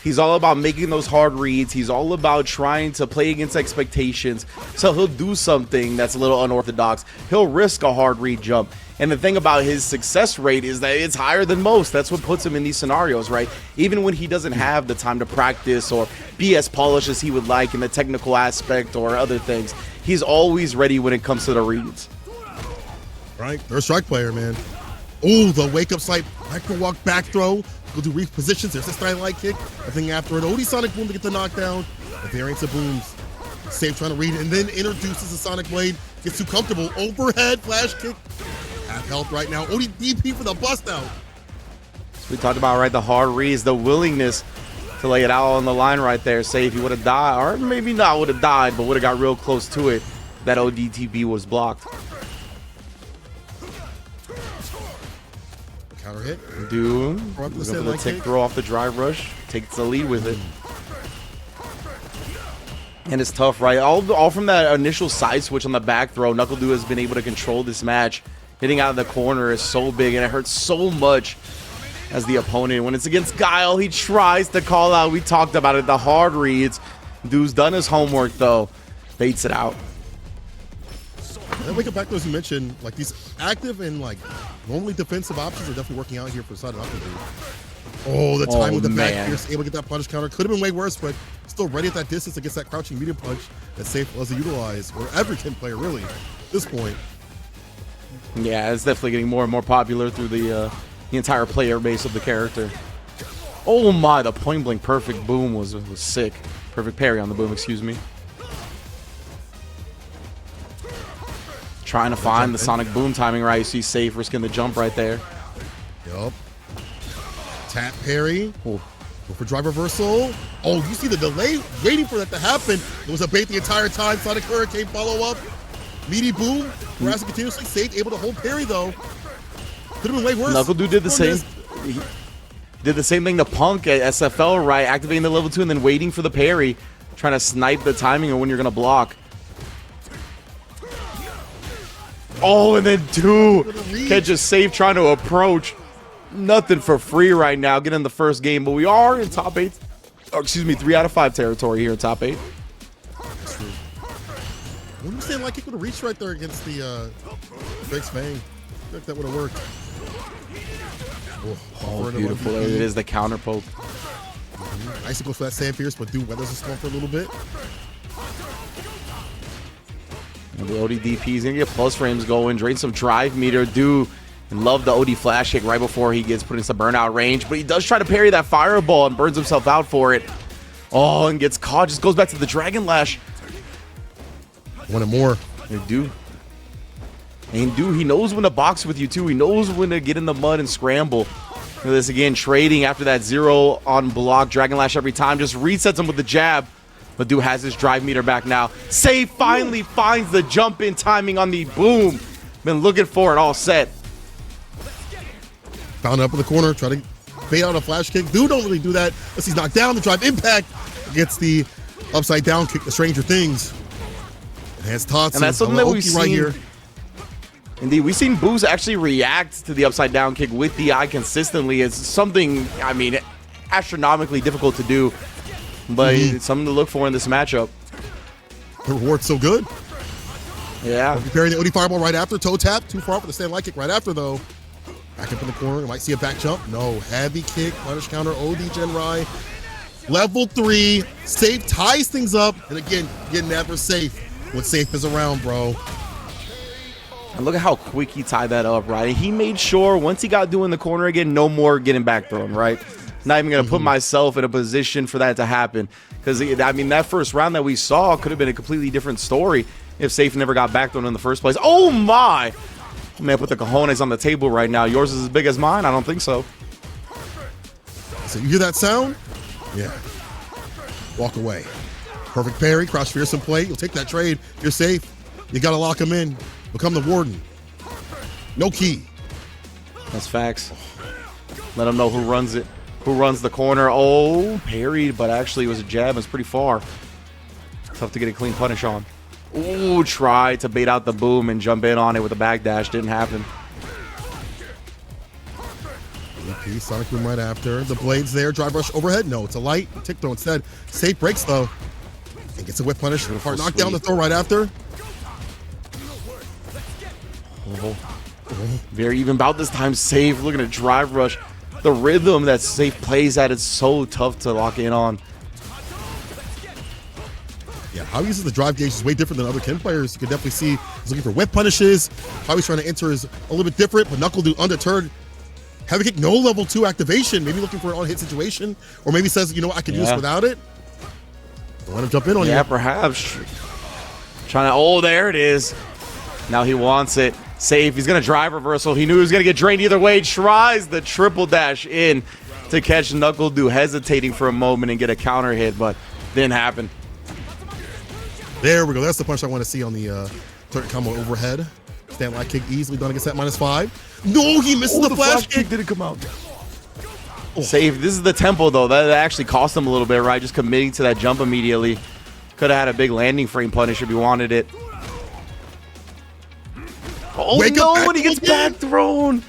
He's all about making those hard reads. He's all about trying to play against expectations. So he'll do something that's a little unorthodox. He'll risk a hard read jump. And the thing about his success rate is that it's higher than most. That's what puts him in these scenarios, right? Even when he doesn't have the time to practice or be as polished as he would like in the technical aspect or other things, he's always ready when it comes to the reads. Right, they're a strike player, man. Oh, the wake-up slight, micro walk back throw. We'll do repositions. There's a style light kick. I think after an OD Sonic Boom to get the knockdown. The variants of booms. Safe trying to read it and then introduces the Sonic Blade. Gets too comfortable. Overhead flash kick. Half health right now. OD DP for the bust out. We talked about, right, the hard reads, the willingness to lay it out on the line right there. Say if he would have died, or maybe not would have died, but would have got real close to it, that ODTP was blocked. Counter hit. Dude, we're going for the tick throw off the drive rush. Takes the lead with it. And it's tough, right? All from that initial side switch on the back throw. NuckleDu has been able to control this match. Hitting out of the corner is so big, and it hurts so much as the opponent. When it's against Guile, he tries to call out. We talked about it, the hard reads. Dude's done his homework, though. Baits it out. Then wake up back, as you mentioned, like these active and like normally defensive options are definitely working out here for side of NuckleDu. Oh, the time with the back here, able to get that punish counter. Could have been way worse, but still ready at that distance against that crouching medium punch that's safe as to utilize for every 10 player, really, at this point. Yeah, it's definitely getting more and more popular through the entire player base of the character. Oh my, the point blank perfect boom was sick. Perfect parry on the boom, excuse me. Trying to find the Sonic Boom timing right. You see Safe risking the jump right there. Yup. Tap parry. Ooh. Go for drive reversal. Oh, you see the delay waiting for that to happen. It was a bait the entire time. Sonic Hurricane follow up. Meaty boom. Harassing continuously. Safe able to hold parry though. Could have been way worse. NuckleDu did the same. He did the same thing to Punk at SFL, right? Activating the level 2 and then waiting for the parry. Trying to snipe the timing of when you're going to block. Oh, and then catches Safe trying to approach. Nothing for free right now. Get in the first game, but we are in top 8. Or excuse me, 3 out of 5 territory here in top 8. That's true. What do you say? Like he could have reached right there against the Big Fang. I feel like that would have worked. Oh, beautiful. There it is, the counter poke. Nice to go for that Sand Pierce, but dude weathers the storm for a little bit. And the ODDP is going to get plus frames going, drain some drive meter. Do love the OD flash kick right before he gets put into burnout range, but he does try to parry that fireball and burns himself out for it. Oh, and gets caught, just goes back to the Dragon Lash. Wanted more. And Dude, he knows when to box with you too. He knows when to get in the mud and scramble. Look at this again, trading after that 0 on block. Dragon Lash every time, just resets him with the jab. But Dude has his drive meter back now. Safe finally finds the jump in timing on the boom. Been looking for it all set. Found up in the corner, try to bait out a flash kick. Dude don't really do that unless he's knocked down. The drive impact gets the upside down kick, the Stranger Things. Has Tatsu. And that's something that we've seen. Right here. Indeed, we've seen Boost actually react to the upside down kick with the eye consistently. It's something, I mean, astronomically difficult to do. But it's something to look for in this matchup. The reward's so good. Yeah. Preparing the OD Fireball right after. Toe tap. Too far for the stand light kick right after, though. Back up in the corner. You might see a back jump. No. Heavy kick. Punish counter. OD Genrai. Level 3. Safe ties things up. And again, you're never safe when Safe is around, bro. And look at how quick he tied that up, right? He made sure once he got doing the corner again, no more getting back thrown, right? Not even going to put myself in a position for that to happen. Because, I mean, that first round that we saw could have been a completely different story if Safe never got back thrown in the first place. Oh, my! Man, put the cojones on the table right now. Yours is as big as mine? I don't think so. So you hear that sound? Yeah. Walk away. Perfect parry. Crouch fearsome play. You'll take that trade. You're safe. You got to lock him in. Become the warden. No key. That's facts. Let him know who runs it. Who runs the corner? Oh, parried, but actually it was a jab. It's pretty far. Tough to get a clean punish on. Ooh, tried to bait out the boom and jump in on it with a backdash. Didn't happen. MP, Sonic Boom right after. The blade's there, drive rush overhead. No, it's a light. Tick throw instead. Safe breaks though. And gets a whip punish. Hard knockdown the throw right after. Very even about this time. Safe looking at drive rush. The rhythm that Safe plays at is so tough to lock in on. Yeah, how he uses the drive gauge is way different than other Ken players. You can definitely see he's looking for whip punishes. How he's trying to enter is a little bit different, but Knuckle do undeterred. Heavy kick, no level 2 activation. Maybe looking for an on-hit situation, or maybe says, you know what, I can do this without it. I want to jump in on you. Yeah, perhaps. Trying to, oh, there it is. Now he wants it. Safe, he's going to drive reversal. He knew he was going to get drained either way. Tries the triple dash in to catch Knuckle Do, hesitating for a moment and get a counter hit, but didn't happen. There we go. That's the punch I want to see on the turret combo overhead. Stand light kick easily done against that -5. No, he misses the flash kick. Didn't come out. Safe. This is the tempo, though. That actually cost him a little bit, right? Just committing to that jump immediately. Could have had a big landing frame punish if he wanted it. Oh, no, and he gets back thrown.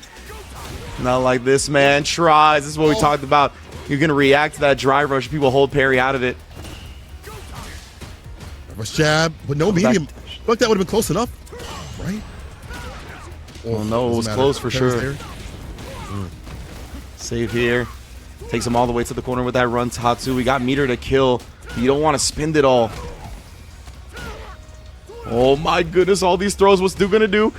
Not like this, man. Tries. This is what we talked about. You're going to react to that drive rush. People hold parry out of it. Rush jab, but no medium. I feel like that would have been close enough, right? Oh, no, it was close for sure. Save here. Takes him all the way to the corner with that run, Tatsu. We got meter to kill. You don't want to spend it all. Oh, my goodness. All these throws. What's Stu going to do?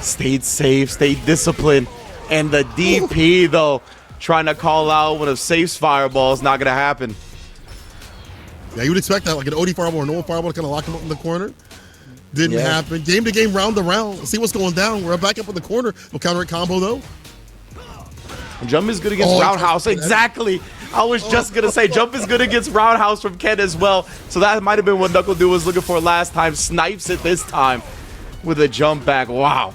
Stayed safe, stayed disciplined. And the DP, though, trying to call out one of Safe's fireballs. Not going to happen. Yeah, you would expect that, like an OD fireball or normal fireball to kind of lock him up in the corner. Didn't happen. Game to game, round to round. Let's see what's going down. We're back up in the corner. We'll counter it combo, though. Jump is good against Roundhouse. Exactly. I was just going to say, jump is good against Roundhouse from Ken as well. So that might have been what Knuckle Do was looking for last time. Snipes it this time with a jump back. Wow.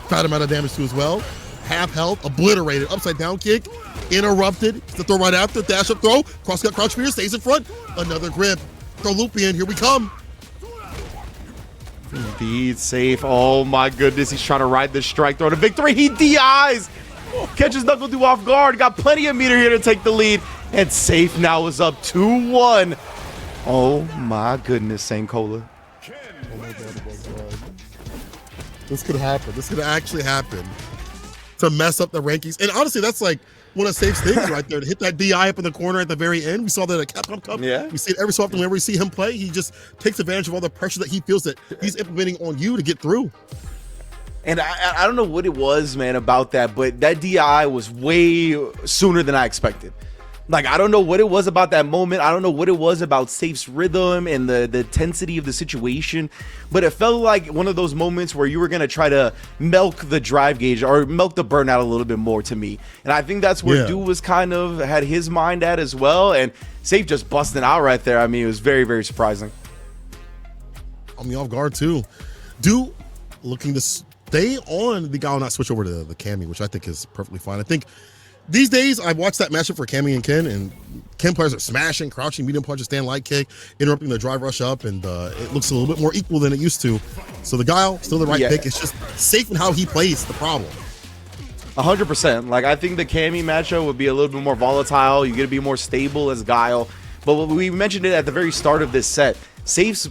Fat amount of damage too as well. Half health, obliterated. Upside down kick, interrupted. The throw right after, dash up throw. Cross cut, crouch spear, stays in front. Another grip. Throw loop in, here we come. Indeed, Safe. Oh my goodness, he's trying to ride this strike throw to victory. He DIs. Catches Knuckle Do off guard. Got plenty of meter here to take the lead. And Safe now is up 2-1. Oh my goodness, Sankola. Oh my God. This could happen. This could actually happen. To mess up the rankings. And honestly, that's like one of Safe's things right there. To hit that DI up in the corner at the very end. We saw that at Capcom Cup. Yeah. We see it every so often whenever we see him play. He just takes advantage of all the pressure that he feels that he's implementing on you to get through. And I don't know what it was, man, about that, but that DI was way sooner than I expected. Like, I don't know what it was about that moment. I don't know what it was about Safe's rhythm and the intensity of the situation, but it felt like one of those moments where you were going to try to milk the drive gauge or milk the burnout a little bit more to me. And I think that's where Dude was kind of had his mind at as well. And Safe just busting out right there. I mean, it was very, very surprising. On the off guard, too. Dude looking to stay on the guy, not switch over to the Cammy, which I think is perfectly fine. I think these days, I watched that matchup for Cammy and Ken players are smashing, crouching, medium punches, stand light kick, interrupting the drive rush up, and it looks a little bit more equal than it used to. So the Guile, still the right pick. It's just Safe in how he plays the problem. 100%. Like, I think the Cammy matchup would be a little bit more volatile. You get to be more stable as Guile. But we mentioned it at the very start of this set. Safe's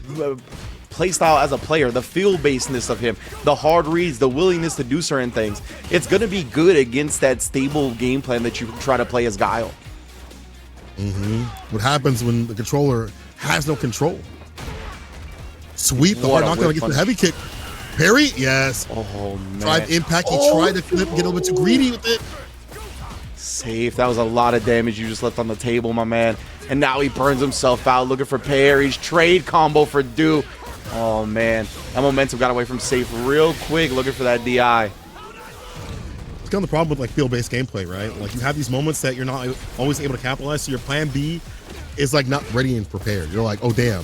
playstyle as a player, the feel-basedness of him, the hard reads, the willingness to do certain things. It's going to be good against that stable game plan that you try to play as Guile. What happens when the controller has no control? Sweep, the hard knockdown against the heavy kick. Parry, yes. Oh, man. Drive impact, he tried to flip, get a little bit too greedy with it. Safe, that was a lot of damage you just left on the table, my man. And now he burns himself out, looking for parries, trade combo for Do. Oh, man. That momentum got away from Safe real quick, looking for that DI. It's kind of the problem with like field-based gameplay, right? Like you have these moments that you're not always able to capitalize, so your plan B is like not ready and prepared. You're like, oh, damn.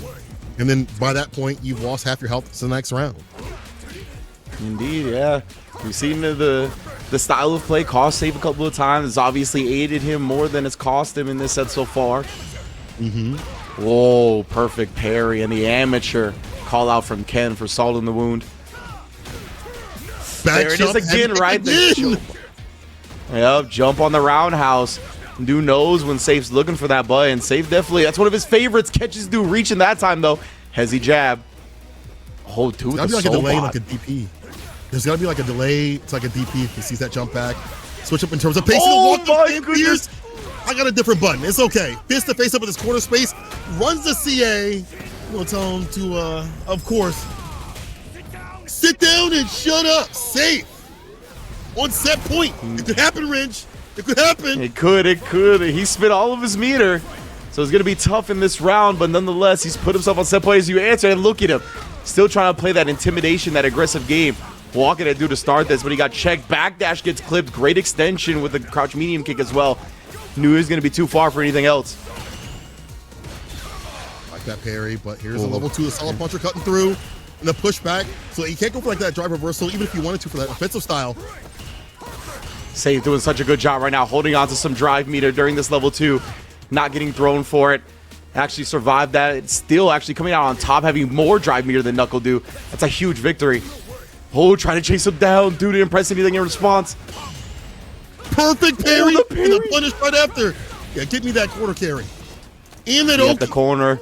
And then by that point, you've lost half your health to the next round. Indeed, yeah. We've seen the style of play cost Safe a couple of times. It's obviously aided him more than it's cost him in this set so far. Whoa, perfect parry, and the amateur call out from Ken for salt in the wound. There it is again, right there. Yep, jump on the roundhouse. Du knows when Safe's looking for that button. Safe definitely, that's one of his favorites. Catches Du reaching that time though. Hezzy jab. Oh, dude, There's gotta be like a delay, like a DP. There's gotta be like a delay. It's like a DP if he sees that jump back. Switch up in terms of pace. Oh my goodness. I got a different button. It's okay. Fist to face up with his corner space. Runs the CA. We'll tell him to, of course, sit down and shut up. Safe. On set point. It could happen, Ridge. It could happen. It could. He spit all of his meter. So it's going to be tough in this round, but nonetheless, he's put himself on set point as you answer, and look at him. Still trying to play that intimidation, that aggressive game. Walking at Du to start this, but he got checked. Backdash gets clipped. Great extension with the crouch medium kick as well. Knew he was going to be too far for anything else. Like that parry, but here's a level 2, a solid puncher cutting through, and the pushback. So he can't go for like that drive reversal, even if you wanted to for that offensive style. Safe doing such a good job right now, holding on to some drive meter during this level 2. Not getting thrown for it. Actually survived that. It's still actually coming out on top, having more drive meter than Knuckle do. That's a huge victory. Oh, trying to chase him down. Dude didn't impress anything in response. Perfect parry, and the punish right after. Yeah, get me that quarter carry. And that at the corner.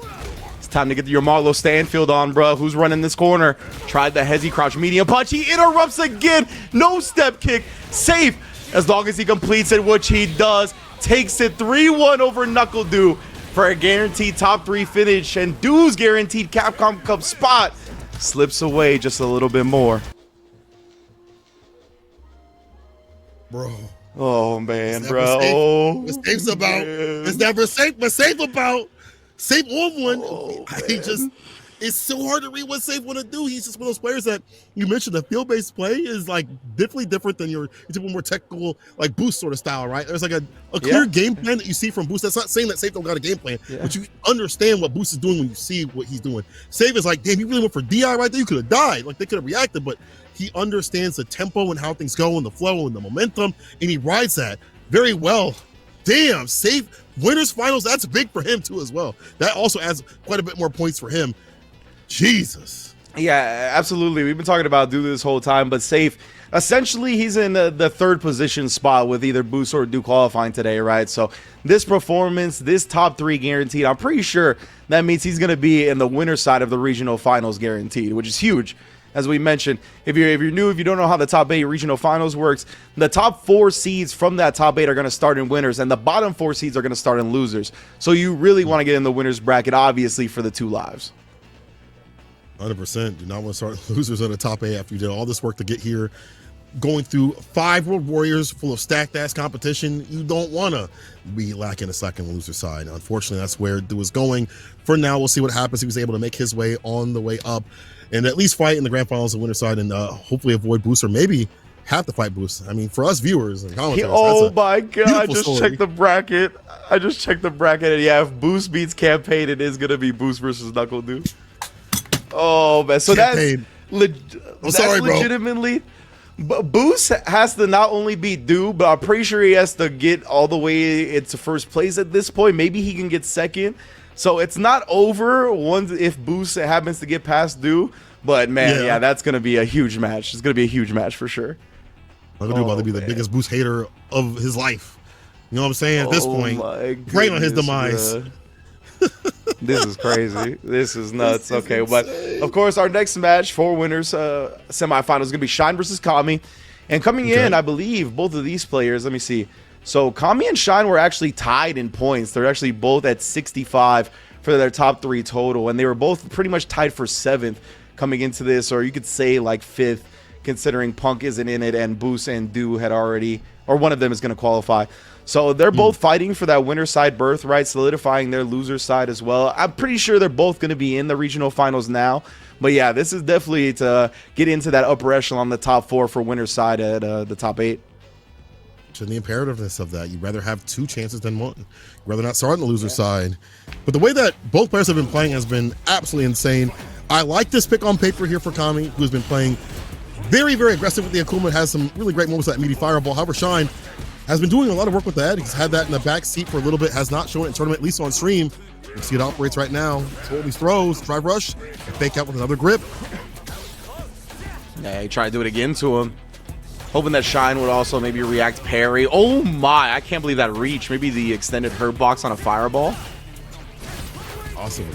It's time to get your Marlo Stanfield on, bro. Who's running this corner? Tried the Hezzy crouch medium punch. He interrupts again. No step kick. Safe as long as he completes it, which he does. Takes it 3-1 over Knuckle Du for a guaranteed top 3 finish, and Du's guaranteed Capcom Cup spot slips away just a little bit more. Bro. Oh man, bro. It's Safe's about. It's never safe, but Safe about. Safe on one. Oh, it's so hard to read what Safe want to do. He's just one of those players that you mentioned. The field-based play is like definitely different than your typical more technical, like Boost sort of style, right? There's like a clear game plan that you see from Boost. That's not saying that Safe don't got a game plan, but you understand what Boost is doing when you see what he's doing. Safe is like, damn, you really went for DI right there. You could have died. Like they could have reacted, but he understands the tempo and how things go and the flow and the momentum, and he rides that very well. Damn, Safe winners finals. That's big for him too as well. That also adds quite a bit more points for him. Jesus. Yeah, absolutely. We've been talking about Du this whole time, but Safe, essentially he's in the third position spot with either Boost or Du qualifying today, right? So this performance, this top 3 guaranteed, I'm pretty sure that means he's going to be in the winner side of the regional finals guaranteed, which is huge. As we mentioned, if you're new, if you don't know how the top 8 regional finals works, the top 4 seeds from that top 8 are going to start in winners, and the bottom 4 seeds are going to start in losers. So you really want to get in the winners bracket, obviously, for the 2 lives. 100%. Do not want to start losers on the top 8 after you did all this work to get here. Going through 5 World Warriors full of stacked ass competition, you don't want to be lacking a second loser side. Unfortunately, that's where Du was going. For now, we'll see what happens. He was able to make his way on the way up and at least fight in the grand finals of winner side and hopefully avoid Boost or maybe have to fight Boost. I mean, for us viewers and commentators, oh my god, I just story. checked the bracket. And yeah, if Boost beats Campaign, it is going to be Boost versus Knuckle Du. Oh man, so Campaign. that's legitimately. Boost has to not only beat Du, but I'm pretty sure he has to get all the way into first place at this point. Maybe he can get second. So it's not over if Boost happens to get past Du. But man, yeah, that's going to be a huge match. It's going to be a huge match for sure. Knuckle Du about to be the biggest Boost hater of his life. You know what I'm saying? At this point, praying on his demise. This is crazy. This is nuts. Okay, but of course, our next match for winners semifinal is going to be Shine versus Kami. And coming in, I believe, both of these players, let me see. So Kami and Shine were actually tied in points. They're actually both at 65 for their top 3 total. And they were both pretty much tied for 7th coming into this, or you could say like 5th, considering Punk isn't in it and Boost and Du had already, or one of them is going to qualify. So they're both fighting for that winner side berth, right? Solidifying their loser side as well. I'm pretty sure they're both going to be in the regional finals now. But yeah, this is definitely to get into that upper echelon, the top 4 for winner side at the top 8. To the imperativeness of that, you'd rather have 2 chances than 1. You'd rather not start on the loser side. But the way that both players have been playing has been absolutely insane. I like this pick on paper here for Kami, who's been playing very, very aggressive with the Akuma. Has some really great moments with that meaty fireball. However, Shine has been doing a lot of work with that. He's had that in the back seat for a little bit, has not shown it in tournament, at least on stream. You see it operates right now. So all these throws, drive rush, and fake out with another grip. Yeah, he tried to do it again to him. Hoping that Shine would also maybe react parry. Oh my, I can't believe that reach. Maybe the extended hurt box on a fireball. Awesome.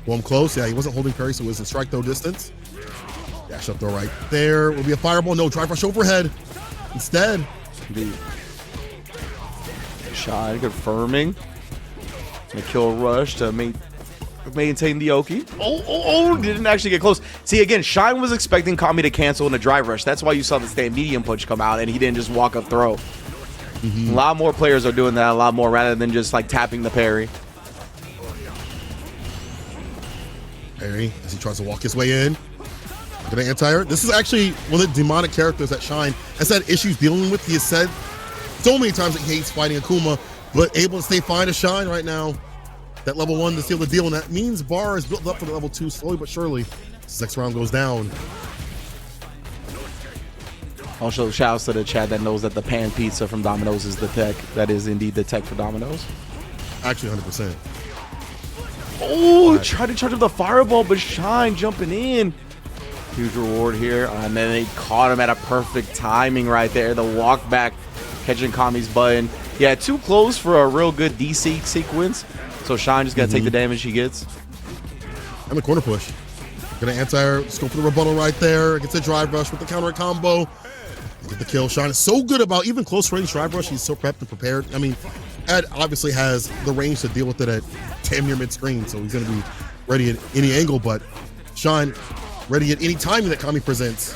Well, I'm close. Yeah, he wasn't holding parry, so it was in strike throw distance. Dash up throw right there. Will be a fireball. No, drive rush overhead. Instead. Indeed. Shine confirming. And a kill rush to maintain the Oki. Oh, didn't actually get close. See, again, Shine was expecting Kami to cancel in a drive rush. That's why you saw the stand medium punch come out and he didn't just walk up throw. A lot more players are doing that a lot more rather than just like tapping the parry. Parry as he tries to walk his way in. Look at the anti-air. This is actually one of the demonic characters that Shine has had issues dealing with. He has said so many times that he hates fighting Akuma, but able to stay fine to Shine right now. That level 1 to seal the deal, and that means bar is built up for the level 2 slowly but surely. This next round goes down. Also, shouts to the chat that knows that the pan pizza from Domino's is the tech. That is indeed the tech for Domino's. Actually, 100%. Oh, tried to charge up the fireball, but Shine jumping in. Huge reward here, and then they caught him at a perfect timing right there. The walk back, catching Kami's button. Yeah, too close for a real good DC sequence. So Shine just got to take the damage he gets. And the corner push. Gonna anti-air, scope for the rebuttal right there. Gets a drive rush with the counter combo. Get the kill. Shine is so good about even close range drive rush. He's so prepped and prepared. I mean, Ed obviously has the range to deal with it at damn near mid-screen, so he's gonna be ready at any angle, but Shine ready at any time that Kami presents.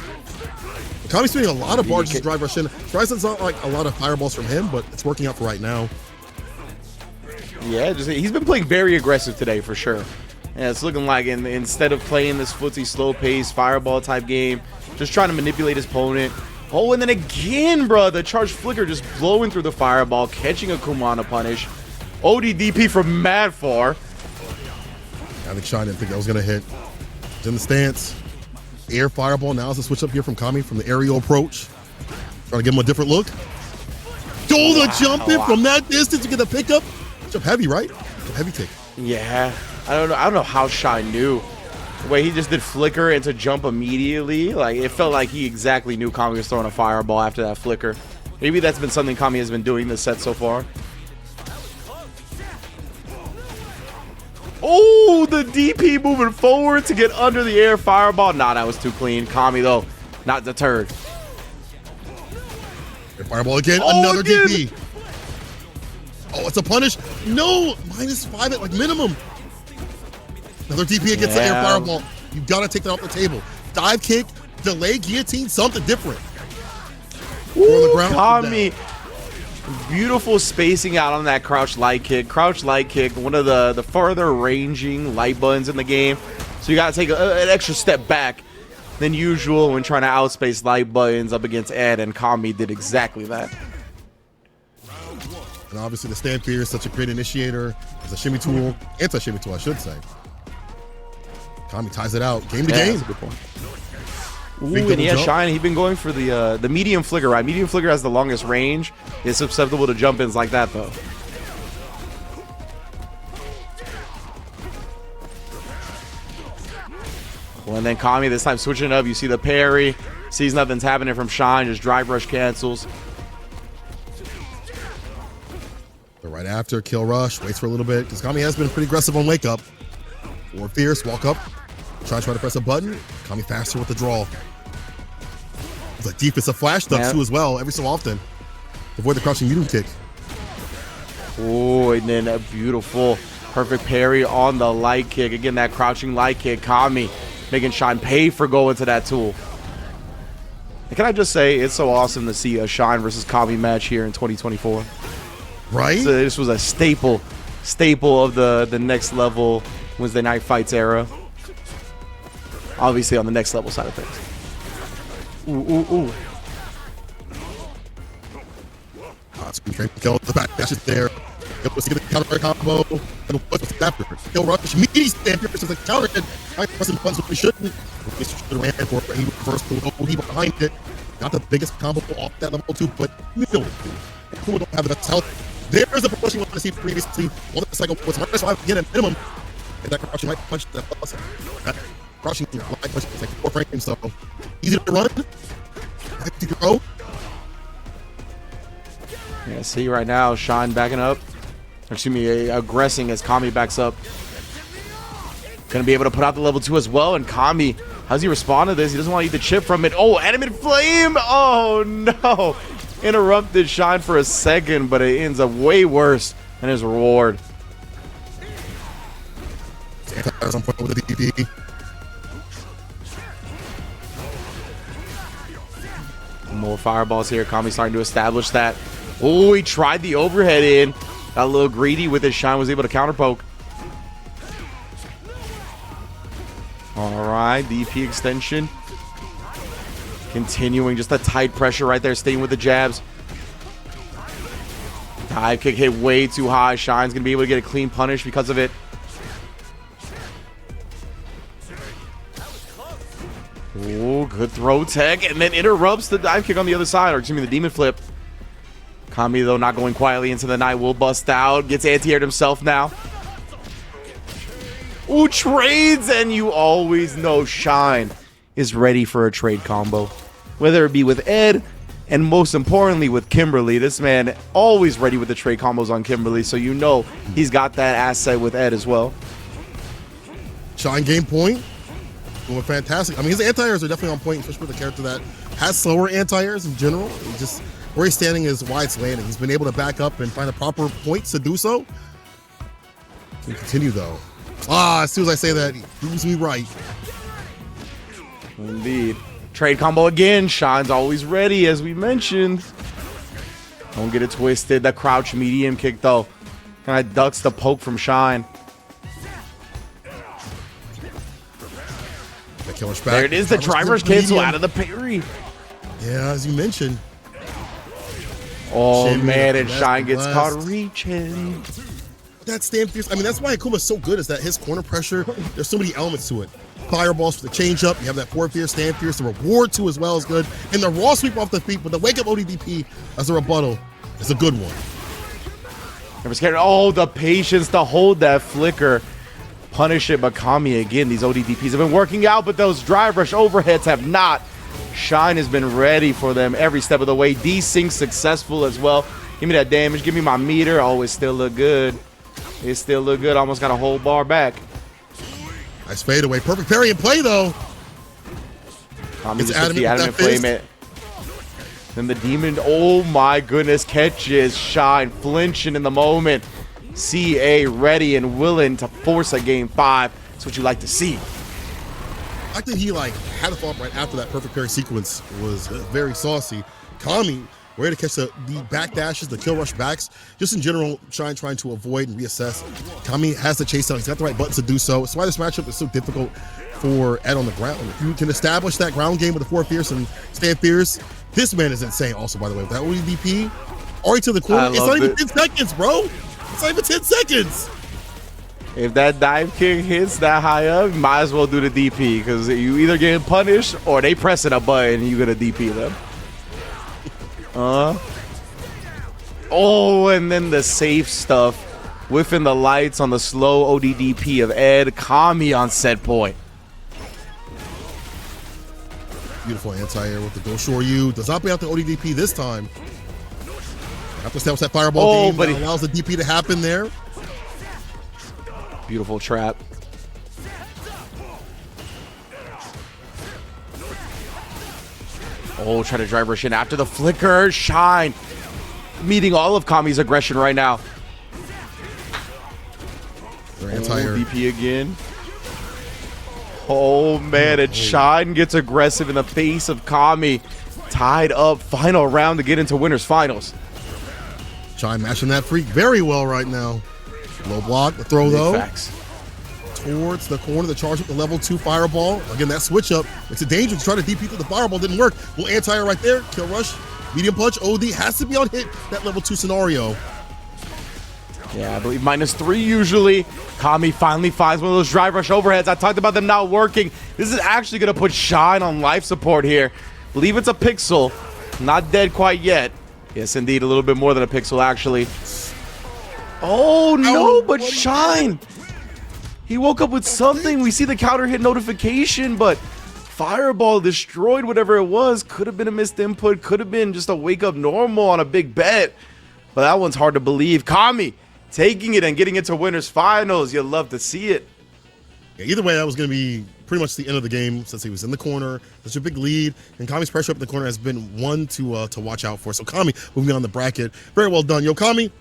Kami's doing a lot of barges drive rush in. Tries not like a lot of fireballs from him, but it's working out for right now. Yeah, he's been playing very aggressive today for sure. Yeah, it's looking like instead of playing this footsie slow pace fireball type game, just trying to manipulate his opponent. Oh, and then again, bro, the charge flicker just blowing through the fireball, catching a Kumana punish. ODDP from mad far. I think Shine didn't think that was gonna hit. He's in the stance. Air fireball. Now it's a switch up here from Kami from the aerial approach. Trying to give him a different look. The jump in from that distance to get the pickup. Jump heavy, right? Jump heavy tick. Yeah, I don't know how Shine knew. The way he just did flicker and to jump immediately, like it felt like he exactly knew Kami was throwing a fireball after that flicker. Maybe that's been something Kami has been doing this set so far. Oh, the DP moving forward to get under the air fireball. Nah, that was too clean. Kami though, not deterred. Fireball again, another DP. Oh, it's a punish. No, -5 at like minimum. Another DP against the air fireball. You gotta take that off the table. Dive kick, delay, guillotine, something different. Ooh, Kami. Beautiful spacing out on that crouch light kick. Crouch light kick, one of the further ranging light buttons in the game. So you gotta take an extra step back than usual when trying to outspace light buttons up against Ed, and Kami did exactly that. And obviously the stand fear is such a great initiator. It's a shimmy tool, anti-shimmy tool, I should say. Kami ties it out, game to game. That's a good point. Ooh, and yeah, Shine, he's been going for the medium flicker, right? Medium flicker has the longest range. It's susceptible to jump-ins like that, though. Well, and then Kami this time switching it up. You see the parry. Sees nothing's happening from Shine. Just drive rush cancels. But right after, kill rush. Waits for a little bit because Kami has been pretty aggressive on wake up. Or fierce, walk up. Try to press a button. Kami faster with the draw. It's like defensive flash ducks too as well, every so often. Avoid the crouching medium kick. Oh, and then a beautiful, perfect parry on the light kick. Again, that crouching light kick. Kami making Shine pay for going to that tool. And can I just say, it's so awesome to see a Shine versus Kami match here in 2024. Right? So this was a staple of the next level Wednesday Night Fights era. Obviously on the next level side of things. Ooh. Kill the back dashes there. Let's get the counter combo. After kill rush, meaty stand here versus the counter hit. I pressing buttons, but we shouldn't. We should have ran for it. He reversed the OD behind it. Not the biggest combo off that level 2, but no. Who don't have enough health. There's a proportion we want to see previously. Well, the cycle was -5 again at minimum. And that crouching light punch, that crouching light punch is like 4 frames, so easy to run, easy to throw. Yeah, see right now, Shine backing up. Excuse me, aggressing as Kami backs up. Gonna be able to put out the level 2 as well, and Kami, how's he respond to this? He doesn't want to eat the chip from it. Oh, animate flame! Oh no! Interrupted Shine for a second, but it ends up way worse than his reward. On point with the DP. More fireballs here. Kami starting to establish that. Oh, he tried the overhead in. Got a little greedy with his Shine, was able to counter poke. All right, DP extension. Continuing, just a tight pressure right there, staying with the jabs. Dive kick hit way too high. Shine's gonna be able to get a clean punish because of it. Oh, good throw tech, and then interrupts the dive kick on the other side, or excuse me, the demon flip. Kami, though, not going quietly into the night, will bust out. Gets anti-aired himself now. Ooh, trades, and you always know Shine is ready for a trade combo. Whether it be with Ed, and most importantly with Kimberly. This man always ready with the trade combos on Kimberly, so you know he's got that asset with Ed as well. Shine game point. Doing fantastic. I mean, his anti-airs are definitely on point, especially with a character that has slower anti-airs in general. He just where he's standing is why it's landing. He's been able to back up and find the proper points to do so. Can continue though. As soon as I say that, he proves me right. Indeed. Trade combo again. Shine's always ready, as we mentioned. Don't get it twisted. That crouch medium kick, though, kind of ducks the poke from Shine. There it is. The driver's cancel out of the parry. Yeah, as you mentioned. Oh, man, and Shine gets caught reaching. That stand fierce. I mean, that's why Akuma's so good, is that his corner pressure, there's so many elements to it. Fireballs for the change up. You have that forward fierce, stand fierce. The reward too as well is good. And the raw sweep off the feet, but the wake up ODDP as a rebuttal is a good one. Never scared. Oh, the patience to hold that flicker. Punish it, but Kami again. These ODDPs have been working out, but those drive rush overheads have not. Shine has been ready for them every step of the way. Desync successful as well. Give me that damage. Give me my meter. Oh, it still look good. It still look good. Almost got a whole bar back. Nice fade away. Perfect parry in play, though. Kami just puts the adamant flame it. Then the demon, oh my goodness, catches Shine, flinching in the moment. CA ready and willing to force a game 5. That's what you like to see. I think he had a thought right after that perfect parry sequence was very saucy. Kami, ready to catch the back dashes, the kill rush backs. Just in general, Shine trying to avoid and reassess. Kami has the chase out. He's got the right buttons to do so. That's why this matchup is so difficult for Ed on the ground. If you can establish that ground game with the 4 fierce and stand fierce, this man is insane also, by the way. With that ODDP, already to the corner. It's not even 10 seconds, bro. It's not even 10 seconds. If that dive kick hits that high up, you might as well do the DP, because you either getting punished or they pressing a button and you gonna DP them. Oh, and then the safe stuff. Whiffing the lights on the slow ODDP of Ed. Kami on set point. Beautiful anti-air with the Go Shore U. Does not pay out the ODDP this time. After establish that fireball game, but that allows the DP to happen there. Beautiful trap. Oh, try to drive rush in after the flicker. Shine meeting all of Kami's aggression right now. Anti-air. DP again. Oh man, and Shine gets aggressive in the face of Kami. Tied up, final round to get into winners finals. Shine mashing that freak very well right now. Low block, the throw though. Facts. Towards the corner, the charge with the level 2 fireball. Again, that switch up. It's a danger to try to DP through the fireball. Didn't work. Well, anti-air right there. Kill rush. Medium punch. OD has to be on hit. That level 2 scenario. Yeah, I believe -3 usually. Kami finally finds one of those drive rush overheads. I talked about them not working. This is actually going to put Shine on life support here. Believe it's a pixel. Not dead quite yet. Yes, indeed, a little bit more than a pixel, actually. Oh, no, but Shine. He woke up with something. We see the counter hit notification, but Fireball destroyed whatever it was. Could have been a missed input. Could have been just a wake up normal on a big bet. But that one's hard to believe. Kami taking it and getting into winners finals. You'd love to see it. Yeah, either way, that was going to be pretty much the end of the game since he was in the corner. Such a big lead, and Kami's pressure up in the corner has been one to watch out for. So Kami moving on the bracket. Very well done. Yo, Kami,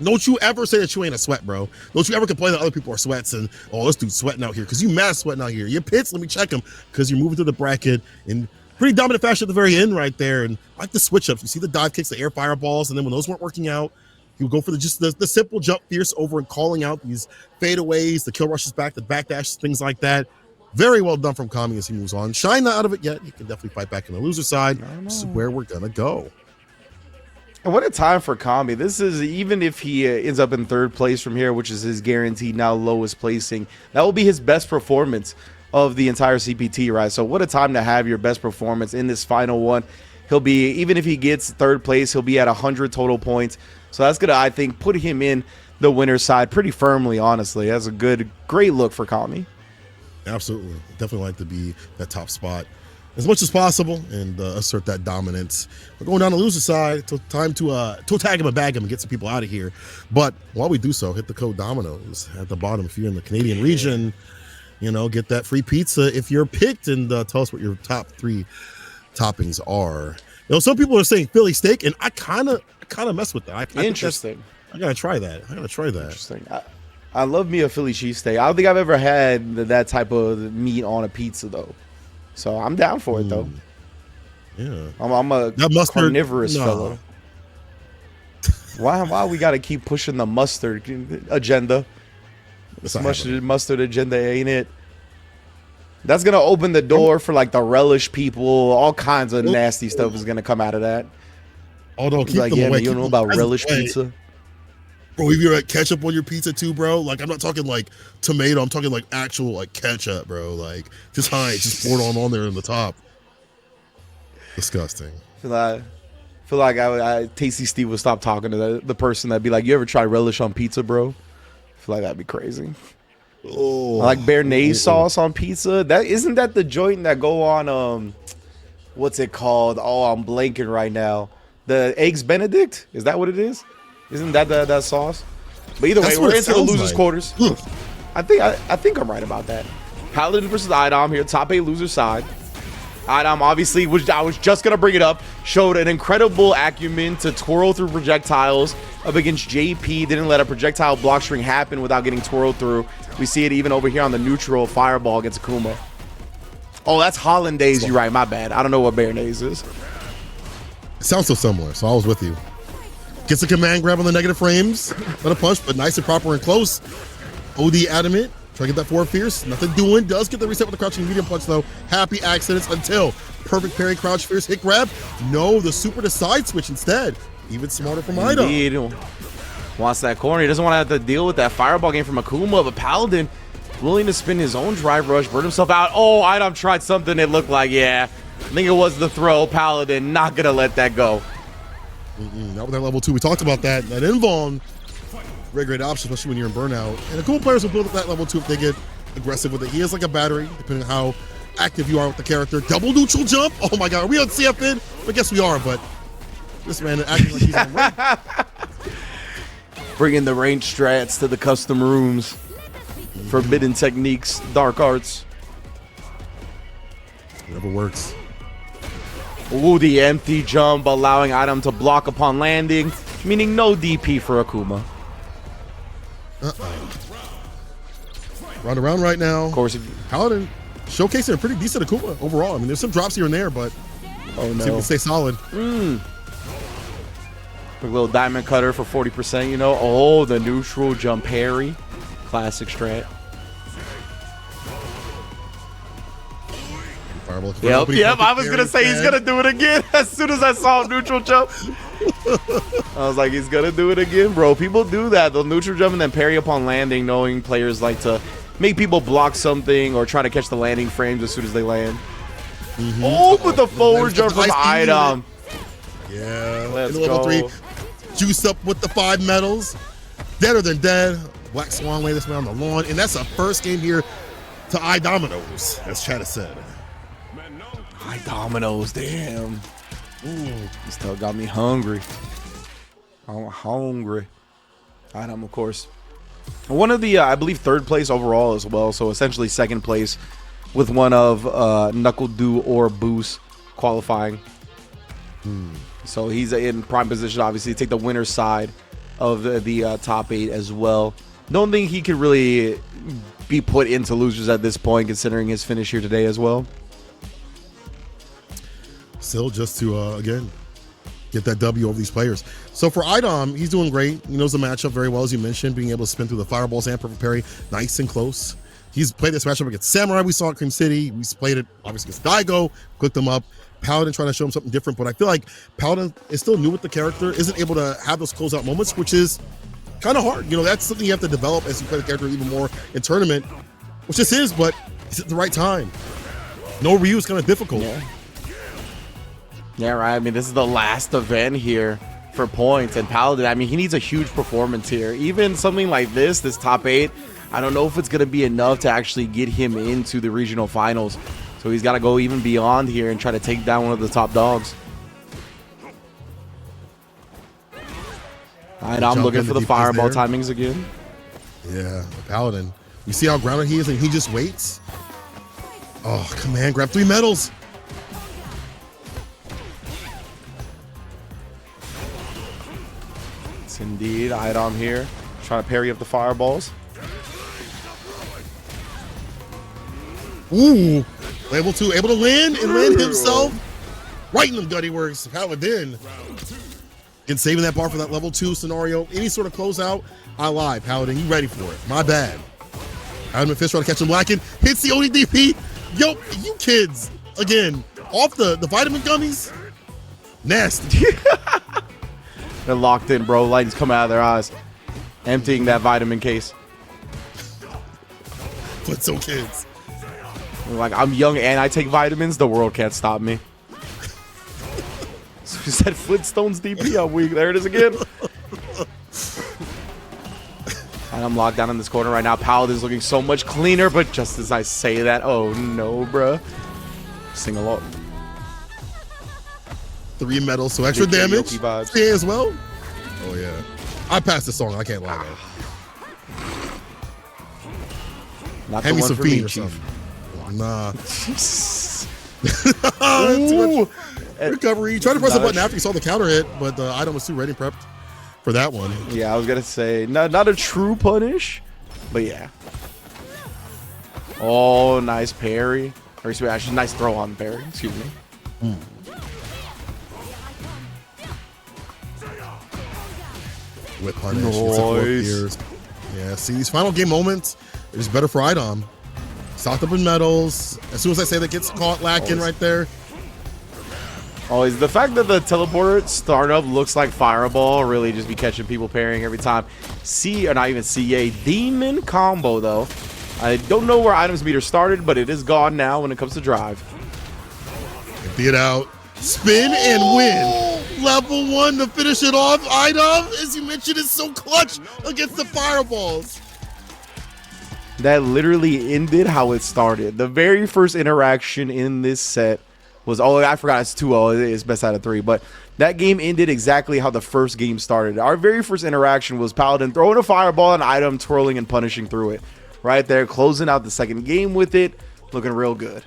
don't you ever say that you ain't a sweat, bro. Don't you ever complain that other people are sweats and, oh, this dude's sweating out here, because you mad sweating out here. Your pits, let me check them, because you're moving through the bracket in pretty dominant fashion at the very end right there. And I like the switch ups. You see the dive kicks, the air fireballs, and then when those weren't working out, he would go for the simple jump fierce over and calling out these fadeaways, the kill rushes back, the backdashes, things like that. Very well done from Kami as he moves on. Shine not out of it yet. He can definitely fight back in the loser side. This is where we're going to go. And what a time for Kami. This is, even if he ends up in third place from here, which is his guaranteed now lowest placing, that will be his best performance of the entire CPT, right? So what a time to have your best performance in this final one. He'll be, even if he gets third place, he'll be at 100 total points. So that's going to, I think, put him in the winner's side pretty firmly, honestly. That's a great look for Kami. Absolutely. Definitely like to be that top spot as much as possible and assert that dominance. We're going down the loser side. Time to tag him and bag him and get some people out of here. But while we do so, hit the code Dominoes at the bottom if you're in the Canadian region. You know, get that free pizza if you're picked, and tell us what your top 3 toppings are. You know, some people are saying Philly steak, and I kind of mess with that. Interesting. I gotta try that. Interesting. I love me a Philly cheesesteak. I don't think I've ever had that type of meat on a pizza though, so I'm down for it though. Yeah, I'm a carnivorous fellow. Why we gotta keep pushing the mustard agenda? This mustard agenda ain't it? That's gonna open the door for like the relish people. All kinds of nasty stuff is gonna come out of that. Although, keep like, them yeah, away. man, you don't know about relish pizza. Bro, if you're like ketchup on your pizza too, bro, like I'm not talking like tomato, I'm talking like actual like ketchup, bro. Like just Heinz, just pour it on there in the top. Disgusting. I feel like Tasty Steve would stop talking to the person that'd be like, "You ever try relish on pizza, bro?" I feel like that'd be crazy. Oh, I like béarnaise sauce on pizza. That isn't that the joint that go on what's it called? Oh, I'm blanking right now. The Eggs Benedict? Is that what it is? Isn't that that sauce? But either way, we're into the losers' quarters. I think I'm right about that. Paladin versus Idom here, top 8 loser side. Idom obviously, I was just gonna bring it up, showed an incredible acumen to twirl through projectiles up against JP. Didn't let a projectile block string happen without getting twirled through. We see it even over here on the neutral fireball against Akuma. Oh, that's hollandaise. You're right. My bad. I don't know what béarnaise is. It sounds so similar, so I was with you. Gets a command grab on the negative frames. Not a punch, but nice and proper and close. OD adamant. Try to get that forward fierce. Nothing doing. Does get the reset with the crouching medium punch, though. Happy accidents until perfect parry, crouch, fierce, hit grab. No, the super to side switch instead. Even smarter from Idom. Wants that corner. He doesn't want to have to deal with that fireball game from Akuma, but Paladin willing to spin his own drive rush, burn himself out. Oh, Idom tried something. It looked like, yeah. I think it was the throw. Paladin not going to let that go. Not with that level 2. We talked about that. That invuln, very great option, especially when you're in burnout. And the cool players will build up that level 2 if they get aggressive with it. He is like a battery, depending on how active you are with the character. Double neutral jump. Oh my God, are we on CFN? I guess we are, but this man is acting like he's on rank. Bringing the range strats to the custom rooms. Forbidden techniques, dark arts. Whatever works. Ooh, the empty jump, allowing Idom to block upon landing, meaning no DP for Akuma. Round around right now. Of course, Paladin showcasing a pretty decent Akuma overall. I mean, there's some drops here and there, but oh no, see if we can stay solid. Quick little diamond cutter for 40%, you know. Oh, the neutral jump parry. Classic strat. Yep, I was going to say he's going to do it again as soon as I saw neutral jump. I was like, he's going to do it again, bro. People do that. They'll neutral jump and then parry upon landing, knowing players like to make people block something or try to catch the landing frames as soon as they land. Oh, with the forward jump from Idom. Yeah, let's level go. 3. Juice up with the 5 medals. Deader than dead. Black Swan lay this man on the lawn. And that's a first game here to Dominoes, as Chad has said. Dominoes, damn. Ooh, this stuff got me hungry. I'm hungry. Item, of course. One of the, I believe, third place overall as well. So essentially second place with one of Knuckle Do or Boost qualifying. So he's in prime position, obviously, to take the winner's side of the top 8 as well. Don't think he could really be put into losers at this point, considering his finish here today as well. Still just to, again, get that W over these players. So for Idom, he's doing great. He knows the matchup very well, as you mentioned, being able to spin through the fireballs and perfect parry, nice and close. He's played this matchup against Samurai. We saw at Cream City. We played it, obviously, against Daigo, clicked him up. Paladin trying to show him something different, but I feel like Paladin is still new with the character, isn't able to have those closeout moments, which is kind of hard. You know, that's something you have to develop as you play the character even more in tournament, which this is, but it's at the right time. No Ryu is kind of difficult. Yeah, right. I mean, this is the last event here for points, and Paladin, I mean, he needs a huge performance here. Even something like this top 8, I don't know if it's going to be enough to actually get him into the regional finals. So he's got to go even beyond here and try to take down one of the top dogs. All right, I'm looking for the fireball timings again. Yeah, Paladin. You see how grounded he is, and he just waits? Oh, command grab 3 medals. It's indeed Idom here, trying to parry up the fireballs. Ooh, able to land and land himself right in the gutty works. Paladin. And saving that bar for that level 2 scenario. Any sort of closeout, I lie. Paladin, you ready for it. My bad. Adam Fish trying to catch him lacking. Hits the ODDP. Yo, you kids, again, off the vitamin gummies. Nasty. They're locked in, bro. Light's coming out of their eyes. Emptying that vitamin case. But so kids. Like, I'm young and I take vitamins. The world can't stop me. So you said Flintstones DP. I'm weak. There it is again. And I'm locked down in this corner right now. Paladin's looking so much cleaner, but just as I say that, oh no, bruh. Sing along. 3 medals, so extra damage. Yeah, as well. Oh yeah. I passed the song. I can't lie, man. Not Hand the me one some for me, feed or Chief. something. Nah. Too much recovery. You tried to press the button after you saw the counter hit, but the item was too ready and prepped for that one. Yeah, I was gonna say not a true punish, but yeah. Oh, nice parry. Or actually, nice throw on parry. Excuse me. With punish. Nice. Yeah, see, these final game moments, it is better for Idom. Stocked up in medals. As soon as I say that gets caught lacking right there. Always the fact that the teleporter startup looks like fireball really just be catching people parrying every time. C, or not even CA, demon combo though. I don't know where items meter started, but it is gone now when it comes to drive. Empty it out. Spin and win. Level 1 to finish it off. Idom, as you mentioned, is so clutch against the fireballs. That literally ended how it started. The very first interaction in this set was, oh, I forgot it's 2-0. It's best out of 3. But that game ended exactly how the first game started. Our very first interaction was Paladin throwing a fireball and Idom twirling and punishing through it. Right there, closing out the second game with it. Looking real good.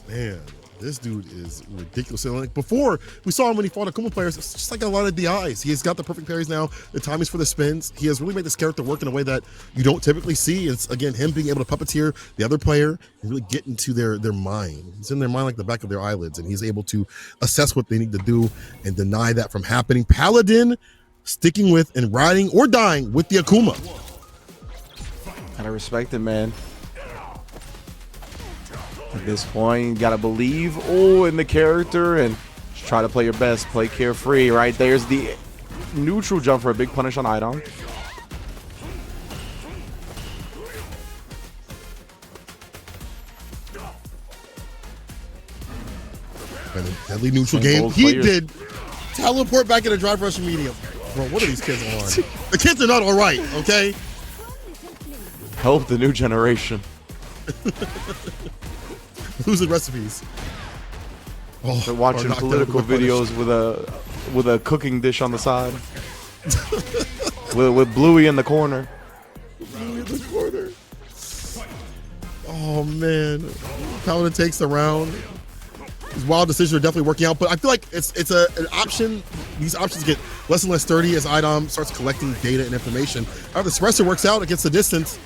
Man, this dude is ridiculous. And like before, we saw him when he fought Akuma players. It's just like a lot of DIs. He has got the perfect parries now. The timings for the spins. He has really made this character work in a way that you don't typically see. It's, again, him being able to puppeteer the other player and really get into their mind. It's in their mind like the back of their eyelids, and he's able to assess what they need to do and deny that from happening. Paladin sticking with and riding or dying with the Akuma. Gotta respect it, man. At this point, you gotta believe in the character and just try to play your best. Play carefree. Right there's the neutral jump for a big punish on Idom. And a deadly neutral game. He did teleport back in the drive rushing medium. Bro, what are these kids on? The kids are not all right, okay? Help the new generation. Losing recipes. They're watching political videos with with a cooking dish on the side. with Bluey in the corner. Bluey in the corner. Oh man, Paladin takes the round. These wild decisions are definitely working out, but I feel like it's an option. These options get less and less sturdy as Idom starts collecting data and information. However, the suppressor works out against the distance.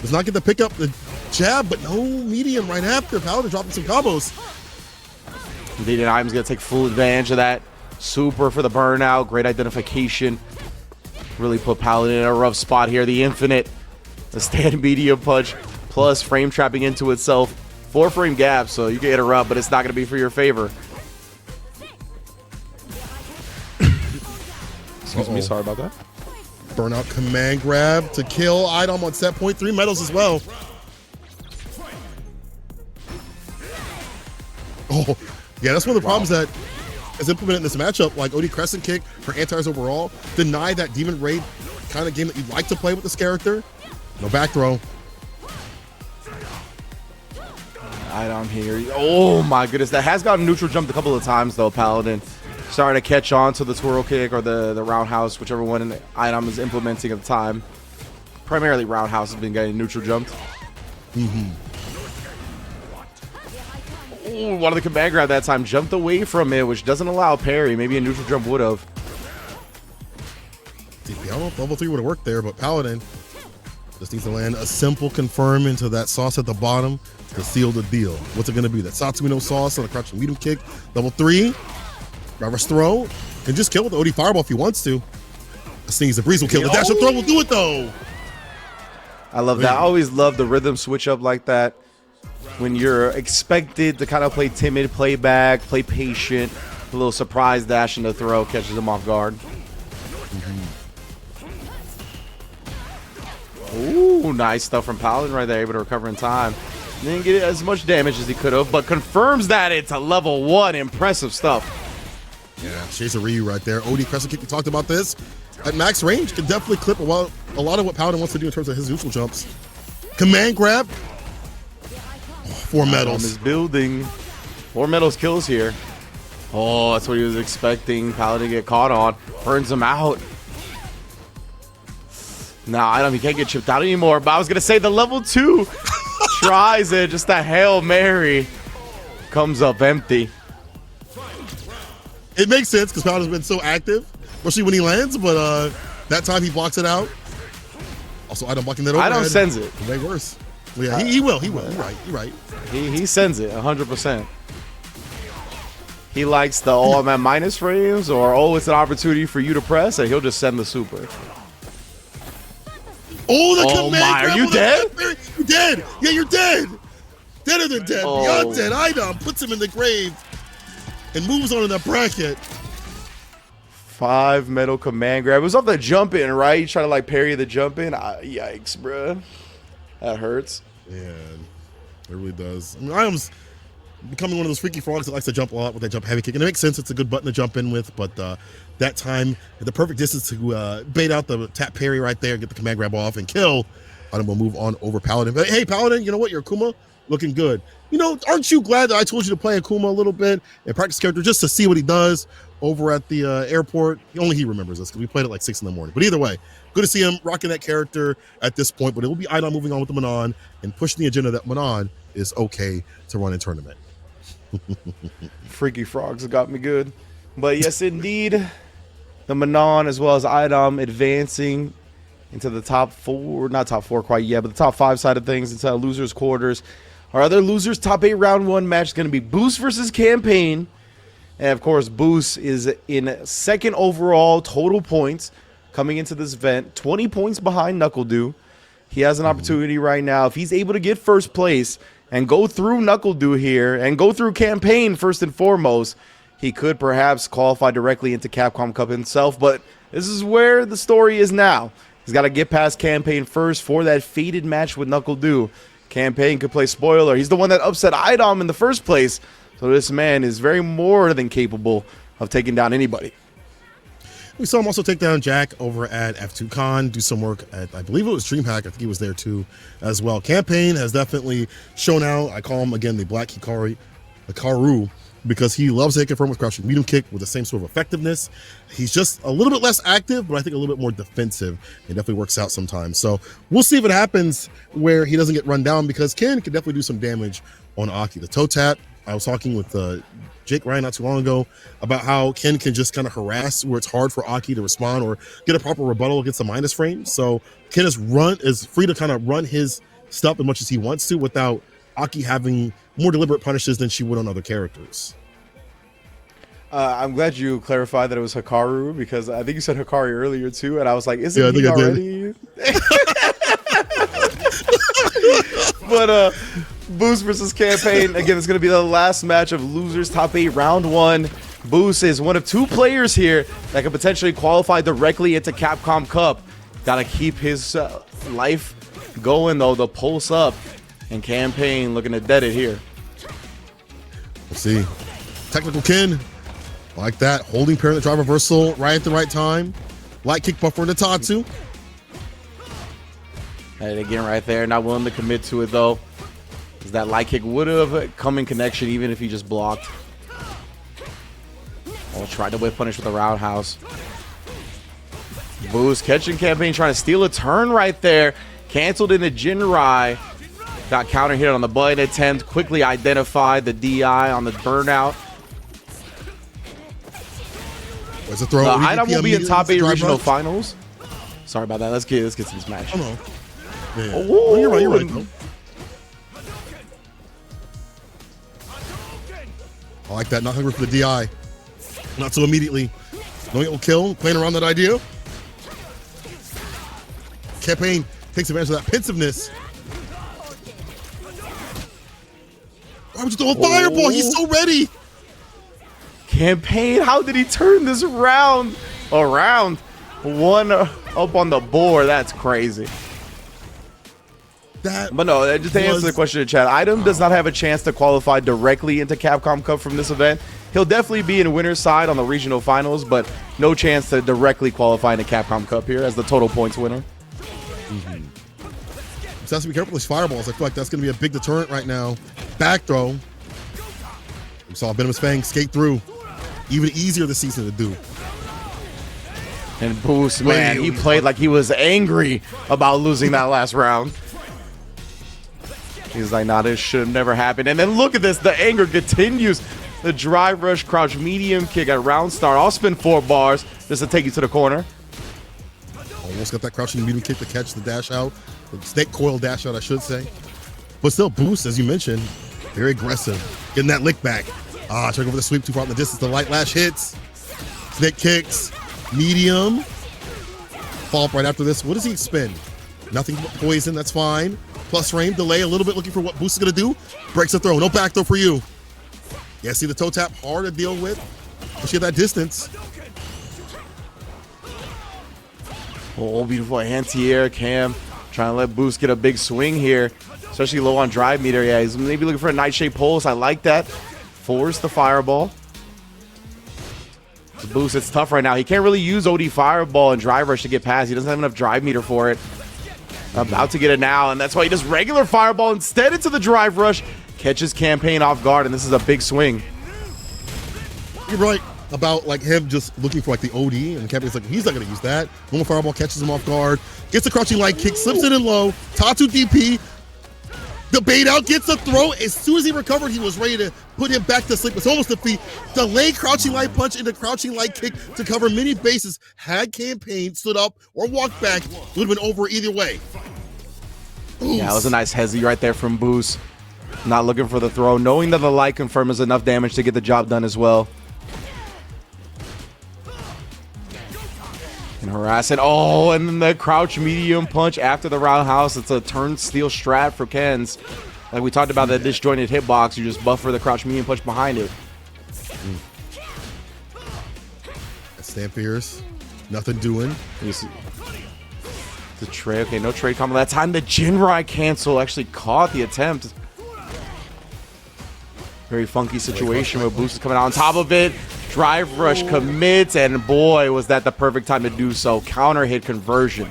Does not get to pick up the jab, but no medium right after. Paladin dropping some combos. Indeed, and Idom's going to take full advantage of that. Super for the burnout. Great identification. Really put Paladin in a rough spot here. The infinite. The stand medium punch. Plus frame trapping into itself. 4-frame gap, so you can interrupt, but it's not going to be for your favor. Excuse me, sorry about that. Burnout command grab to kill Idom on set point. 3 medals as well. Oh, yeah, that's one of the problems that is implemented in this matchup. Like OD Crescent Kick for anti-airs overall. Deny that Demon Raid kind of game that you'd like to play with this character. No back throw. Idom here. Oh my goodness, that has gotten neutral jumped a couple of times though. Paladin starting to catch on to the twirl kick or the roundhouse, whichever one Idom is implementing at the time. Primarily roundhouse has been getting neutral jumped. Ooh, one of the command grab that time jumped away from it, which doesn't allow parry. Maybe a neutral jump would have. I don't know if level 3 would have worked there, but Paladin just needs to land a simple confirm into that sauce at the bottom to seal the deal. What's it going to be? That Satsumino sauce on the crouching medium kick. Level 3. Reverse throw. And just kill with the OD Fireball if he wants to. A Sneeze the Breeze will kill. The dash up throw will do it though. I love that. I always love the rhythm switch up like that. When you're expected to kind of play timid, play back, play patient. A little surprise dash in the throw catches him off guard. Ooh, nice stuff from Paladin right there, able to recover in time. Didn't get as much damage as he could have, but confirms that it's a level 1. Impressive stuff. Yeah, Shades of Ryu right there. OD Crescent Kick, we talked about this. At max range, can definitely clip a lot of what Paladin wants to do in terms of his neutral jumps. Command grab. 4 medals. Is building. 4 medals kills here. Oh, that's what he was expecting. Paladin to get caught on. Burns him out. Nah, Idom, he can't get chipped out anymore. But I was going to say the level 2 tries it. Just a Hail Mary. Comes up empty. It makes sense because Paladin's been so active, especially when he lands, but that time he blocks it out. Also, Idom blocking that overhead. Idom sends it. Way worse. Well, yeah, he will. You're right. He sends it 100%. He likes the, oh, I'm at minus frames, or, oh, it's an opportunity for you to press, and he'll just send the super. Oh, the command my, grab. are you dead? You're dead. Yeah, you're dead. Deader than dead. Oh. Beyond dead. Idom puts him in the grave and moves on in that bracket. 5 metal command grab. It was off the jump in, right? You try to like parry the jump in. Yikes, bruh. That hurts. Yeah, it really does. I mean, Idom's becoming one of those freaky frogs that likes to jump a lot with that jump heavy kick. And it makes sense. It's a good button to jump in with. But that time, at the perfect distance to bait out the tap parry right there, get the command grab off and kill. Idom will move on over Paladin. But hey, Paladin, you know what? Your Akuma looking good. You know, aren't you glad that I told you to play Akuma a little bit and practice character just to see what he does over at the airport? Only he remembers this because we played it like 6 in the morning. But either way, good to see him rocking that character at this point. But it will be Idom moving on with the Manon and pushing the agenda that Manon is okay to run in tournament. Freaky frogs have got me good. But yes, indeed, the Manon as well as Idom advancing into the top 4, not top 4 quite yet, but the top 5 side of things into losers quarters. Our other losers top 8 round 1 match is going to be Boost versus Campaign. And of course, Boost is in 2nd overall total points coming into this event, 20 points behind NuckleDu. He has an opportunity right now. If he's able to get 1st place and go through NuckleDu here and go through Campaign first and foremost, he could perhaps qualify directly into Capcom Cup himself. But this is where the story is now. He's got to get past Campaign first for that fated match with NuckleDu. Campaign could play spoiler. He's the one that upset Idom in the first place. So this man is very more than capable of taking down anybody. We saw him also take down Jack over at F2Con, do some work at, I believe it was DreamHack. I think he was there too as well. Campaign has definitely shown out. I call him, again, the Black Hikaru because he loves to hit confirm with crouching medium kick with the same sort of effectiveness. He's just a little bit less active, but I think a little bit more defensive. It definitely works out sometimes. So we'll see if it happens where he doesn't get run down, because Ken can definitely do some damage on Aki. The toe tap, I was talking with Jake Ryan not too long ago about how Ken can just kind of harass where it's hard for Aki to respond or get a proper rebuttal against the minus frame. So Ken is free to kind of run his stuff as much as he wants to without Aki having more deliberate punishes than she would on other characters. I'm glad you clarified that it was Hikaru, because I think you said Hikari earlier too, and I was like, isn't he already? But Boost versus Campaign, again, it's going to be the last match of Losers Top 8 Round 1. Boost is one of 2 players here that could potentially qualify directly into Capcom Cup. Got to keep his life going, though, the pulse up. And Campaign looking to dead it here. Let's see. Technical Ken. Like that. Holding parent drive reversal right at the right time. Light kick buffer to Tatsu. And again, right there, not willing to commit to it, though. Because that light kick would have come in connection even if he just blocked. Oh, tried to whip punish with a roundhouse. Boost catching Campaign, trying to steal a turn right there. Canceled into Jinrai. Got counter hit on the button attempt. Quickly identified the DI on the burnout. Where's the throw? The item will be in top 8 regional finals. Sorry about that. Let's get to this match. Oh, no. Yeah. Oh, you're right. You're right, though. I like that. Not hungry for the DI. Not so immediately. Knowing it will kill. Playing around that idea. Campaign takes advantage of that pensiveness. Why would you throw a fireball? He's so ready. Campaign, how did he turn this round around? One up on the board. That's crazy. But no, just to answer the question in chat, Item does not have a chance to qualify directly into Capcom Cup from this event. He'll definitely be in winner's side on the regional finals, but no chance to directly qualify into Capcom Cup here as the total points winner. So has to be careful with these fireballs. I feel like that's going to be a big deterrent right now. Back throw. We saw Venomous Fang skate through. Even easier this season to do. And Boost, man, he played like he was angry about losing that last round. He's like, nah, this should have never happened. And then look at this. The anger continues. The drive rush crouch medium kick at round start. I'll spin 4 bars just to take you to the corner. Almost got that crouching medium kick to catch the dash out. The snake coil dash out, I should say. But still, Boost, as you mentioned, very aggressive. Getting that lick back. Trying to go for the sweep too far in the distance. The light lash hits. Snake kicks. Medium. Follow up right after this. What does he spin? Nothing but poison. That's fine. Plus frame. Delay a little bit, looking for what Boost is going to do. Breaks the throw. No back throw for you. Yeah, see the toe tap. Hard to deal with. Especially at that distance. Oh, beautiful anti-air Cam. Trying to let Boost get a big swing here. Especially low on drive meter. Yeah, he's maybe looking for a nightshade pulse. I like that. Force the fireball. The Boost, it's tough right now. He can't really use OD fireball and drive rush to get past. He doesn't have enough drive meter for it. About to get it now, and that's why he does regular fireball instead into the drive rush. Catches Campaign off guard, and this is a big swing. You're right about like him just looking for like the OD, and Campaign's like, he's not going to use that. Normal fireball catches him off guard. Gets a crouching light kick, slips it in low. Tatsu DP. The bait out, gets the throw. As soon as he recovered, he was ready to put him back to sleep. It's almost defeat. Delayed crouching light punch into crouching light kick to cover many bases. Had Campaign stood up or walked back, it would have been over either way. Oof. Yeah, it was a nice hezzy right there from Boost. Not looking for the throw, knowing that the light confirm is enough damage to get the job done as well. And harass it. Oh, and then the crouch medium punch after the roundhouse. It's a turn steel strat for Ken's. Like we talked about that disjointed hitbox, you just buffer the crouch medium punch behind it. Stand fierce. Nothing doing. The trade. Okay, no trade combo that time. The Jinrai cancel actually caught the attempt. Very funky situation where Boost is coming out on top of it. Drive rush commits, and boy, was that the perfect time to do so. Counter hit conversion.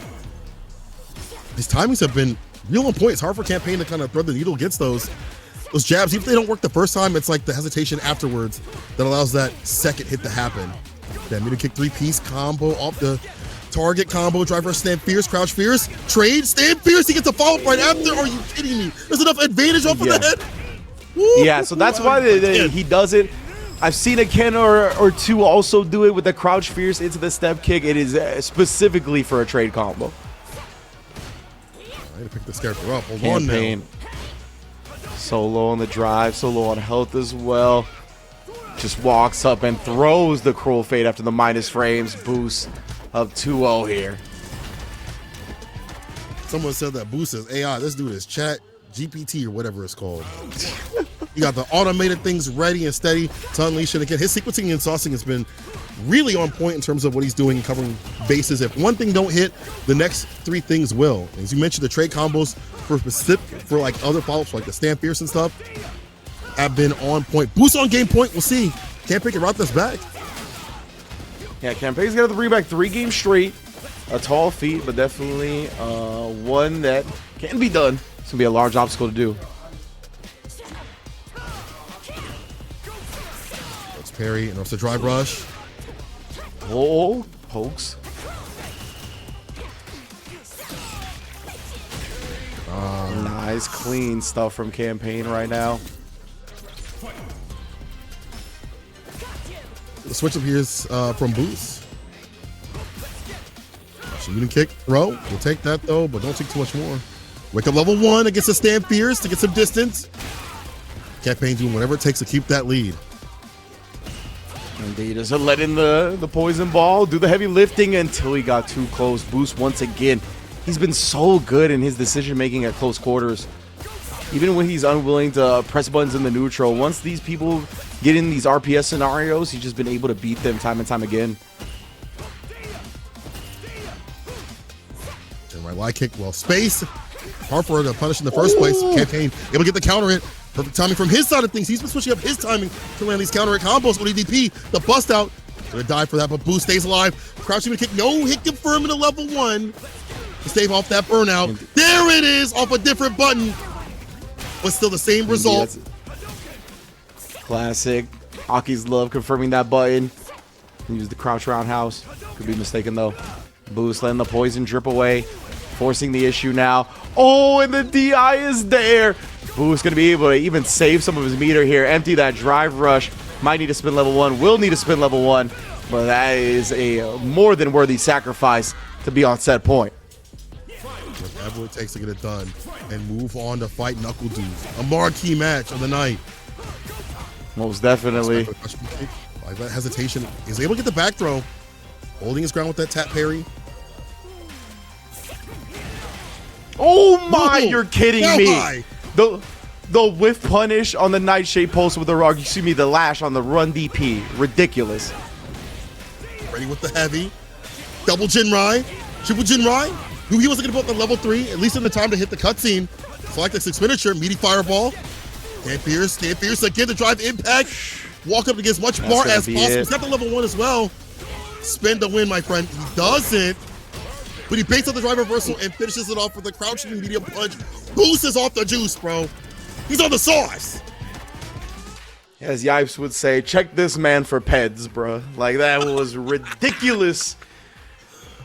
His timings have been real on point. It's hard for Campaign to kind of thread the needle against those. those jabs, even if they don't work the first time, it's like the hesitation afterwards that allows that second hit to happen. That middle kick three-piece combo off the target combo, driver stand fierce, crouch fierce, trade, stand fierce, he gets a follow-up right after. Are you kidding me? There's enough advantage off of the head. Woo. Yeah, so that's why he does it. I've seen a Ken or two also do it with the crouch fierce into the step kick. It is specifically for a trade combo. I need to pick this character up. Hold on now. So low on the drive, so low on health as well. Just walks up and throws the cruel fate after the minus frames boost of 2-0 here. Someone said that boost is AI. This dude is chat GPT or whatever it's called. You got the automated things ready and steady to unleash it again. His sequencing and saucing has been really on point in terms of what he's doing and covering bases. If one thing don't hit, the next three things will. As you mentioned, the trade combos for like other follow-ups like the stand fierce and stuff have been on point. Boost on game point, we'll see. Can't pick it right this back. Yeah, Campaign's got the reback 3 games straight. A tall feat, but definitely one that can be done. It's gonna be a large obstacle to do. That's parry and also drive rush. Oh, pokes. Nice, clean stuff from Campaign right now. The switch up here is from Boost. Shooting kick throw. We'll take that though, but don't take too much more. Wake up level 1 against a stand fierce to get some distance. Campaign doing whatever it takes to keep that lead. Indeed, doesn't let in the poison ball, do the heavy lifting until he got too close. Boost once again. He's been so good in his decision making at close quarters. Even when he's unwilling to press buttons in the neutral, once these people get in these RPS scenarios, he's just been able to beat them time and time again. And right lie kick, well space. Hard for her to punish in the first place. Campaign able to get the counter hit. Perfect timing from his side of things. He's been switching up his timing to land these counter hit combos with EDP. The bust out. Gonna die for that, but Boost stays alive. Crouching kick, no hit confirm in the level 1. To stave off that burnout. There it is, off a different button. But still the same result. Classic. Aki's love confirming that button. Use the crouch roundhouse. Could be mistaken though. Boost letting the poison drip away. Forcing the issue now. Oh, and the DI is there. Boost gonna be able to even save some of his meter here. Empty that drive rush. Might need to spin level 1. Will need to spin level 1. But that is a more than worthy sacrifice to be on set point. Whatever it takes to get it done and move on to fight Knuckle Dudes. A marquee match of the night. Most definitely. Like that hesitation. He's able to get the back throw. Holding his ground with that tap parry. Oh my, you're kidding me. High. The whiff punish on the Nightshade pulse with the rug. You see me, the lash on the run DP. Ridiculous. Ready with the heavy. Double Jinrai. Triple Jinrai. Who he wasn't going to put the level 3, at least in the time to hit the cutscene. Select this expenditure. Meaty fireball. Stand fierce again to drive impact. Walk up to get as much bar as possible. He's got the level 1 as well. Spin to win, my friend. He doesn't. But he baits up the drive reversal and finishes it off with a crouching medium punch. Boost is off the juice, bro. He's on the sauce. As Yipes would say, check this man for peds, bro. Like, that was ridiculous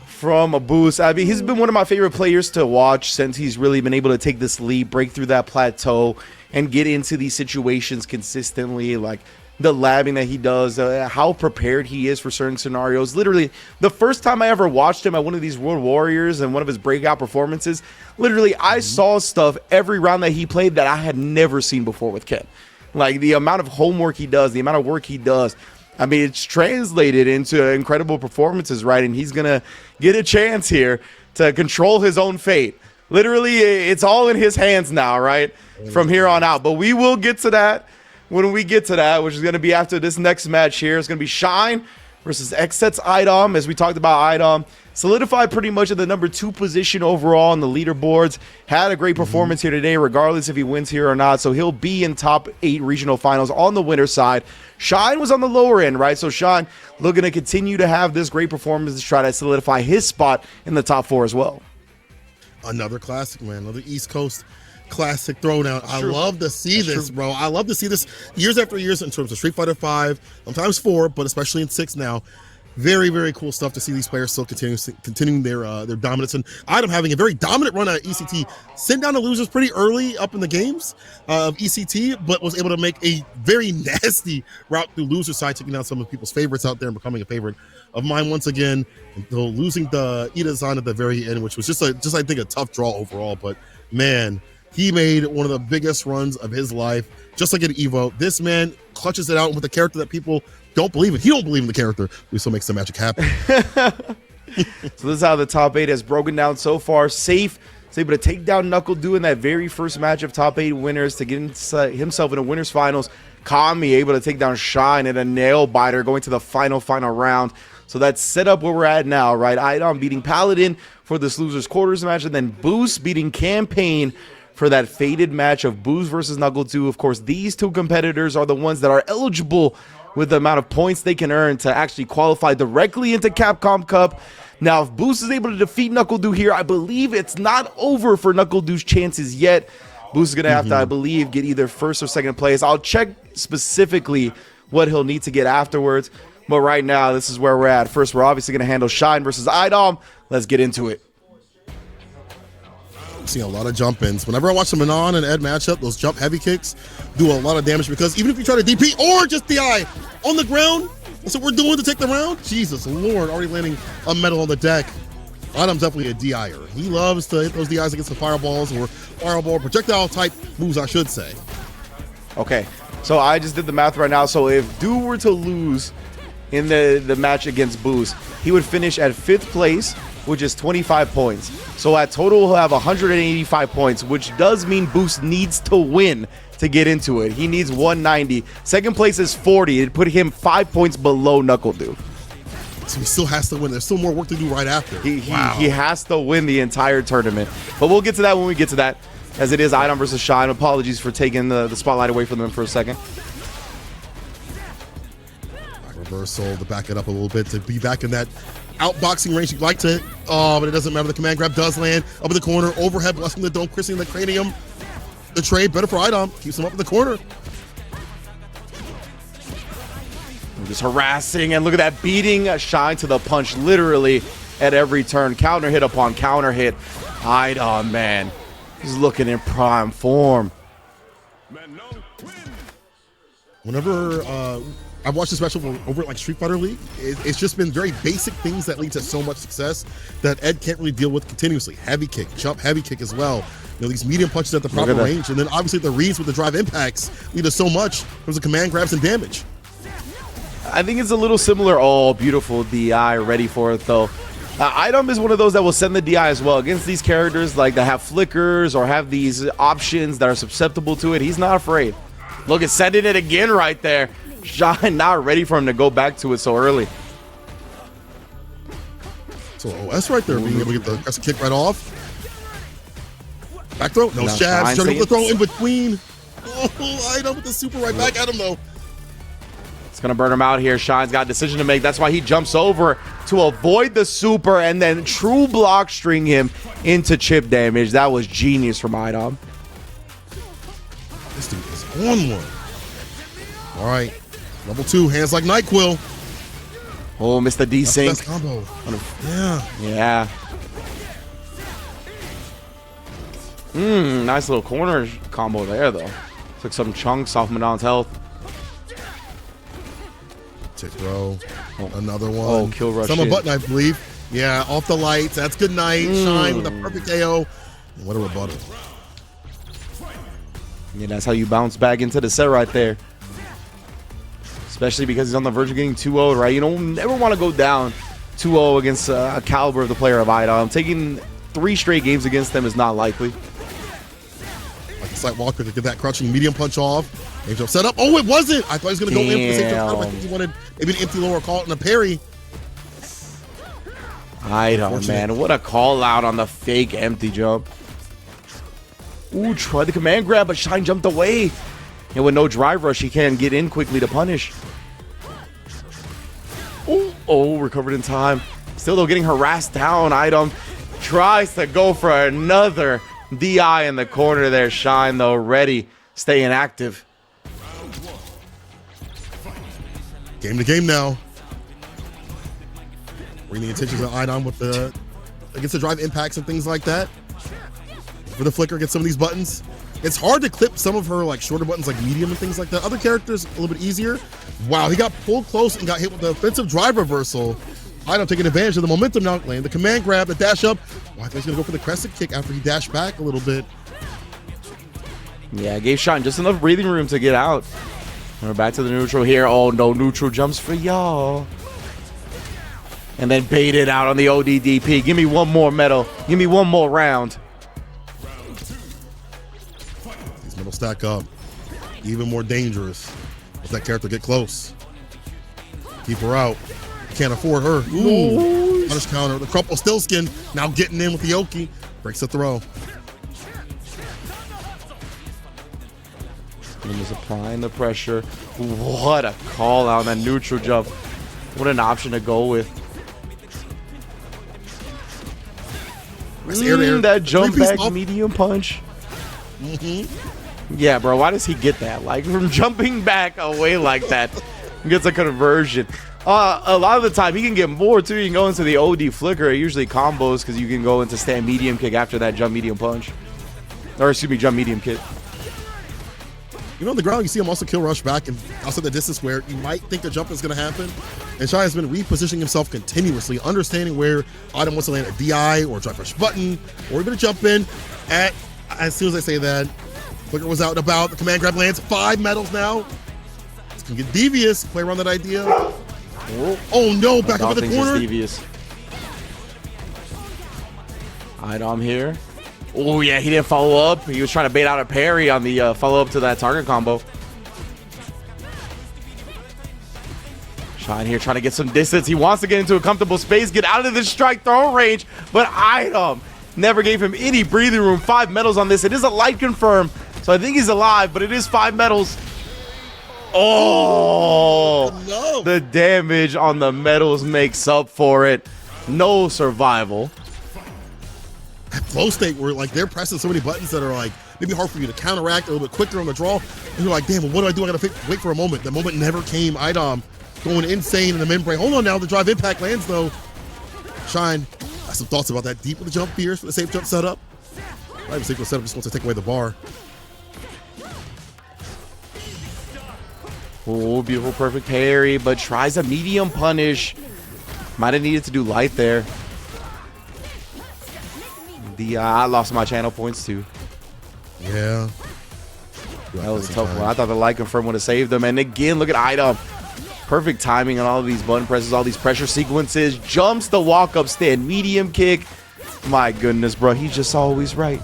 from a Boost. I mean, he's been one of my favorite players to watch since he's really been able to take this lead, break through that plateau, and get into these situations consistently. Like, the labbing that he does, how prepared he is for certain scenarios. Literally, the first time I ever watched him at one of these World Warriors and one of his breakout performances, literally, I saw stuff every round that he played that I had never seen before with Ken. Like, the amount of homework he does, the amount of work he does, I mean, it's translated into incredible performances, right? And he's going to get a chance here to control his own fate. Literally, it's all in his hands now, right? From here on out. But we will get to that when we get to that, which is going to be after this next match here. It's going to be Shine versus Xset's Idom. As we talked about, Idom solidified pretty much at the number 2 position overall on the leaderboards. Had a great performance here today, regardless if he wins here or not. So he'll be in top 8 regional finals on the winner side. Shine was on the lower end, right? So Shine looking to continue to have this great performance to try to solidify his spot in the top 4 as well. Another classic, man. Another East Coast classic throwdown. I love to see this, bro. I love to see this years after years in terms of Street Fighter 5, sometimes 4, but especially in 6 now. Very, very cool stuff to see these players still continuing their dominance. And Item having a very dominant run at ECT, sent down the losers pretty early up in the games of ECT, but was able to make a very nasty route through loser side, taking down some of people's favorites out there and becoming a favorite of mine once again. Though losing the Ida-san at the very end, which was just I think a tough draw overall. But man, he made one of the biggest runs of his life, just like at Evo. This man clutches it out with a character that people don't believe in. He don't believe in the character, but he still makes the magic happen. So this is how the top 8 has broken down so far. Safe is able to take down NuckleDu in that very first match of top 8 winners to get himself in a winners finals. Kami able to take down Shine in a nail biter going to the final round. So that's set up where we're at now, right? Idom beating Paladin for this losers quarters match, and then Boost beating Campaign for that faded match of Boost versus NuckleDu. Of course, these two competitors are the ones that are eligible with the amount of points they can earn to actually qualify directly into Capcom Cup. Now, if Boost is able to defeat NuckleDu here, I believe it's not over for NuckleDu's chances yet. Boost is going to have to, I believe, get either first or second place. I'll check specifically what he'll need to get afterwards. But right now, this is where we're at. First, we're obviously going to handle Shine versus Idom. Let's get into it. Seeing a lot of jump ins. Whenever I watch the Manon and Ed matchup, those jump heavy kicks do a lot of damage, because even if you try to DP or just DI on the ground, that's what we're doing to take the round. Jesus Lord, already landing a medal on the deck. Idom's definitely a DIer. He loves to hit those DIs against the fireballs or fireball projectile type moves, I should say. Okay, so I just did the math right now. So if Du were to lose in the match against Boost, he would finish at 5th place, which is 25 points. So at total, he'll have 185 points, which does mean Boost needs to win to get into it. He needs 190. Second place is 40. It'd put him 5 points below NuckleDu. So he still has to win. There's still more work to do right after. He has to win the entire tournament. But we'll get to that when we get to that, as it is Idom versus Shine. Apologies for taking the spotlight away from them for a second. Reversal to back it up a little bit, to be back in that outboxing range you'd like to. Oh, but it doesn't matter. The command grab does land up in the corner. Overhead, blessing the dome, christening the cranium. The trade, better for Idom. Keeps him up in the corner. Just harassing, and look at that, beating Shine to the punch literally at every turn. Counter hit upon counter hit. Idom, man, he's looking in prime form. Whenever I've watched this match over at like Street Fighter League, it's just been very basic things that lead to so much success that Ed can't really deal with continuously. Heavy kick, jump heavy kick as well. You know, these medium punches at the proper range, and then obviously the reads with the drive impacts lead to so much in terms of command grabs and damage. I think it's a little similar. Oh, beautiful DI, ready for it though. Idom is one of those that will send the DI as well against these characters like that have flickers or have these options that are susceptible to it. He's not afraid. Look at sending it again right there. Shine not ready for him to go back to it so early. So OS right there, being able to get the aggressive kick right off. Back throw, no stabs, turning the throw in between. Oh, Idom with the super right back at him though. It's gonna burn him out here. Shine's got a decision to make. That's why he jumps over to avoid the super and then true block string him into chip damage. That was genius from Idom. This dude is on one. All right, level 2, hands like NyQuil. Oh, Mr. D-Sync. That's the best combo. Yeah. Nice little corner combo there, though. Took some chunks off Manon's health. Tick row. Another one. Oh, kill rush. Summer button, I believe. Yeah, off the lights. That's good night. Shine with a perfect KO. And what a rebuttal. Yeah, that's how you bounce back into the set right there. Especially because he's on the verge of getting 2-0'd, right? You don't never want to go down 2-0 against a caliber of the player of Idom. Taking 3 straight games against them is not likely. Like a slight walker to get that crouching medium punch off. Angel set up. Oh, it wasn't. I thought he was going to go in for the same time. I think he wanted maybe an empty lower call and a parry. Idom, man. What a call out on the fake empty jump. Ooh, tried the command grab, but Shine jumped away. And with no drive rush, he can get in quickly to punish. Oh, recovered in time. Still, though, getting harassed down. Idom tries to go for another DI in the corner there. Shine, though, ready, staying active. Game to game now. Bringing the attention to Idom with the against the drive impacts and things like that. For the flicker, get some of these buttons. It's hard to clip some of her like shorter buttons like medium and things like that. Other characters a little bit easier. Wow, he got pulled close and got hit with the offensive drive reversal. Idom taking advantage of the momentum now, laying the command grab, the dash up. Well, I think he's gonna go for the crescent kick after he dashed back a little bit. Yeah, gave Shine just enough breathing room to get out. And we're back to the neutral here. Oh, no neutral jumps for y'all. And then baited out on the ODDP. Give me one more medal. Give me one more round. These medals stack up. Even more dangerous as that character get close. Keep her out. Can't afford her. Ooh. Punish counter. The crumple still skin. Now getting in with the Oki. Breaks the throw. And he's applying the pressure. What a call out on that neutral jump. What an option to go with. That jump back medium punch. Yeah, bro, why does he get that? Like, from jumping back away like that, he gets a conversion. A lot of the time, he can get more, too. You can go into the OD flicker. It usually combos because you can go into stand medium kick after that jump medium punch. Or, excuse me, jump medium kick. You know, on the ground, you see him also kill rush back and also the distance where you might think the jump is going to happen. And Shai has been repositioning himself continuously, understanding where Idom wants to land a DI or a drive rush button or even a jump in. As soon as I say that, flicker was out and about. The command grab lands. 5 medals now. It's going to get devious. Play around that idea. Oh no, back up in the corner. Devious. Idom here. Oh, yeah, he didn't follow up. He was trying to bait out a parry on the follow-up to that target combo. Shine here trying to get some distance. He wants to get into a comfortable space, get out of this strike throw range, but Idom never gave him any breathing room. 5 medals on this. It is a light confirm, so I think he's alive, but it is 5 medals. Oh, no. The damage on the medals makes up for it. No survival. Flow state where like they're pressing so many buttons that are like maybe hard for you to counteract a little bit quicker on the draw. And you're like, damn, well, what do I do? I gotta wait for a moment. The moment never came. Idom going insane in the membrane. Hold on now, the drive impact lands though. Shine has some thoughts about that. Deep with the jump fears for the safe jump setup. Not even safe jump setup, just wants to take away the bar. Oh, beautiful, perfect parry, but tries a medium punish. Might have needed to do light there. I lost my channel points too. Yeah. That was a tough one. I thought the light confirm would have saved them. And again, look at Idom. Perfect timing on all of these button presses, all these pressure sequences. Jumps the walk-up stand, medium kick. My goodness, bro. He's just always right.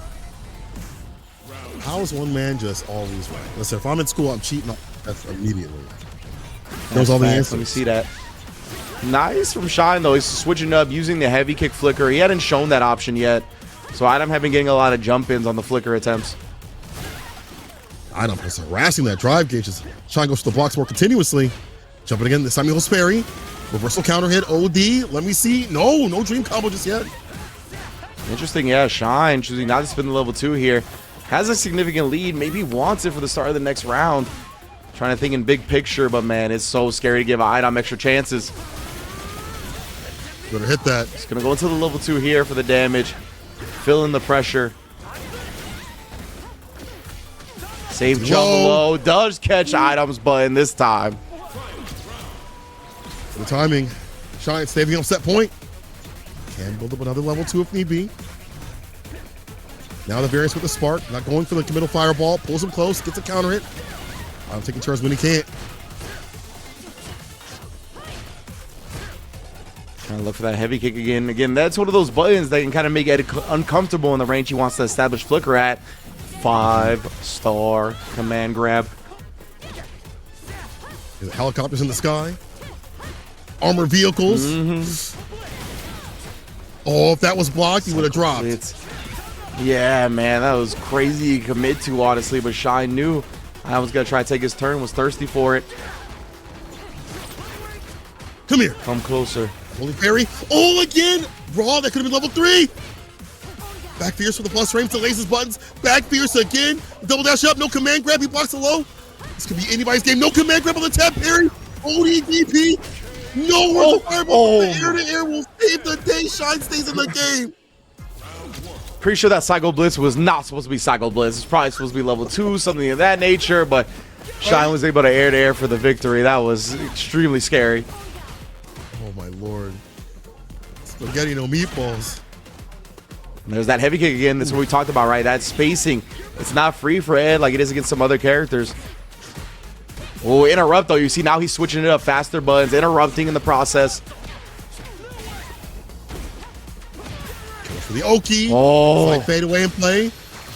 How is one man just always right? Listen, if I'm in school, I'm cheating. That's immediately. Those all the answers. Let me see that. Nice from Shine, though. He's switching up, using the heavy kick flicker. He hadn't shown that option yet. So Idom have been getting a lot of jump-ins on the flicker attempts. Idom is harassing that drive gauges. Shine goes to the blocks more continuously. Jumping again, this time he'll Sperry. Reversal counter hit, OD. Let me see. No dream combo just yet. Interesting, yeah. Shine choosing not to spin the level 2 here. Has a significant lead. Maybe wants it for the start of the next round. Trying to think in big picture, but man, it's so scary to give Idom extra chances. Gonna hit that. He's gonna go into the level 2 here for the damage. Fill in the pressure. Save jump low. Does catch Idom's button this time. The timing. Shine saving on set point. Can build up another level 2 if need be. Now the variance with the spark. Not going for the committal fireball. Pulls him close. Gets a counter hit. I'm taking turns when he can't. Trying to look for that heavy kick again. Again, that's one of those buttons that can kind of make it uncomfortable in the range he wants to establish flicker at. 5-star command grab. Helicopters in the sky. Armored vehicles. Oh, if that was blocked, he would have dropped. Yeah, man, that was crazy to commit to, honestly. But Shine knew I was going to try to take his turn, was thirsty for it. Come here. Come closer. Holy parry. Oh, again. Raw, that could have been level 3. Back fierce for the plus frames, delays his buttons. Back fierce again. Double dash up, no command grab. He blocks it low. This could be anybody's game. No command grab on the tap parry. ODDP. No one's fireball. Air to air will save the day. Shine stays in the game. Pretty sure that Psycho Blitz was not supposed to be Psycho Blitz. It's probably supposed to be level 2, something of that nature, but Shine was able to air to air for the victory. That was extremely scary. Oh my lord. Spaghetti no meatballs. And there's that heavy kick again. That's what we talked about, right? That spacing. It's not free for Ed like it is against some other characters. Oh, interrupt though. You see now he's switching it up. Faster buttons, interrupting in the process. For the Oki. Oh. Like fade away and play.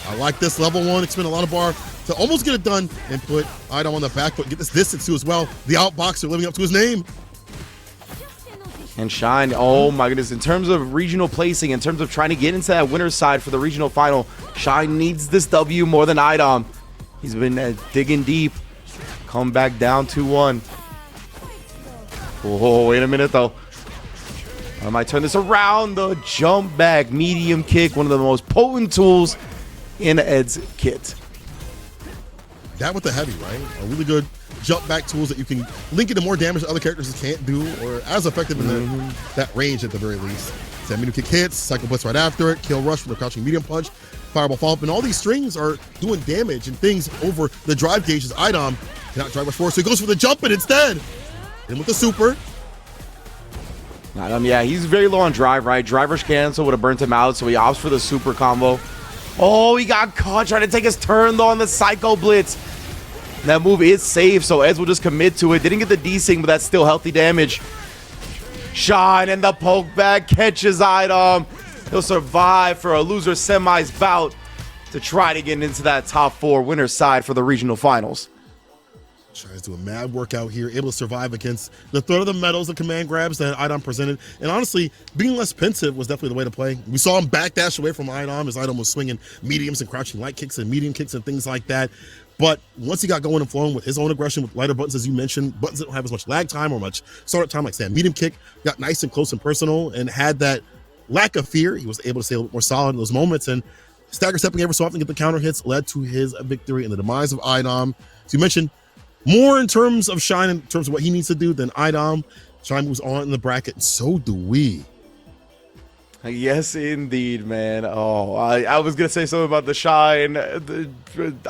I like this level 1. Expend a lot of bar to almost get it done and put Idom on the back foot. Get this distance too as well. The outboxer living up to his name. And Shine, oh my goodness, in terms of regional placing, in terms of trying to get into that winner's side for the regional final, Shine needs this W more than Idom. He's been digging deep. Come back down 2-1. Oh, wait a minute though. I might turn this around. The jump back medium kick, one of the most potent tools in Ed's kit. That with the heavy, right? A really good jump back tools that you can link into more damage that other characters can't do, or as effective in that range at the very least. So medium kick hits, Psycho Blitz right after it, kill rush from the crouching medium punch, fireball follow up, and all these strings are doing damage and things over the drive gauges. Idom cannot drive rush forward, so he goes for the jump and instead. And with the super. Yeah, he's very low on drive, right? Drive rush cancel would have burnt him out, so he opts for the super combo. Oh, he got caught trying to take his turn though on the Psycho Blitz. That move is safe, so Eds will just commit to it. Didn't get the desync, but that's still healthy damage. Shine and the poke back catches Idom. He'll survive for a loser semis bout to try to get into that top 4 winner's side for the regional finals. Tries to do a mad workout here, able to survive against the threat of the medals, the command grabs that Idom presented. And honestly, being less pensive was definitely the way to play. We saw him backdash away from Idom as Idom was swinging mediums and crouching light kicks and medium kicks and things like that. But once he got going and flowing with his own aggression with lighter buttons, as you mentioned, buttons that don't have as much lag time or much startup time, like say a medium kick, got nice and close and personal and had that lack of fear. He was able to stay a little bit more solid in those moments, and stagger stepping ever so often, get the counter hits, led to his victory and the demise of Idom. So you mentioned more in terms of Shine, in terms of what he needs to do than Idom. Shine moves on in the bracket, and so do we. Yes, indeed, man. Oh, I was going to say something about the Shine, the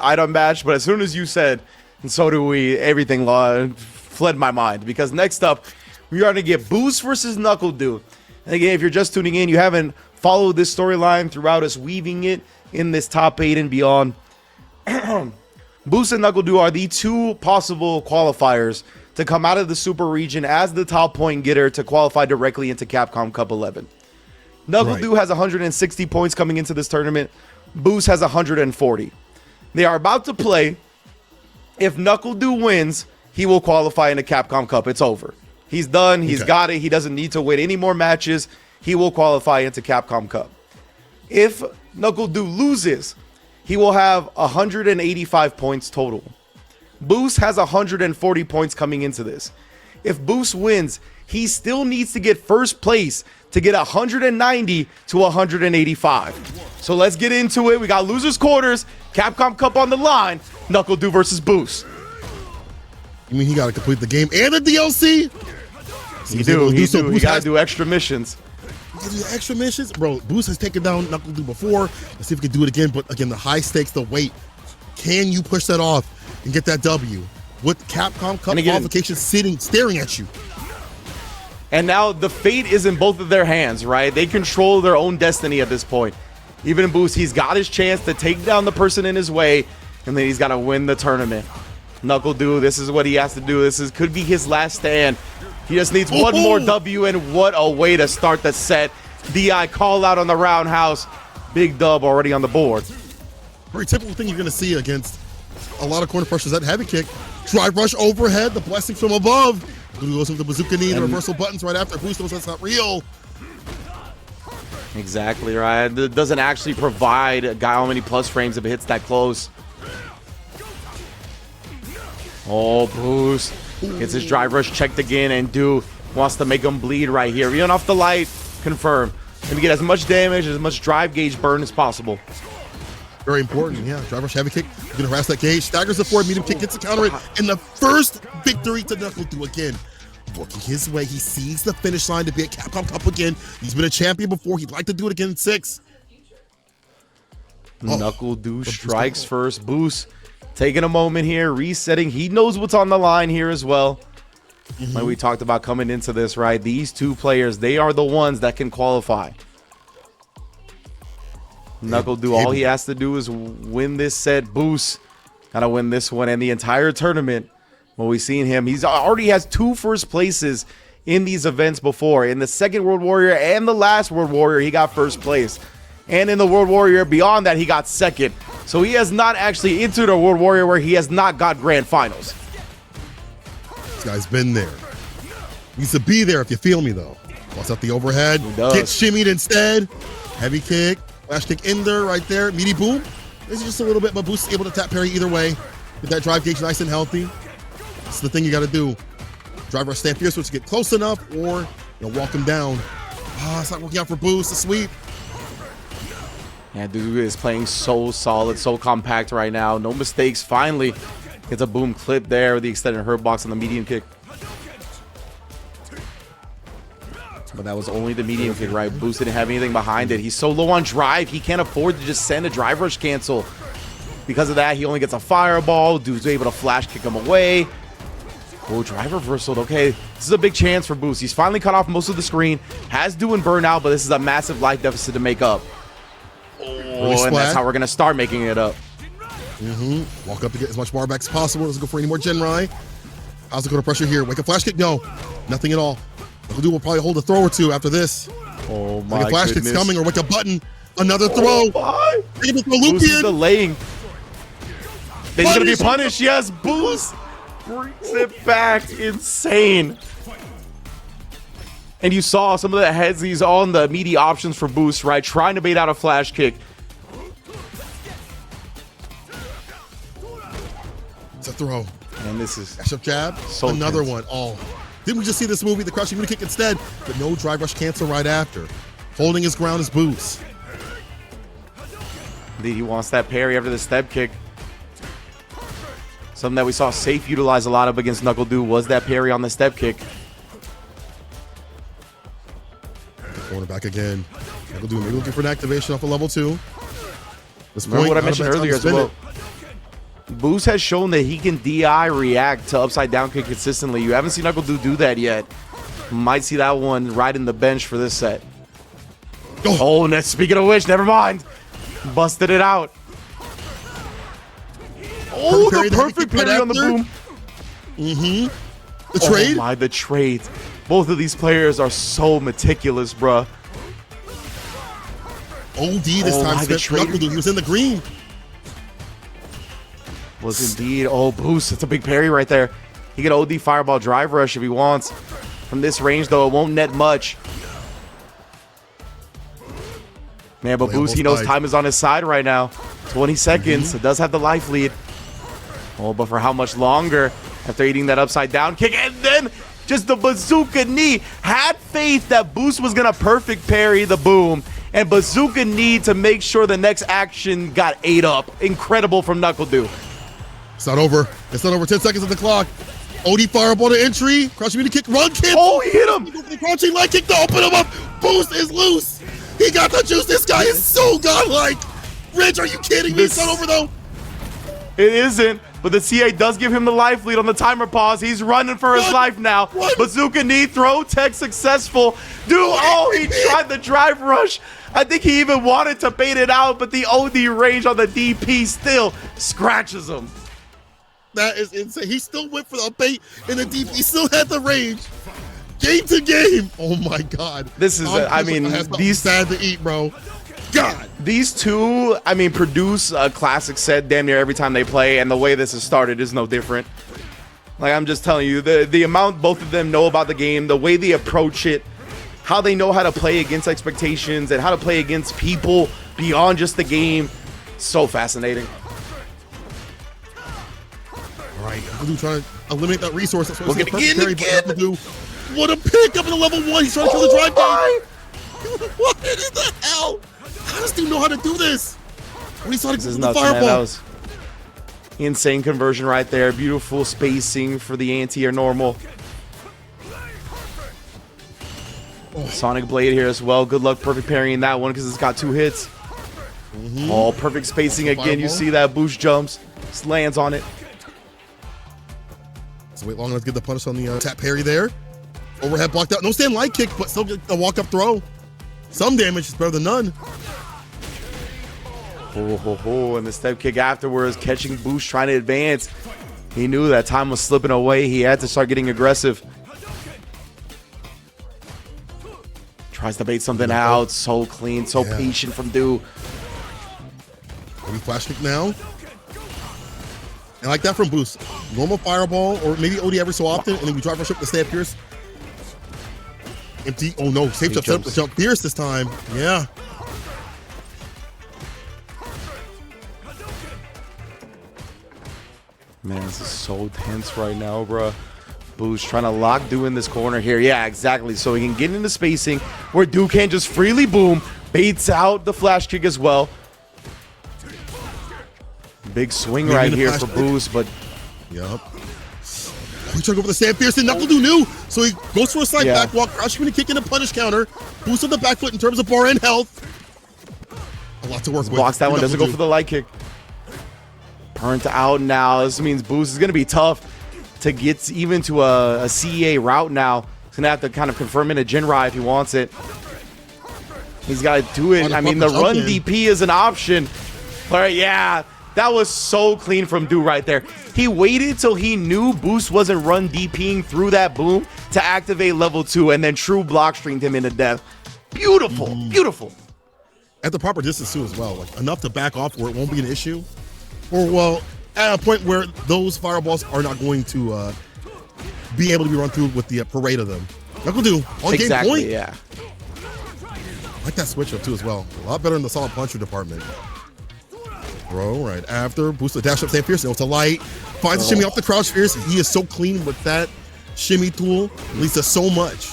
Idom match, but as soon as you said, and so do we, everything fled my mind. Because next up, we are going to get Boost versus Knuckle Dude. And again, if you're just tuning in, you haven't followed this storyline throughout us weaving it in this top 8 and beyond. Boost and Knuckle Dude are the 2 possible qualifiers to come out of the Super Region as the top point getter to qualify directly into Capcom Cup 11. Knuckle Dude has 160 points coming into this tournament. Boost has 140. They are about to play. If Knuckle Dude wins, he will qualify into Capcom Cup. It's over. He's done. He's got it. He doesn't need to win any more matches. He will qualify into Capcom Cup. If Knuckle Dude loses, he will have 185 points total. Boost has 140 points coming into this. If Boost wins, he still needs to get first place to get 190 to 185. So let's get into it. We got losers quarters, Capcom Cup on the line, Knuckle Dude versus Boost. You mean he got to complete the game and the DLC? He got to do extra missions. Do extra missions, bro. Boost has taken down Knuckle Dude before. Let's see if we can do it again. But again, the high stakes, the weight. Can you push that off and get that W with Capcom Cup qualification staring at you? And now the fate is in both of their hands, right? They control their own destiny at this point. Even in Boost, he's got his chance to take down the person in his way, and then he's got to win the tournament. Knuckle Dude, this is what he has to do. This could be his last stand. He just needs one more W, and what a way to start the set. DI call out on the roundhouse. Big dub already on the board. Very typical thing you're going to see against a lot of corner pressures. That heavy kick, drive rush overhead, the blessing from above. Dude goes with the bazooka knee, the reversal buttons right after. Boost knows that's not real. Exactly right. It doesn't actually provide a guy how many plus frames if it hits that close. Oh, Boost gets his drive rush checked again, and Dude wants to make him bleed right here. Even off the light, confirm. and to get as much damage, as much drive gauge burn as possible. Very important, yeah. Drive rush, heavy kick. You're gonna harass that gauge. Staggers the forward, medium kick, gets the counter it, and the first victory to NuckleDu again. Working his way, he sees the finish line to be at Capcom Cup again. He's been a champion before. He'd like to do it again in 6. NuckleDu strikes first. Boost taking a moment here, resetting. He knows what's on the line here as well. Like we talked about coming into this, right? These two players, they are the ones that can qualify. NuckleDu, all he has to do is win this set. Boost gotta win this one and the entire tournament. Well, we've seen him. He's already has 2 first places in these events before. In the second World Warrior and the last World Warrior, he got first place. And in the World Warrior beyond that, he got second. So he has not actually entered a World Warrior where he has not got grand finals. This guy's been there. Needs to be there if you feel me, though. Wants up the overhead. Gets shimmied instead. Heavy kick. Flash kick in there, right there. Meaty boom. This is just a little bit, but Boost is able to tap parry either way. Get that drive gauge nice and healthy. This is the thing you got to do. Drive rush, stand fierce, so to get close enough, or walk him down. It's not working out for Boost. The sweep. Yeah, dude is playing so solid, so compact right now. No mistakes. Finally gets a boom clip there with the extended hurt box on the medium kick. But that was only the medium kick, right? Boost didn't have anything behind it. He's so low on drive, he can't afford to just send a drive rush cancel. Because of that, he only gets a fireball. Dude's able to flash kick him away. Oh, drive reversal. Okay, this is a big chance for Boost. He's finally cut off most of the screen. Has doing burnout, but this is a massive life deficit to make up. Oh, and that's how we're going to start making it up. Walk up to get as much bar back as possible. Doesn't go for any more Genrai. How's it going to pressure here? Wake up flash kick? No, nothing at all. NuckleDu will probably hold a throw or two after this. Oh my goodness. Flash kick's coming, or wake up button. Another throw. Able to loop Boost is delaying. Then he's going to be punished. Yes, Boost brings it back. Insane. And you saw some of the heads he's on the meaty options for Boost, right? Trying to bait out a flash kick. It's a throw. And this is dash up jab. So another tense. one. Oh, didn't we just see this movie? The crouching mini kick instead, but no drive rush cancel right after. Holding his ground is Boost. Indeed, he wants that parry after the step kick. Something that we saw Safe utilize a lot of against NuckleDu was that parry on the step kick. Going back again. NuckleDu maybe looking for an activation off of level 2. Remember what I mentioned earlier as well. Boost has shown that he can DI react to upside down kick consistently. You haven't seen NuckleDu do that yet. Might see that one right in the bench for this set. Oh, and speaking of which, never mind. Busted it out. Oh, the perfect parry on the boom. The trade? Oh my, the trade. Both of these players are so meticulous, bruh. OD this time spent for NuckleDu. He was in the green. Was indeed. Oh, Boost. That's a big parry right there. He can OD fireball drive rush if he wants. From this range, though, it won't net much. Man, but Boost, he knows time is on his side right now. 20 seconds. It does have the life lead. Oh, but for how much longer after eating that upside down kick? And then just the bazooka knee. Had faith that Boost was going to perfect parry the boom. And bazooka knee to make sure the next action got ate up. Incredible from NuckleDu. It's not over. It's not over. 10 seconds of the clock. OD fireball to entry. Crouching mini kick. Run kick. Oh, he hit him. The crouching leg kick to open him up. Boost is loose. He got the juice. This guy is so godlike. Rich, are you kidding me? It's not over, though. It isn't. But the CA does give him the life lead on the timer pause. He's running for his life now. Bazooka knee throw tech successful. Dude, oh, he tried the drive rush. I think he even wanted to bait it out, but the OD range on the DP still scratches him. That is insane. He still went for the bait in the DP. He still had the range. Game to game. Oh my God. This is, I mean, these sad to eat, bro. God. These two, I mean, produce a classic set damn near every time they play, and the way this has started is no different. Like, I'm just telling you, the amount both of them know about the game, the way they approach it, how they know how to play against expectations and how to play against people beyond just the game. So fascinating. All right, NuckleDu trying to eliminate that resource. That's Look at it again. What a pick up in the level 1. He's trying to kill the drive game. What in the hell? How does dude know how to do this? This is nuts, man. That was insane conversion right there. Beautiful spacing for the anti or normal. Sonic Blade here as well. Good luck perfect parrying that one because it's got 2 hits. Oh, perfect spacing again. You see that boost jumps. Just lands on it. So wait long enough to get the punish on the tap parry there. Overhead blocked out. No stand light kick, but still get the walk up throw. Some damage is better than none. And the step kick afterwards, catching boost, trying to advance. He knew that time was slipping away. He had to start getting aggressive. Tries to bait something out. So clean, so patient from Do. Maybe flash kick now. And like that from Boost. Normal fireball, or maybe OD every so often, and then we drive rush up the stand Pierce. Empty. Oh no, safe jump, set up the jump Pierce this time. Yeah. Man, this is so tense right now, bro. Boost trying to lock Do in this corner here. Yeah, exactly. So he can get into spacing where Do can just freely boom. Baits out the flash kick as well. Big swing right here for Boost, but... Yup. He tried to go for the stand Pierce, and Knuckle Do knew. So he goes for a slight back walk, crouching and kick in a punish counter. Boost on the back foot in terms of bar and health. A lot to work with. Blocks that one, doesn't go for the light kick. Burnt out now. This means Boost is going to be tough to get even to a CEA route now. He's going to have to kind of confirm in a Jinrai if he wants it. He's got to do it. I mean, the run DP is an option. But yeah, that was so clean from Do right there. He waited till he knew Boost wasn't run DPing through that boom to activate level 2 and then true block streamed him into death. Beautiful, beautiful. At the proper distance too as well. Like enough to back off where it won't be an issue. Or well, at a point where those fireballs are not going to be able to be run through with the parade of them. Knuckle Do on game point. Yeah. I like that switch up too as well. A lot better in the solid puncher department. Bro, right after boost the dash up St. Pierce. It's a light. Finds a shimmy off the crouch Fierce. He is so clean with that shimmy tool. Leads to so much.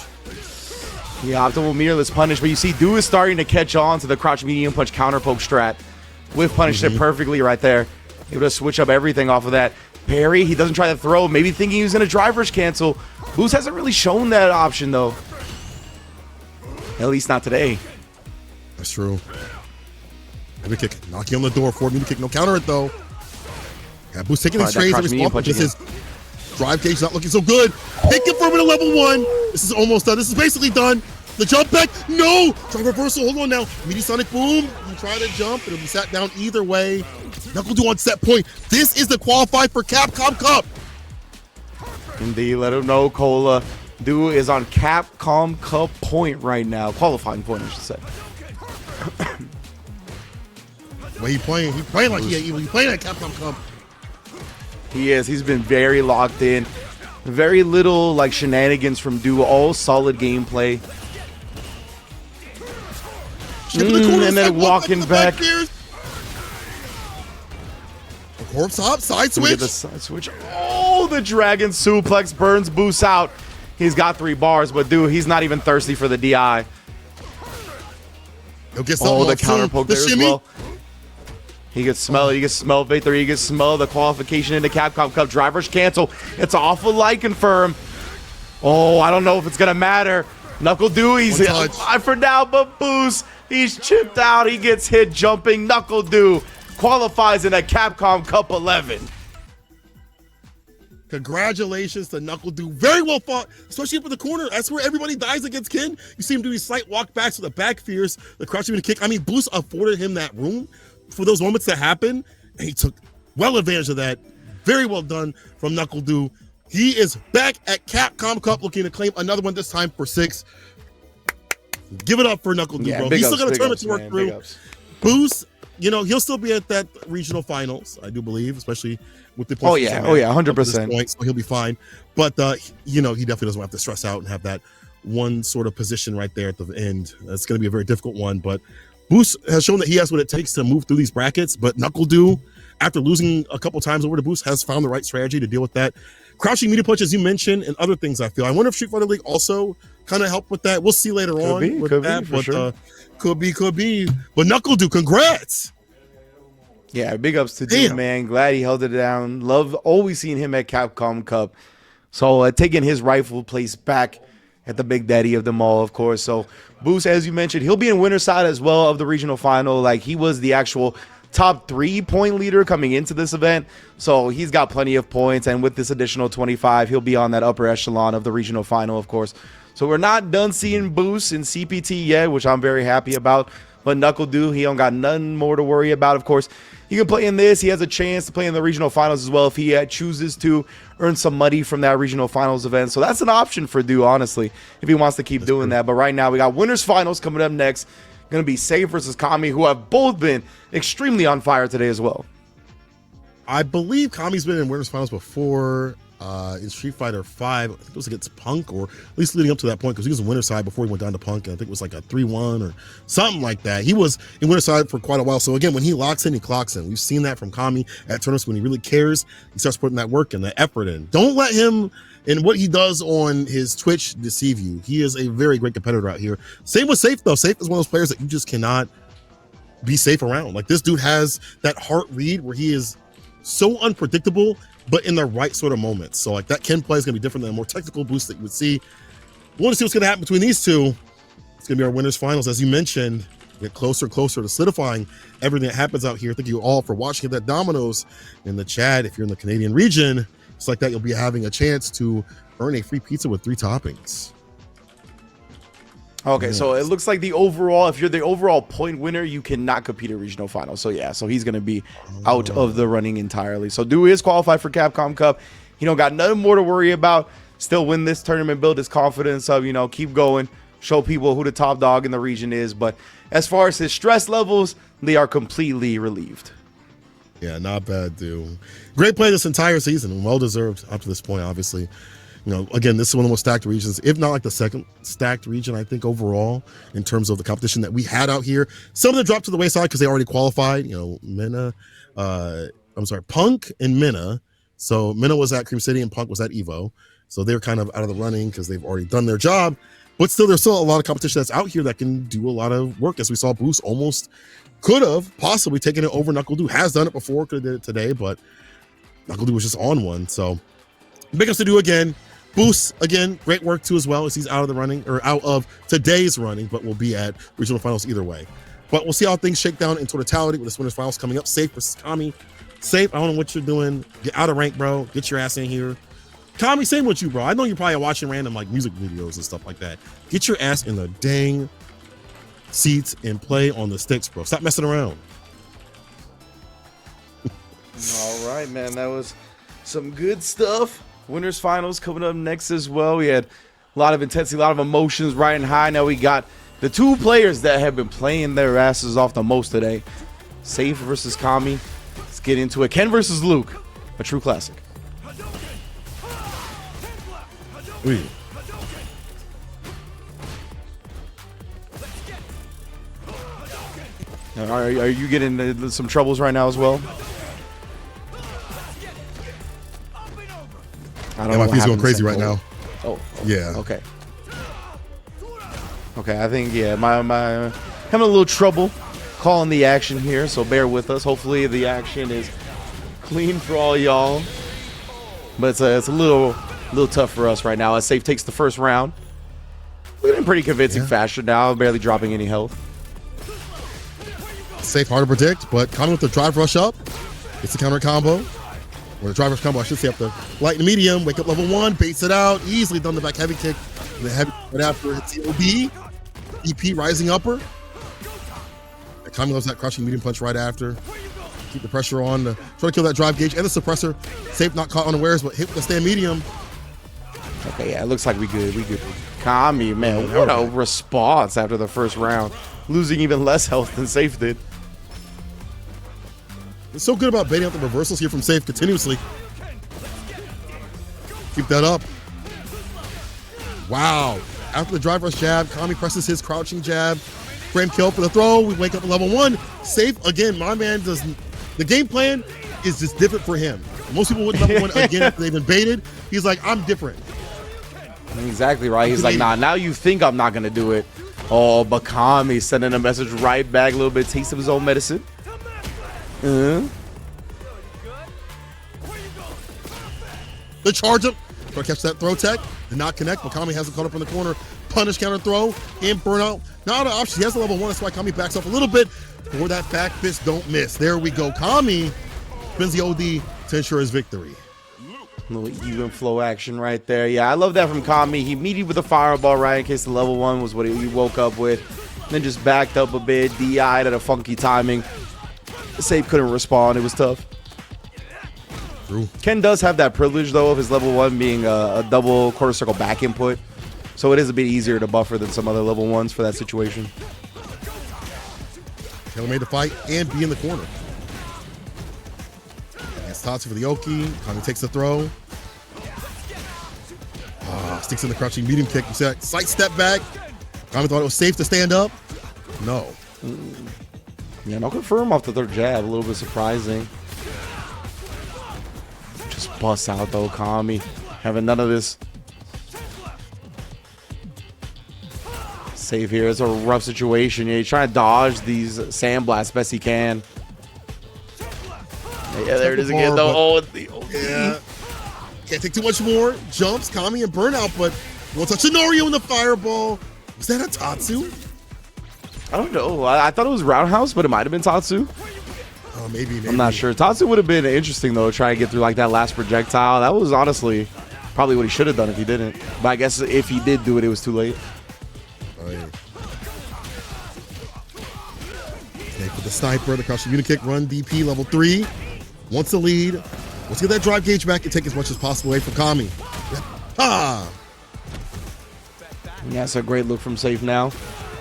Yeah, optimal meterless punish, but you see Do is starting to catch on to the crouch medium punch counter poke strat. With punished it perfectly right there. Able to switch up everything off of that. Parry, he doesn't try to throw, maybe thinking he was going to driver's cancel. Boost hasn't really shown that option though. At least not today. That's true. Heavy kick, knocking on the door for me to kick. No counter it though. Yeah, Boost taking these trades every spot. Just his drive gauge not looking so good. Pick it from him at level 1. This is almost done. This is basically done. The jump back, no! Drive reversal, hold on now. Meaty Sonic Boom, you try to jump, it'll be sat down either way. Knuckle Do on set point. This is the qualify for Capcom Cup. Indeed, let him know, Cola. Do is on Capcom Cup point right now. Qualifying point, I should say. Well, he's playing like he's playing at Capcom Cup. He is. He's been very locked in. Very little like shenanigans from Do. All solid gameplay. And then walking back. Corpse hop, side switch. The side switch. Oh, the dragon suplex burns Boost out. He's got 3 bars, but dude, he's not even thirsty for the DI. He'll get the counter poke there as well. He can smell it. He can smell victory. He can smell the qualification into Capcom Cup. Driver's cancel. It's off of light confirm. Oh, I don't know if it's going to matter. Knuckle Do, he's alive for now, but Boost, he's chipped out. He gets hit jumping. Knuckle Do qualifies in a Capcom Cup 11. Congratulations to Knuckle Do. Very well fought, especially up in the corner. That's where everybody dies against Ken. You see him do these slight walk backs with the back Fierce, the crouching and kick. I mean, Boost afforded him that room for those moments to happen, and he took well advantage of that. Very well done from Knuckle Do. He is back at Capcom Cup looking to claim another one, this time for 6. Give it up for Knuckle Do, bro. He's still got a tournament to work through. Boost, you know, he'll still be at that regional finals, I do believe, especially with the points. Oh yeah, 100%. So he'll be fine. But you know, he definitely doesn't have to stress out and have that one sort of position right there at the end. It's going to be a very difficult one, but Boost has shown that he has what it takes to move through these brackets. But Knuckle Do, after losing a couple times over to Boost, has found the right strategy to deal with that. Crouching media punch, as you mentioned, and other things I feel. I wonder if Street Fighter League also kind of helped with that. We'll see later on. Could be. But Knuckle Dude, congrats. Yeah, big ups to Dude, man. Glad he held it down. Love always seeing him at Capcom Cup. So taking his rightful place back at the big daddy of them all, of course. So Boost, as you mentioned, he'll be in winner's side as well of the regional final. Like, he was the actual top 3-point leader coming into this event. So he's got plenty of points. And with this additional 25, he'll be on that upper echelon of the regional final, of course. So we're not done seeing Boost in CPT yet, which I'm very happy about. But Knuckle Dude, he don't got nothing more to worry about, of course. He can play in this. He has a chance to play in the regional finals as well if he chooses to earn some money from that regional finals event. So that's an option for Dude, honestly, if he wants to keep doing that. But right now, we got winners finals coming up next. Going to be Safe versus Kami, who have both been extremely on fire today as well. I believe Kami's been in winners finals before in Street Fighter 5. I think it was against Punk, or at least leading up to that point, because he was in winner's side before he went down to Punk, and I think it was like a 3-1 or something like that. He was in winner's side for quite a while. So again, when he locks in, he clocks in. We've seen that from Kami at tournaments. When he really cares, he starts putting that work and the effort in. Don't let him and what he does on his Twitch deceive you. He is a very great competitor out here. Same with Safe, though. Safe is one of those players that you just cannot be safe around. Like, this dude has that heart read where he is so unpredictable, but in the right sort of moments. So like, that Ken play is going to be different than a more technical boost that you would see. We want to see what's going to happen between these two. It's going to be our winners finals. As you mentioned, get closer and closer to solidifying everything that happens out here. Thank you all for watching that Dominoes in the chat. If you're in the Canadian region, it's like that, you'll be having a chance to earn a free pizza with 3 toppings. Okay, so it looks like the overall, if you're the overall point winner, you cannot compete at regional finals. So yeah, so he's going to be out of the running entirely. So Dewey is qualified for Capcom Cup. He don't got nothing more to worry about. Still win this tournament, build his confidence up, you know, keep going, show people who the top dog in the region is. But as far as his stress levels, they are completely relieved. Yeah, not bad, dude. Great play this entire season. Well deserved up to this point, obviously. You know, again, this is one of the most stacked regions, if not like the second stacked region, I think, overall, in terms of the competition that we had out here. Some of them dropped to the wayside because they already qualified. You know, Punk and Minna. So Minna was at Cream City and Punk was at Evo. So they're kind of out of the running because they've already done their job. But still, there's still a lot of competition that's out here that can do a lot of work. As we saw, Boost almost could have possibly taken it over Knuckle Dude. Has done it before, could have did it today, but Knuckle Dude was just on one. So big ups to do again. Boost, again, great work too as well, as he's out of the running, or out of today's running, but will be at regional finals either way. But we'll see how things shake down in totality with this winners finals coming up. Safe versus Kami. Safe, I don't know what you're doing. Get out of rank, bro. Get your ass in here. Kami, same with you, bro. I know you're probably watching random like music videos and stuff like that. Get your ass in the dang seats and play on the sticks, bro. Stop messing around. All right, man. That was some good stuff. Winners finals coming up next as well. We had a lot of intensity, a lot of emotions riding high. Now we got the 2 players that have been playing their asses off the most today. Safe versus Kami. Let's get into it. Ken versus Luke, a true classic. Ooh. Are you getting into some troubles right now as well? I don't know. My feet's going crazy right now. Oh, yeah. Okay. Okay, I think, yeah, my having a little trouble calling the action here, so bear with us. Hopefully the action is clean for all y'all. But it's a little tough for us right now as Safe takes the first round. We're in pretty convincing fashion now, barely dropping any health. Safe, hard to predict, but Kami with the drive rush up. It's a counter combo. Or the drive rush combo, I should say, up the light and medium. Wake up level 1, baits it out. Easily done the back heavy kick. And the heavy right after hits the OB. EP rising upper. And Kami loves that crushing medium punch right after. Keep the pressure on to try to kill that drive gauge and the suppressor. Safe, not caught unawares, but hit with the stand medium. Okay, yeah, it looks like we good. Kami, man, what a response after the first round. Losing even less health than Safe did. It's so good about baiting out the reversals here from Safe continuously. Keep that up. Wow. After the drive rush jab, Kami presses his crouching jab. Frame kill for the throw. We wake up at level 1. Safe, again, my man does the game plan is just different for him. Most people wouldn't level 1 again after they've been baited. He's like, I'm different. Exactly right. He's like, nah, now you think I'm not going to do it. Oh, but Kami sending a message right back, a little bit taste of his own medicine. The charge up. Try to catch that throw tech. Did not connect, but Kami hasn't caught up in the corner. Punish, counter throw, and burnout. Not an option. He has a level 1. That's why Kami backs off a little bit. For that back fist, don't miss. There we go. Kami spins the OD to ensure his victory. A little even flow action right there. Yeah, I love that from Kami. He meted with a fireball, right, in case the level 1 was what he woke up with. Then just backed up a bit, DI'd at a funky timing. Safe couldn't respond. It was tough. True. Ken does have that privilege, though, of his level 1 being a double quarter circle back input. So it is a bit easier to buffer than some other level 1s for that situation. Taylor made the fight and be in the corner. Against Tatsu for the Oki. Kami takes the throw. Sticks in the crouching medium kick. You see that slight step back. Kami thought it was safe to stand up. No. Yeah, no confirm off the third jab. A little bit surprising. Just busts out, though, Kami. Having none of this. Save here. It's a rough situation. Yeah, he's trying to dodge these sandblasts best he can. Yeah, there it is again, though. Yeah. Can't take too much more. Jumps, Kami, and burnout, but we'll touch Norio in the fireball. Was that a Tatsu? I don't know. I thought it was Roundhouse, but it might have been Tatsu. Oh, maybe. I'm not sure. Tatsu would have been interesting, though, trying to get through like that last projectile. That was honestly probably what he should have done if he didn't. But I guess if he did do it, it was too late. Oh, yeah. Okay, for the sniper, the crouching unit kick, run DP level 3. Wants the lead. Let's get that drive gauge back and take as much as possible away from Kami. Ah! Yeah, that's a great look from Safe now.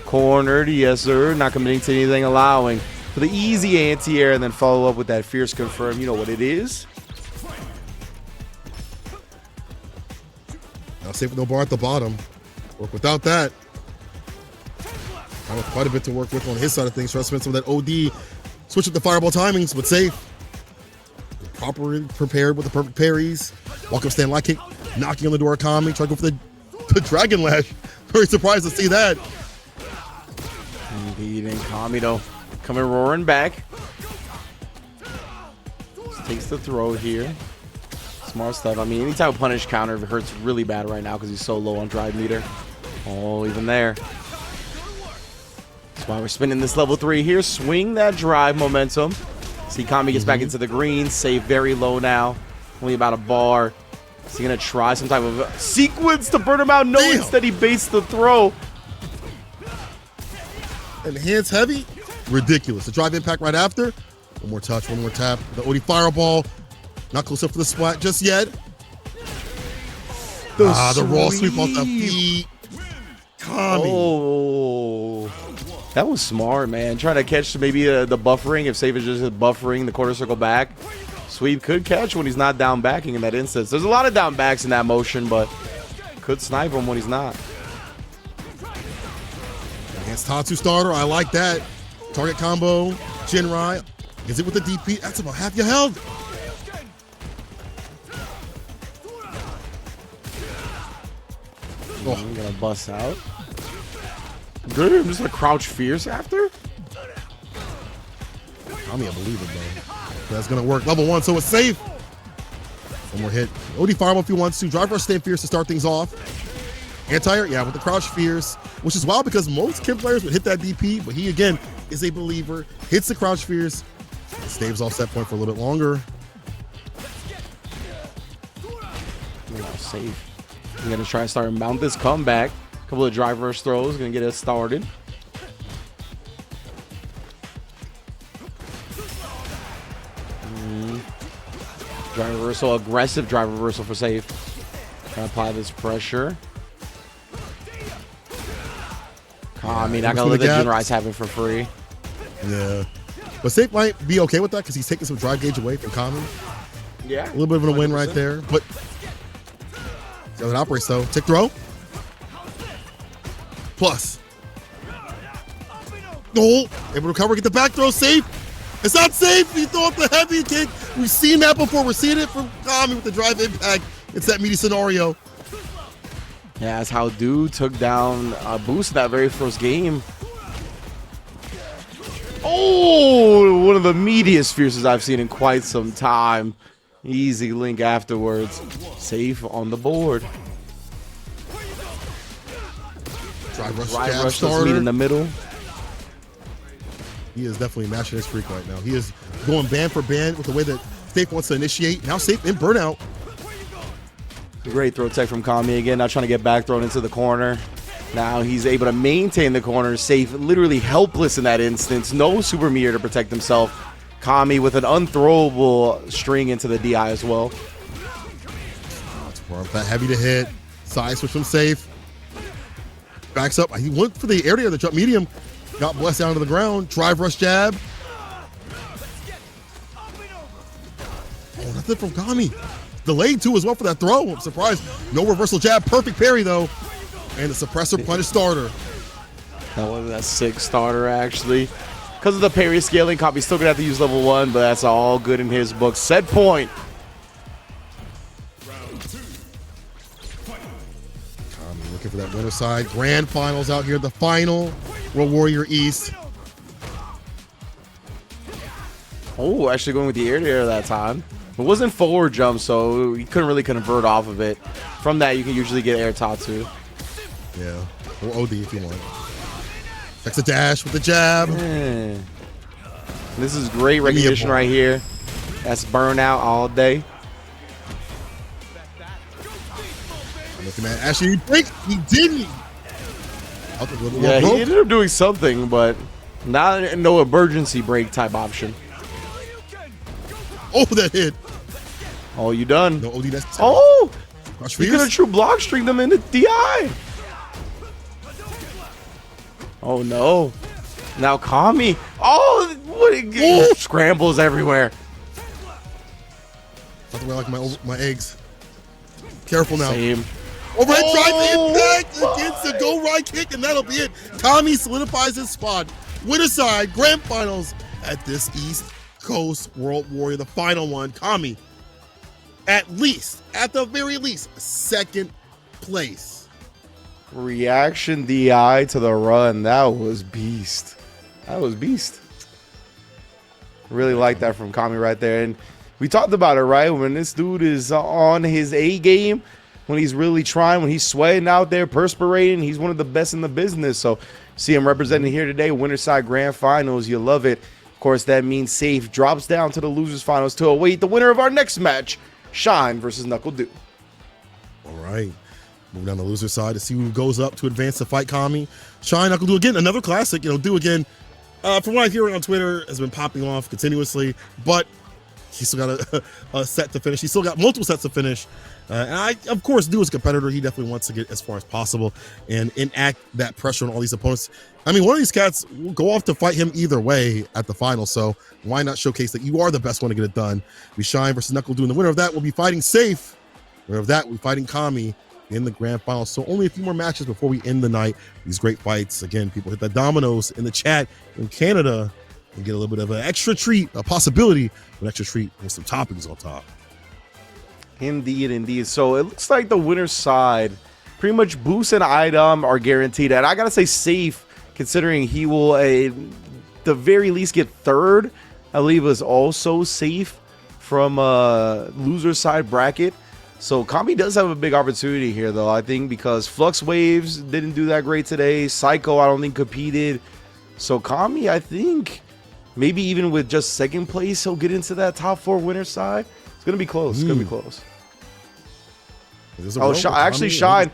Cornered, yes, sir. Not committing to anything, allowing for the easy anti-air and then follow up with that fierce confirm. You know what it is. Now Safe with no bar at the bottom. Work without that. Quite a bit to work with on his side of things. Try to spend some of that OD. Switch up the fireball timings, but Safe. Properly prepared with the perfect parries. Walk up stand light kick. Knocking on the door of Kami. Try to go for the Dragon Lash. Very surprised to see that. Indeed, and Kami, though, coming roaring back. Just takes the throw here. Smart stuff. I mean, any type of punish counter hurts really bad right now because he's so low on drive meter. Oh, even there. That's why we're spinning this level 3 here. Swing that drive momentum. See, Kami gets back into the green. Save very low now. Only about a bar. Is he going to try some type of sequence to burn him out? No, Damn. Instead he baits the throw. And hands heavy. Ridiculous. The drive impact right after. One more touch, one more tap. The OD fireball. Not close up for the splat just yet. The raw sweep off the feet. Kami. Oh. That was smart, man. Trying to catch maybe the buffering. If Save is just buffering the quarter circle back. Sweep could catch when he's not down backing in that instance. There's a lot of down backs in that motion, but could snipe him when he's not. Against Tatsu starter, I like that. Target combo, Jinrai. Is it with the DP? That's about half your health. Oh, I'm gonna bust out. Good, just a crouch fierce after. Kami, I believe it, though. That's gonna work. Level 1, so it's safe. One more hit. OD fireball if he wants to. Drive rush stand fierce to start things off. Anti-air, yeah, with the crouch fierce, which is wild because most Kim players would hit that DP, but he again is a believer. Hits the crouch fierce, staves off set point for a little bit longer. Safe. We're gonna try and start and mount this comeback. A couple of drive rush throws, gonna get us started. Drive reversal, aggressive drive reversal for Safe. Trying to apply this pressure. Kami, not gonna let the Jinrais happen for free. Yeah. But Safe might be okay with that because he's taking some drive gauge away from Kami. Yeah. A little bit of a win right there. But see how it operates though. Tick throw. Plus. Goal. Able to recover, get the back throw. Safe. It's not safe. He threw up the heavy kick. We've seen that before. We're seeing it from Kami with the drive impact. It's that meaty scenario. Yeah, that's how Dude took down Boost in that very first game. Oh, one of the meatiest fierces I've seen in quite some time. Easy link afterwards. Safe on the board. Drive rush, Rush does meet in the middle. He is definitely matching his freak right now. He is going band for band with the way that Safe wants to initiate. Now Safe in burnout. Great throw tech from Kami again. Now trying to get back thrown into the corner. Now he's able to maintain the corner. Safe literally helpless in that instance. No super meter to protect himself. Kami with an unthrowable string into the DI as well. That heavy to hit. Side switch from Safe. Backs up. He went for the area, the jump medium. Got blessed down to the ground. Drive rush jab. Oh, nothing from Kami. Delayed too as well for that throw. I'm surprised. No reversal jab. Perfect parry though. And the suppressor punish starter. That was a sick starter actually. Because of the parry scaling, Kami's still gonna have to use level 1, but that's all good in his book. Set point. Kami looking for that winner side. Grand finals out here. The final World Warrior East. Oh, actually going with the air to air that time. It wasn't forward jump, so you couldn't really convert off of it. From that, you can usually get air top too. Yeah, or OD if you want. Checks a dash with the jab. Yeah. This is great recognition right here. That's burnout all day. I'm looking at Ashley. He didn't. Yeah, he ended up doing something, but not no emergency break type option. Oh, that hit. Oh, you done? No OD. That's oh, you could have true block string them into DI. Oh no! Now Kami. Oh, what? Scrambles everywhere. Not the way I like my eggs. Careful now. Same. Overhead drive impact against the go right kick, and that'll be it. Kami solidifies his spot. Winner side grand finals at this East Coast World Warrior, the final one. Kami, at the very least, second place. Reaction DI to the run. That was beast. That was beast. Really like that from Kami right there. And we talked about it, right? When this dude is on his A game, when he's really trying, when he's sweating out there, perspirating, he's one of the best in the business. So see him representing here today, winner side grand finals. You love it. Of course, that means Safe drops down to the losers finals to await the winner of our next match, Shine versus Knuckle Dew. All right. Moving down the loser side to see who goes up to advance to fight Kami. Shine, Knuckle Dew again, another classic. Dew again, from what I hear on Twitter, has been popping off continuously, but he's still got a set to finish. He's still got multiple sets to finish. And of course, Dew is a competitor. He definitely wants to get as far as possible and enact that pressure on all these opponents. I mean, one of these cats will go off to fight him either way at the final, so why not showcase that you are the best one to get it done? We Shine versus Knuckle Dew, and the winner of that will be fighting Safe. The winner of that will be fighting Kami in the grand final. So only a few more matches before we end the night. These great fights. Again, people hit the dominoes in the chat in Canada and get a little bit of an extra treat, a possibility of an extra treat with some toppings on top. Indeed, indeed. So it looks like the winner's side, pretty much Boost and Idom are guaranteed. And I got to say Safe, considering he will the very least get third. I believe was also Safe from loser side bracket. So Kami does have a big opportunity here, though, I think, because Flux Waves didn't do that great today. Psycho, I don't think, competed. So Kami, I think, maybe even with just second place, he'll get into that top 4 winner side. It's going to be close. It's going to be close. Oh, actually, Shine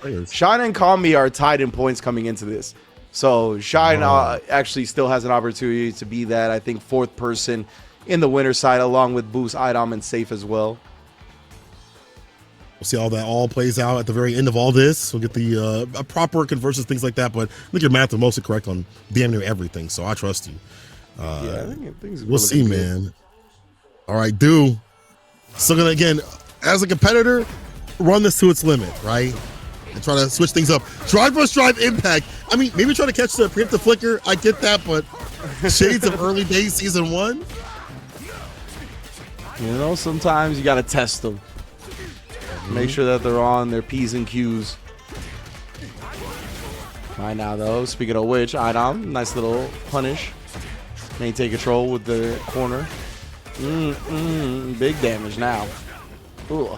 and Kami are tied in points coming into this. So Shine actually still has an opportunity to be that, I think, 4th person in the winner side, along with Boost, Idom, and Safe as well. We'll see how that all plays out at the very end of all this. We'll get the proper conversions, things like that. But I think your math is mostly correct on damn near everything, so I trust you. Yeah, I think we'll see, man. All right, Dew. Still gonna, again, as a competitor, run this to its limit, right? And try to switch things up. Drive rush drive impact. I mean, maybe try to catch the preemptive flicker. I get that, but shades of early days season 1. You know, sometimes you got to test them. Make sure that they're on their P's and Q's. Right now, though, speaking of which, Idom, nice little punish. Maintain control with the corner. Big damage now. Ooh.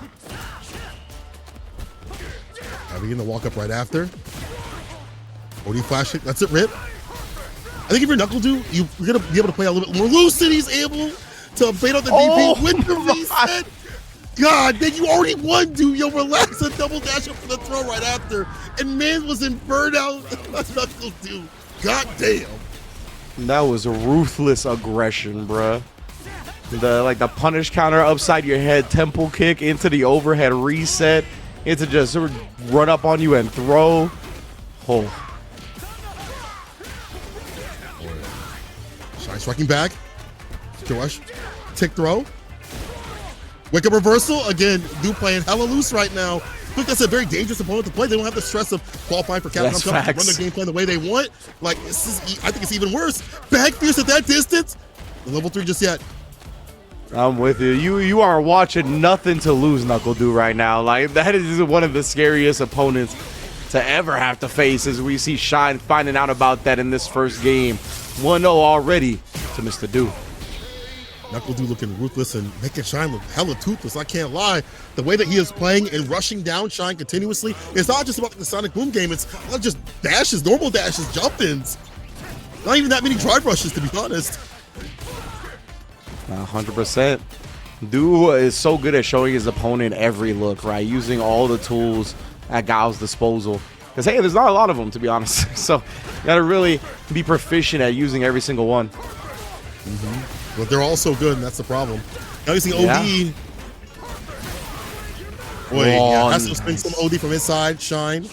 Now we get the walk up right after. OD flash kick. That's it, Rip. I think if you're Knuckle Dude, you're going to be able to play a little bit more loose, and he's able to bait out the DP with the reset. God, then you already won, dude. Yo, relax and double dash up for the throw right after. And man was in burnout. That's Knuckle Dude. God damn. That was a ruthless aggression, bruh. The punish counter upside your head, temple kick into the overhead reset, into just run up on you and throw. Oh. Shine striking back. Rush. Tick throw. Wake up reversal. Again, Dude playing hella loose right now. I think that's a very dangerous opponent to play. They don't have the stress of qualifying for Capcom Cup to run their game plan the way they want. Like, I think it's even worse. Back fierce at that distance. The level 3 just yet. I'm with you. You are watching nothing to lose, Knuckle Dude, right now. Like, that is one of the scariest opponents to ever have to face, as we see Shine finding out about that in this first game. 1-0 already to Mr. Dude. Knuckle Dude looking ruthless and making Shine look hella toothless. I can't lie. The way that he is playing and rushing down Shine continuously, it's not just about the Sonic Boom game. It's not just dashes, normal dashes, jump-ins. Not even that many drive rushes, to be honest. 100%. Dude is so good at showing his opponent every look, right? Using all the tools at Gao's disposal. Because, hey, there's not a lot of them, to be honest. So you got to really be proficient at using every single one. But they're all so good, and that's the problem. Now you see OD. Boy, yeah, has to spin some OD from inside. Shine.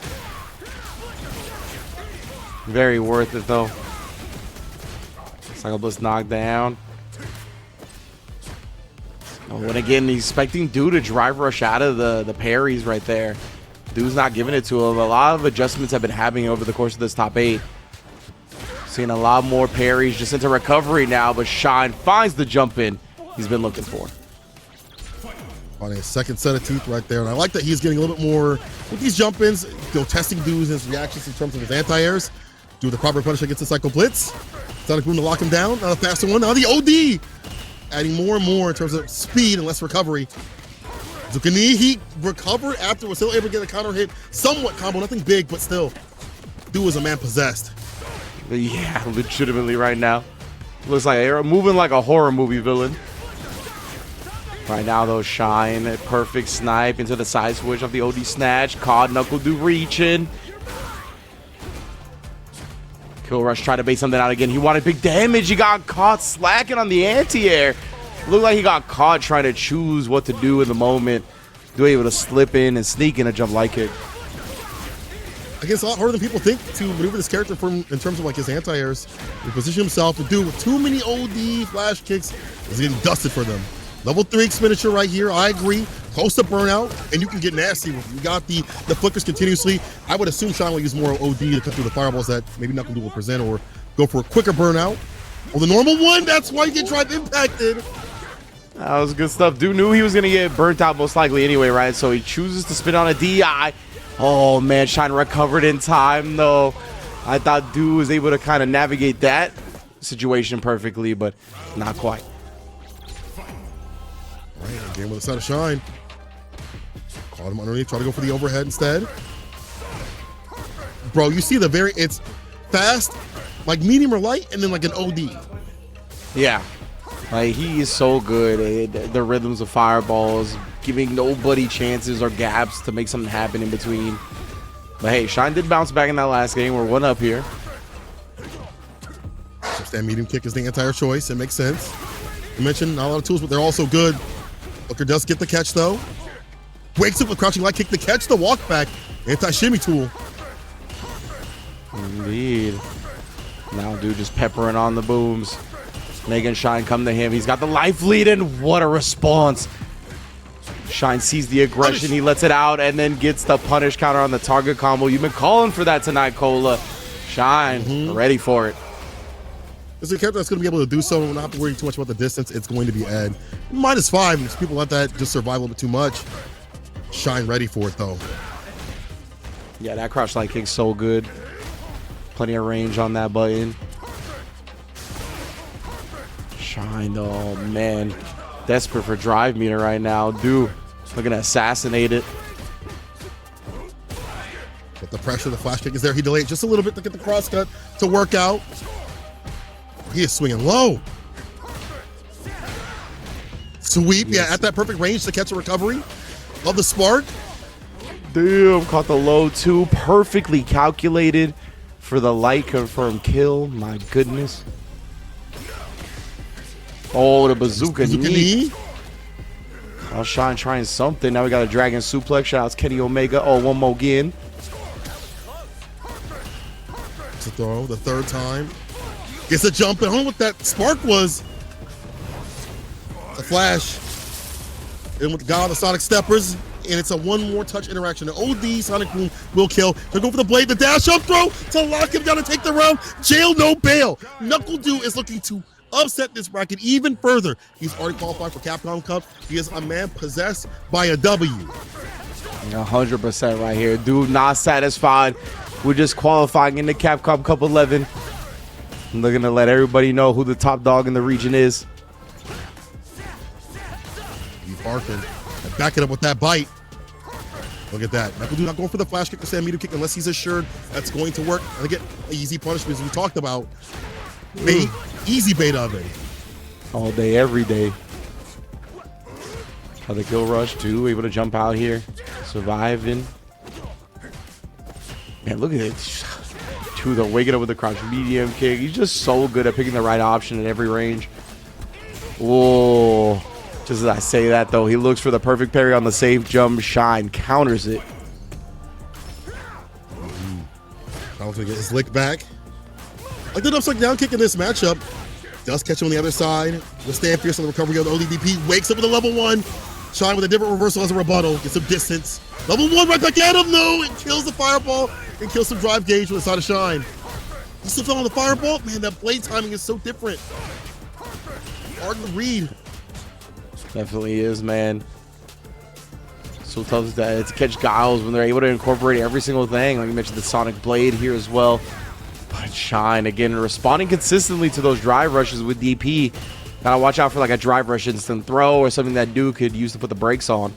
Very worth it, though. Cycle Blitz knocked down. Oh, and again, he's expecting Dude to drive rush out of the parries right there. Dude's not giving it to him. A lot of adjustments have been happening over the course of this top 8. Seeing a lot more parries just into recovery now, but Shine finds the jump in he's been looking for. On a second set of teeth right there. And I like that he's getting a little bit more with these jump ins, testing Dude's his reactions in terms of his anti-airs. Do the proper punish against the Cycle Blitz. Sonic Boom to lock him down. Not a faster one. Now the OD. Adding more and more in terms of speed and less recovery. Zucchini, he recovered after was still able to get a counter hit. Somewhat combo, nothing big, but still. Dude was a man possessed. Yeah, legitimately right now. Looks like they're moving like a horror movie villain. Right now, though, Shine, a perfect snipe into the side switch of the OD snatch. Caught Knuckle Dude reaching. Kill Rush tried to bait something out again. He wanted big damage. He got caught slacking on the anti-air. Looked like he got caught trying to choose what to do in the moment. Do able to slip in and sneak in a jump light kick. I guess a lot harder than people think to maneuver this character from in terms of like his anti-airs. He position himself to do with too many OD flash kicks. He's getting dusted for them. Level 3 expenditure right here. I agree. Close to burnout, and you can get nasty with it. You got the flickers continuously. I would assume Shine will use more OD to cut through the fireballs that maybe Knuckle Dude will present, or go for a quicker burnout. Or the normal one, that's why you get drive impacted. That was good stuff. Dude knew he was going to get burnt out most likely anyway, right? So he chooses to spin on a DI. Oh, man, Shine recovered in time, though. I thought Dude was able to kind of navigate that situation perfectly, but not quite. All right, game with a set of Shine. Caught him underneath, try to go for the overhead instead. Bro, you see it's fast, like medium or light, and then like an OD. Yeah. Like, he is so good at the rhythms of fireballs, giving nobody chances or gaps to make something happen in between. But hey, Shine did bounce back in that last game. We're 1 up here. So stand medium kick is the entire choice. It makes sense. You mentioned not a lot of tools, but they're also good. Booker does get the catch though. Wakes up with crouching light kick, the catch, the walk back, anti-shimmy tool. Indeed. Now Dude just peppering on the booms. Making Shine come to him. He's got the life lead, and what a response. Shine sees the aggression. He lets it out and then gets the punish counter on the target combo. You've been calling for that tonight, Cola. Shine, ready for it. There's a character that's going to be able to do so. We're not have to worry too much about the distance. It's going to be Ed. -5. Because people let that just survive a little bit too much. Shine ready for it, though. Yeah, that crouch light kick's so good. Plenty of range on that button. Shine, oh man. Desperate for drive meter right now. Dude, looking to assassinate it. But the pressure, the flash kick is there. He delayed just a little bit to get the cross cut to work out. He is swinging low. Sweep, yeah, at that perfect range to catch a recovery. Love the spark. Damn, caught the low too. Perfectly calculated for the light confirmed kill. My goodness. Oh, the bazooka knee. Oh, Shine trying something. Now we got a dragon suplex. Shout out to Kenny Omega. Oh, one more again. To throw the third time. Gets a jump. I don't know what that spark was. It's a flash. And with the guy on the Sonic Steppers. And it's a one more touch interaction. The OD Sonic Boom will kill. They're going for the blade. The dash up throw to lock him down and take the round. Jail, no bail. Knuckle Dew is looking to upset this bracket even further. He's already qualified for Capcom Cup. He is a man possessed by a W. 100% right here. Dude, not satisfied. We're just qualifying in the Capcom Cup 11. I'm looking to let everybody know who the top dog in the region is. He's barking. And back it up with that bite. Look at that. Knuckle Dew not going for the flash kick or San Mito kick unless he's assured that's going to work. And get easy punishments we talked about. Bait, easy bait of it. All day, every day. The kill rush too, able to jump out here, surviving. Man, look at it. To the waking up with the crouch medium kick. He's just so good at picking the right option at every range. Whoa. Just as I say that though, he looks for the perfect parry on the safe jump. Shine counters it. I was gonna get his lick back. Like the upside down kick in this matchup. Does catch him on the other side. Withstand fierce on the recovery of the ODDP. Wakes up with a level 1. Shine with a different reversal as a rebuttal. Gets some distance. Level 1 right back at him. No, it kills the fireball and kills some drive gauge with a side of Shine. He still fell on the fireball. Man, that blade timing is so different. Hard to read. Definitely is, man. So tough to catch Giles when they're able to incorporate every single thing. Like you mentioned, the Sonic Blade here as well. But Shine, again, responding consistently to those drive rushes with DP. Gotta watch out for like a drive rush instant throw or something that dude could use to put the brakes on.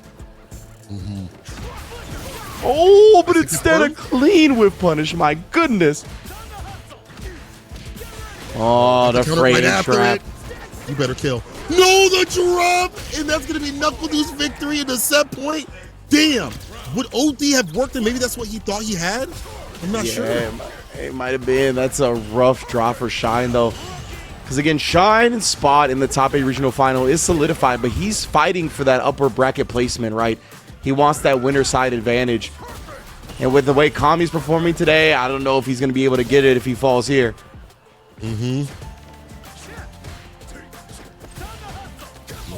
Oh, but instead of clean whip punish, my goodness. Oh, the freight trap. You better kill. No, the drop! And that's going to be Knuckle Dew's victory in the set point. Damn. Would OD have worked and maybe that's what he thought he had? I'm not sure. It might have been. That's a rough draw for Shine, though. Because, again, Shine's spot in the top 8 regional final is solidified, but he's fighting for that upper bracket placement, right? He wants that winner side advantage. And with the way Kami's performing today, I don't know if he's going to be able to get it if he falls here.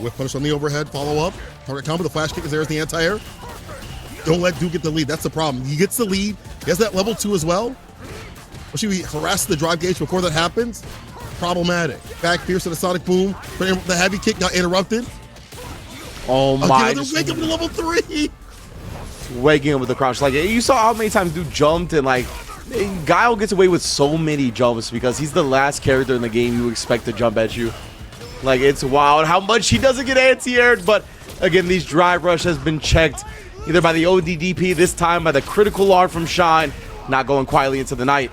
Whip punish on the overhead, follow up. Target combo, the flash kick is there as the anti-air. Don't let Duke get the lead. That's the problem. He gets the lead. He has that level 2 as well. Or should we harass the drive gauge before that happens? Problematic. Back Pierce to the Sonic Boom. But the heavy kick got interrupted. Oh my. Again, wake up to level 3. Waking up with the crouch. Like, you saw how many times dude jumped and like, Guile gets away with so many jumps because he's the last character in the game you expect to jump at you. Like, it's wild how much he doesn't get anti-aired, but again, these drive rush has been checked either by the ODDP, this time by the critical art from Shine, not going quietly into the night.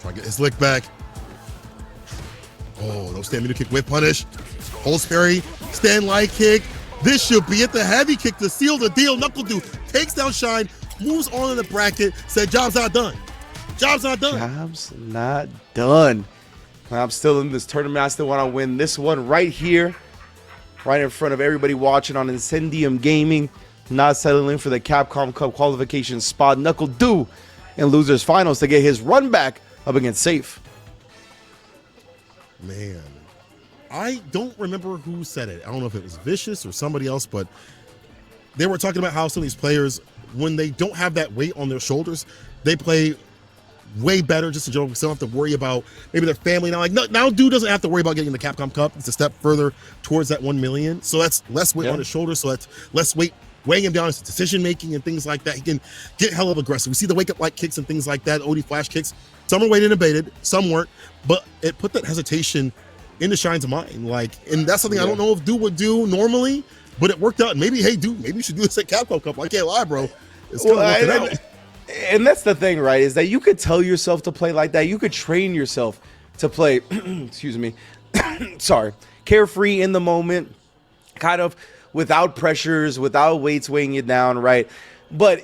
Try to get his lick back. Oh, no stand me to kick whip punish. Holds parry, stand light kick. This should be it. The heavy kick to seal the deal. Knuckle Dew takes down Shine, moves on in the bracket, said job's not done. Job's not done. Job's not done. I'm still in this tournament. I still want to win this one right here, right in front of everybody watching on Incendium Gaming. Not settling for the Capcom Cup qualification spot. Knuckle Dew in losers finals to get his run back up against Safe. Man, I don't remember who said it. I don't know if it was Vicious or somebody else, but they were talking about how some of these players, when they don't have that weight on their shoulders, they play way better just in general. We still don't have to worry about maybe their family now. Like now dude doesn't have to worry about getting the Capcom Cup. It's a step further towards that 1 million. So that's less weight on his shoulders. So that's less weight weighing him down his decision making and things like that. He can get hell of aggressive. We see the wake up light kicks and things like that, OD flash kicks. Some are weighted and baited, some weren't, but it put that hesitation into Shine's mind. Like, and that's something I don't know if Dude would do normally, but it worked out. And maybe, hey, Dude, maybe you should do this at Capcom Cup. I can't lie, bro. It's kind of working out. And that's the thing, right? Is that you could tell yourself to play like that. You could train yourself to play, excuse me, sorry, carefree in the moment, kind of without pressures, without weights weighing you down, right? But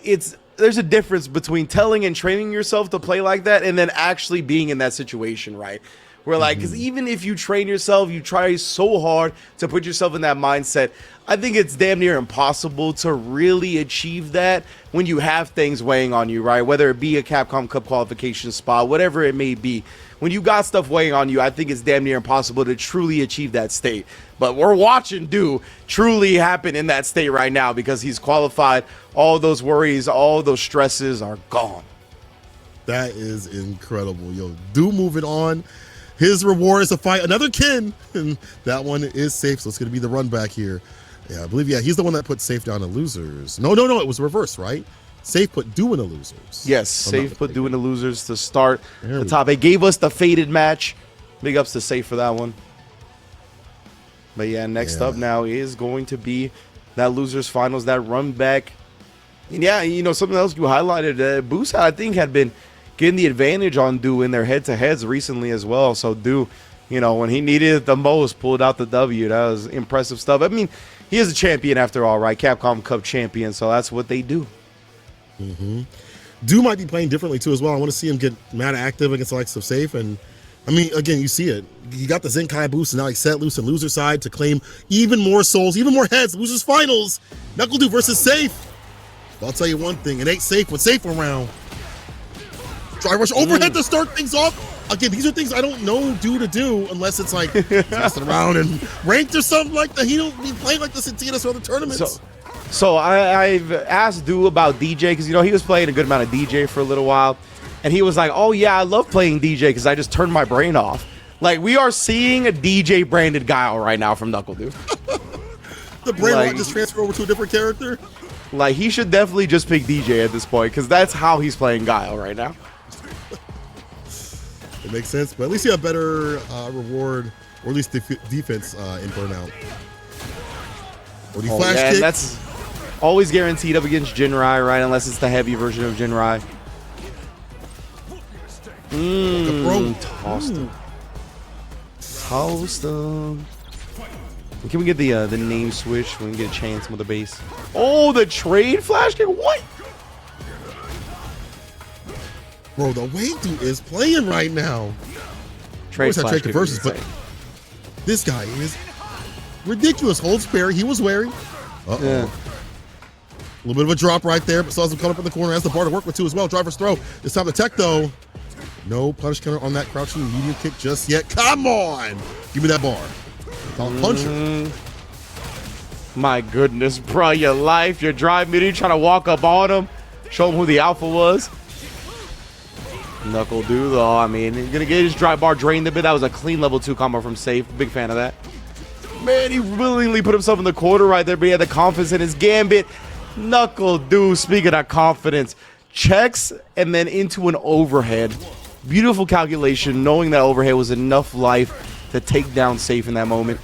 there's a difference between telling and training yourself to play like that and then actually being in that situation, right? Where like, because even if you train yourself, you try so hard to put yourself in that mindset, I think it's damn near impossible to really achieve that when you have things weighing on you, right? Whether it be a Capcom Cup qualification spot, whatever it may be. When you got stuff weighing on you, I think it's damn near impossible to truly achieve that state. But we're watching Do truly happen in that state right now because he's qualified. All those worries, all those stresses are gone. That is incredible. Yo, Do moving on. His reward is to fight another Kin, and that one is Safe, so it's going to be the run back here. Yeah, I believe, he's the one that put Safe down to losers. No, it was reverse, right? Safe put Do in the losers. Yes, Safe put Do in the losers to start the top. It gave us the faded match. Big ups to Safe for that one. But yeah, next up now is going to be that losers finals, that run back. And yeah, you know, something else you highlighted, Boost, I think, had been getting the advantage on Do in their head-to-heads recently as well. So Do, you know, when he needed it the most, pulled out the W. That was impressive stuff. I mean, he is a champion after all, right? Capcom Cup champion, so that's what they do. Do might be playing differently too as well. I want to see him get mad active against the likes of Safe. And I mean, again, you see it. You got the Zenkai boost, and now he's set loose on loser side to claim even more souls, even more heads. Losers finals. Knuckle Do versus Safe. But I'll tell you one thing, it ain't safe with Safe around. Drive rush overhead to start things off. Again, these are things I don't know to do unless it's like messing around and ranked or something like that. He don't be playing like this in TNS or other tournaments. So I've asked Do about DJ because, you know, he was playing a good amount of DJ for a little while. And he was like, oh, yeah, I love playing DJ because I just turned my brain off. Like, we are seeing a DJ branded Guile right now from Knuckle Do. The brain won't just transfer over to a different character? Like, he should definitely just pick DJ at this point because that's how he's playing Guile right now. It makes sense, but at least you have better reward, or at least defense in Burnout. Or the flash kick. That's always guaranteed up against Jinrai, right? Unless it's the heavy version of Jinrai. Tossed him. Toast him. Can we get the name switch when we get a chance with the base? Oh, the trade flash kick? What? Bro, the way Dude is playing right now. Trade flash kick versus, but this guy is ridiculous. Hold spare. He was wary. A little bit of a drop right there, but saw him cut up in the corner. Has the bar to work with too as well. Driver's throw. This time the tech though. No punish counter on that crouching medium kick just yet. Come on. Give me that bar. Puncher. My goodness, bro. Your life, your drive meter, trying to walk up on him. Show him who the alpha was. Knuckle Do though, I mean, he's gonna get his drive bar drained a bit. That was a clean level 2 combo from Safe. Big fan of that. Man, he willingly put himself in the corner right there, but he had the confidence in his gambit. Knuckle Do, speaking of confidence, checks and then into an overhead. Beautiful calculation, knowing that overhead was enough life to take down Safe in that moment.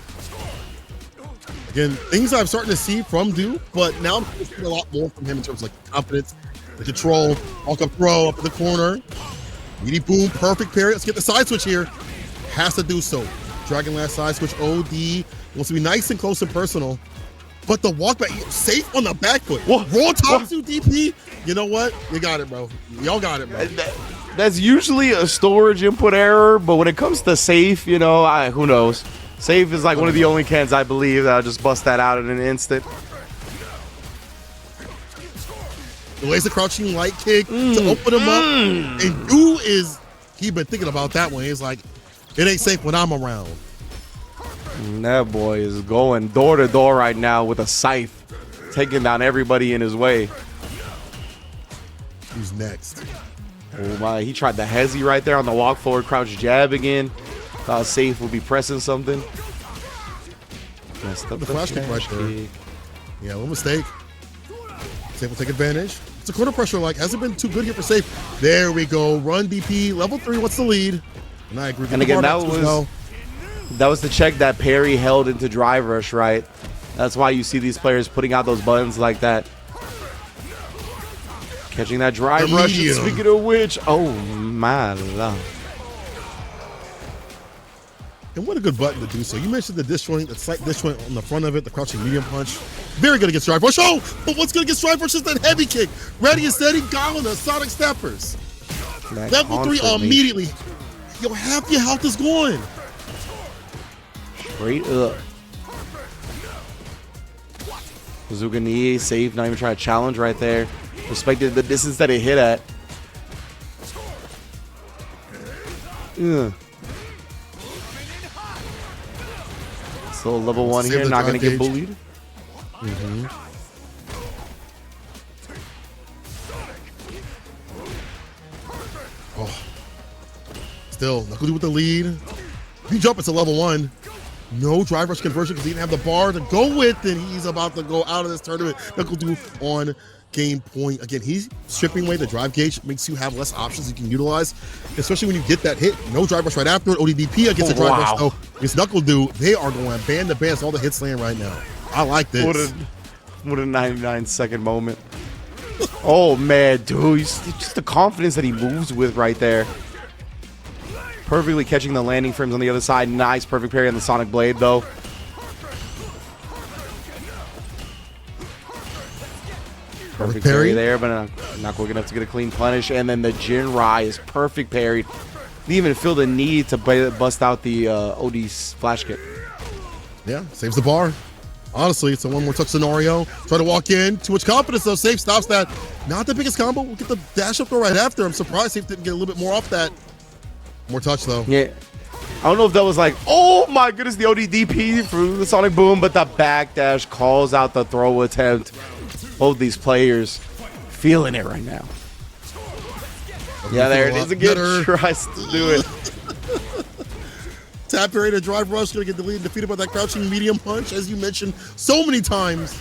Again, things I'm starting to see from Do, but now I'm seeing a lot more from him in terms of like confidence, the control, walk up throw up in the corner. Meaty boom, perfect parry. Let's get the side switch here. Has to do so. Dragon last side switch. OD wants to be nice and close and personal. But the walk back, Safe on the back foot. Raw top 2 DP. You know what? You got it, bro. Y'all got it, bro. That's usually a storage input error, but when it comes to Safe, you know, who knows? Safe is like one of the only cans I believe that'll just bust that out in an instant. Lays the crouching light kick to open him up. And Do he been thinking about that one. He's like, it ain't safe when I'm around. That boy is going door to door right now with a scythe, taking down everybody in his way. Who's next? Oh my, he tried the hezzy right there on the walk forward crouch jab again. Thought Safe would be pressing something. Messed up the flash kick right there. Yeah, little mistake. Safe will take advantage. It's a quarter pressure like. Hasn't been too good here for Safe. There we go. Run DP. Level 3. What's the lead? And I agree. And again, that was the check that Perry held into drive rush, right? That's why you see these players putting out those buttons like that. Catching that drive rush. And speaking of which, oh my lord. And what a good button to do so. You mentioned the disjoint, the slight disjoint on the front of it, the crouching medium punch. Very good against drive rush. Oh, but what's good against drive rush is that heavy kick. Ready and steady, gone the Sonic Steppers. Level 3 immediately. Yo, half your health is gone. Straight up. Bazooka knee, safe, not even trying to challenge right there. Respected the distance that it hit at. Ugh. Still level 1 here, not going to get bullied. Oh. Still, Knuckle with the lead. If you jump, it's a level 1. No drive rush conversion because he didn't have the bar to go with, and he's about to go out of this tournament. Knuckle on game point. Again, he's stripping away the drive gauge, makes you have less options you can utilize, especially when you get that hit. No drive rush right after it. ODDP against the drive rush, though. Against Knuckle they are going band to band. All the hits land right now. I like this. What a 99-second moment. Oh, man, dude. Just the confidence that he moves with right there. Perfectly catching the landing frames on the other side. Nice, perfect parry on the Sonic Blade, though. Perfect parry there, but not quick enough to get a clean punish. And then the Jinrai is perfect parried. Didn't even feel the need to bust out the OD's flash kick. Yeah, saves the bar. Honestly, it's a one more touch scenario. Try to walk in. Too much confidence, though. Safe stops that. Not the biggest combo. We'll get the dash up throw right after. I'm surprised Safe didn't get a little bit more off that. More touch, though. Yeah. I don't know if that was like, oh my goodness, the ODDP through the Sonic Boom, but the backdash calls out the throw attempt. Both these players feeling it right now. Yeah, there it is again. Tries to do it. Tap parry to drive rush, gonna get deleted, defeated by that crouching medium punch, as you mentioned so many times.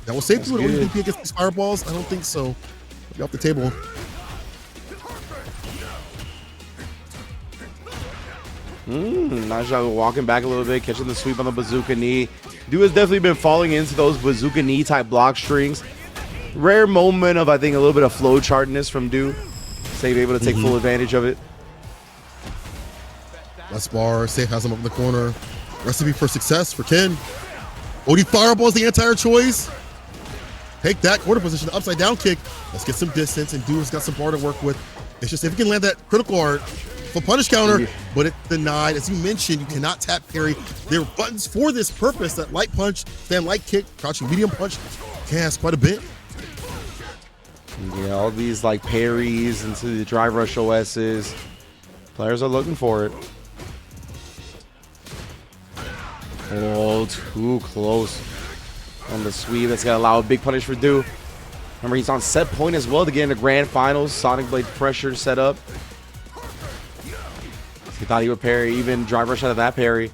That was safe to do it. ODDP against these fireballs? I don't think so. Be off the table. Nice job walking back a little bit, catching the sweep on the bazooka knee. Dude has definitely been falling into those bazooka knee type block strings. Rare moment of, I think, a little bit of flow chartness from Dude. Safe able to take full advantage of it. Last bar, Safe has him up in the corner. Recipe for success for Ken. OD fireball is the entire choice. Take that quarter position, upside down kick. Let's get some distance, and Dude has got some bar to work with. It's just if he can land that critical art, full punish counter, but it's denied. As you mentioned, you cannot tap parry. There are buttons for this purpose, that light punch, stand light kick, crouching medium punch. Cast quite a bit. Yeah, all these like parries into the drive rush OSs. Players are looking for it. Oh, too close on the sweep. That's going to allow a big punish for Do. Remember, he's on set point as well to get into grand finals. Sonic Blade pressure set up. He thought he would parry, even drive rush out of that parry.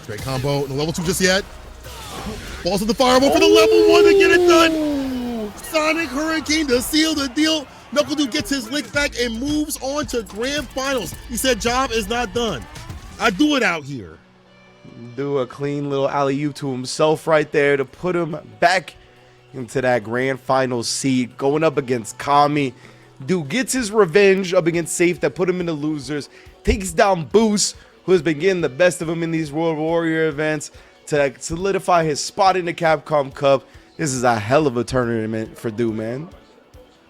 Great combo. No level 2 just yet. Falls to the fireball for the level 1 to get it done. Sonic Hurricane to seal the deal. Knuckle Dude gets his lick back and moves on to grand finals. He said, job is not done. I do it out here. Do a clean little alley-oop to himself right there to put him back into that grand final seat, going up against Kami. Dude gets his revenge up against Safe that put him in the losers, takes down Boost, who has been getting the best of him in these World Warrior events, to solidify his spot in the Capcom Cup. This is a hell of a tournament for Dude, man.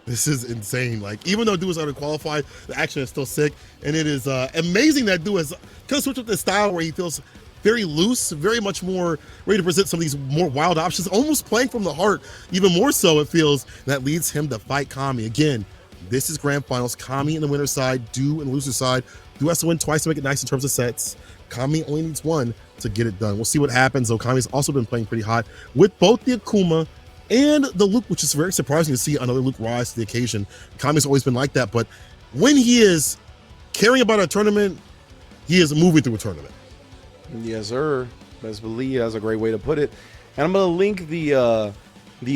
This is insane. Like, even though Dude is underqualified, the action is still sick, and it is amazing that Dude has kind of switched up this style where he feels very loose, very much more ready to present some of these more wild options, almost playing from the heart. Even more so, it feels, that leads him to fight Kami. Again, this is grand finals. Kami in the winner's side, Do in the loser's side. Do has to win twice to make it nice in terms of sets. Kami only needs one to get it done. We'll see what happens, though. Kami's also been playing pretty hot with both the Akuma and the Luke, which is very surprising to see another Luke rise to the occasion. Kami's always been like that, but when he is caring about a tournament, he is moving through a tournament. Yes, sir. Best believe. That's a great way to put it. And I'm gonna link the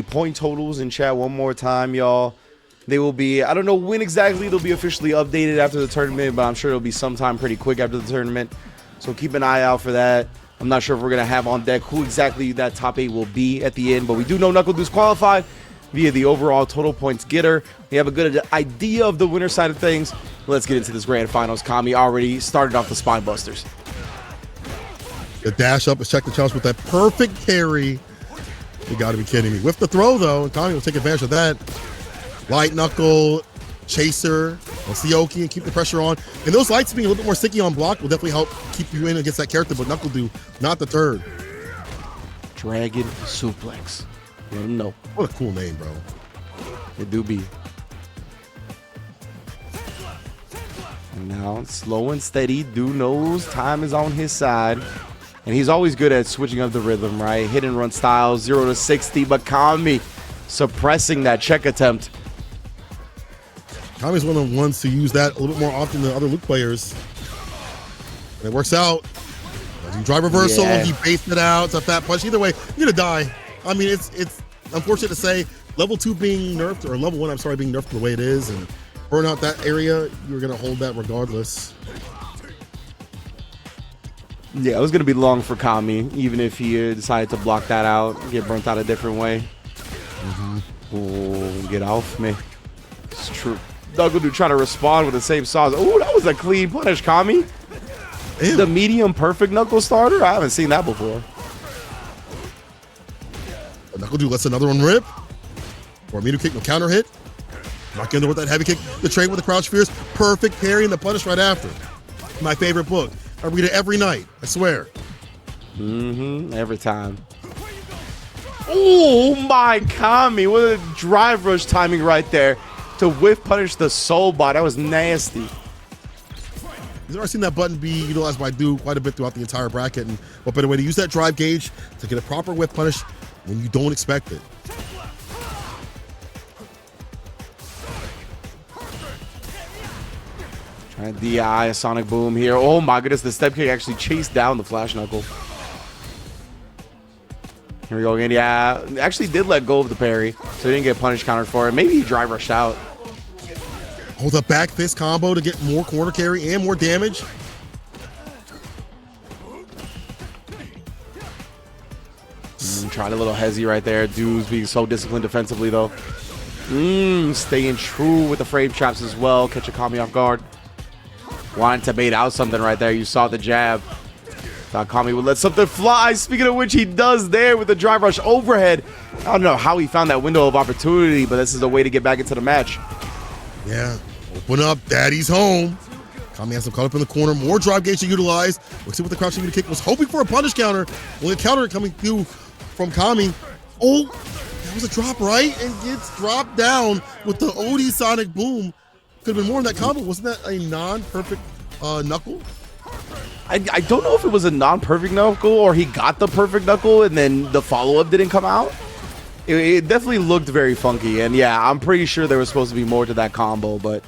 point totals in chat one more time, y'all. They will be, I don't know when exactly they'll be officially updated after the tournament, but I'm sure it'll be sometime pretty quick after the tournament. So keep an eye out for that. I'm not sure if we're gonna have on deck who exactly that top 8 will be at the end, but we do know NuckleDu's qualified via the overall total points getter. We have a good idea of the winner side of things. Let's get into this grand finals. Kami already started off the spine busters. The dash up is check the challenge with that perfect parry. You gotta be kidding me. With the throw though, and Kami will take advantage of that. Light knuckle, chaser, on Sioki and keep the pressure on. And those lights being a little bit more sticky on block will definitely help keep you in against that character, but NuckleDu, not the third. Dragon suplex. Let him know. What a cool name, bro. It do be. And now, slow and steady, Du knows time is on his side. And he's always good at switching up the rhythm, right? Hit and run style, 0 to 60, but Kami suppressing that check attempt. Kami's one of the ones to use that a little bit more often than other Luke players. And it works out. You drive reversal, Yeah. he based it out, it's a fat punch. Either way, you're gonna die. I mean, it's unfortunate to say, level 2 being nerfed, or level 1, I'm sorry, being nerfed the way it is, and burn out that area, you're gonna hold that regardless. Yeah, it was going to be long for Kami, even if he decided to block that out, get burnt out a different way. Oh, get off me. It's true. NuckleDu trying to respond with the same sauce. Oh, that was a clean punish, Kami. Ew. The medium perfect knuckle starter? I haven't seen that before. NuckleDu lets another one rip. Or a medium kick, no counter hit. Knock in there with that heavy kick. The trade with the crouch fierce. Perfect parry and the punish right after. My favorite book. I read it every night, I swear. Every time. Oh my Kami, what a drive rush timing right there to whiff punish the soul bot. That was nasty. You've already seen that button be utilized by Du quite a bit throughout the entire bracket, and what better way to use that drive gauge to get a proper whiff punish when you don't expect it. Trying to DI a sonic boom here. Oh my goodness, the step kick actually chased down the flash knuckle. Here we go again. Yeah, actually did let go of the parry, so he didn't get punish countered for it. Maybe he drive rushed out. Hold up back fist combo to get more corner carry and more damage. Tried a little hezzy right there. Dude's being so disciplined defensively though. Staying true with the frame traps as well. Catch a Kami off guard. Wanted to bait out something right there. You saw the jab. Thought Kami would let something fly. Speaking of which, he does there with the drive rush overhead. I don't know how he found that window of opportunity, but this is a way to get back into the match. Yeah, open up, daddy's home. Kami has him caught up in the corner. More drive gauge to utilize. We'll see what the crouching kick was hoping for a punish counter. Only a counter coming through from Kami. Oh, that was a drop right and gets dropped down with the OD Sonic Boom. Could have been more in that combo. Wasn't that a non-perfect knuckle? I don't know if it was a non-perfect knuckle or he got the perfect knuckle and then the follow-up didn't come out. It definitely looked very funky. And yeah, I'm pretty sure there was supposed to be more to that combo, but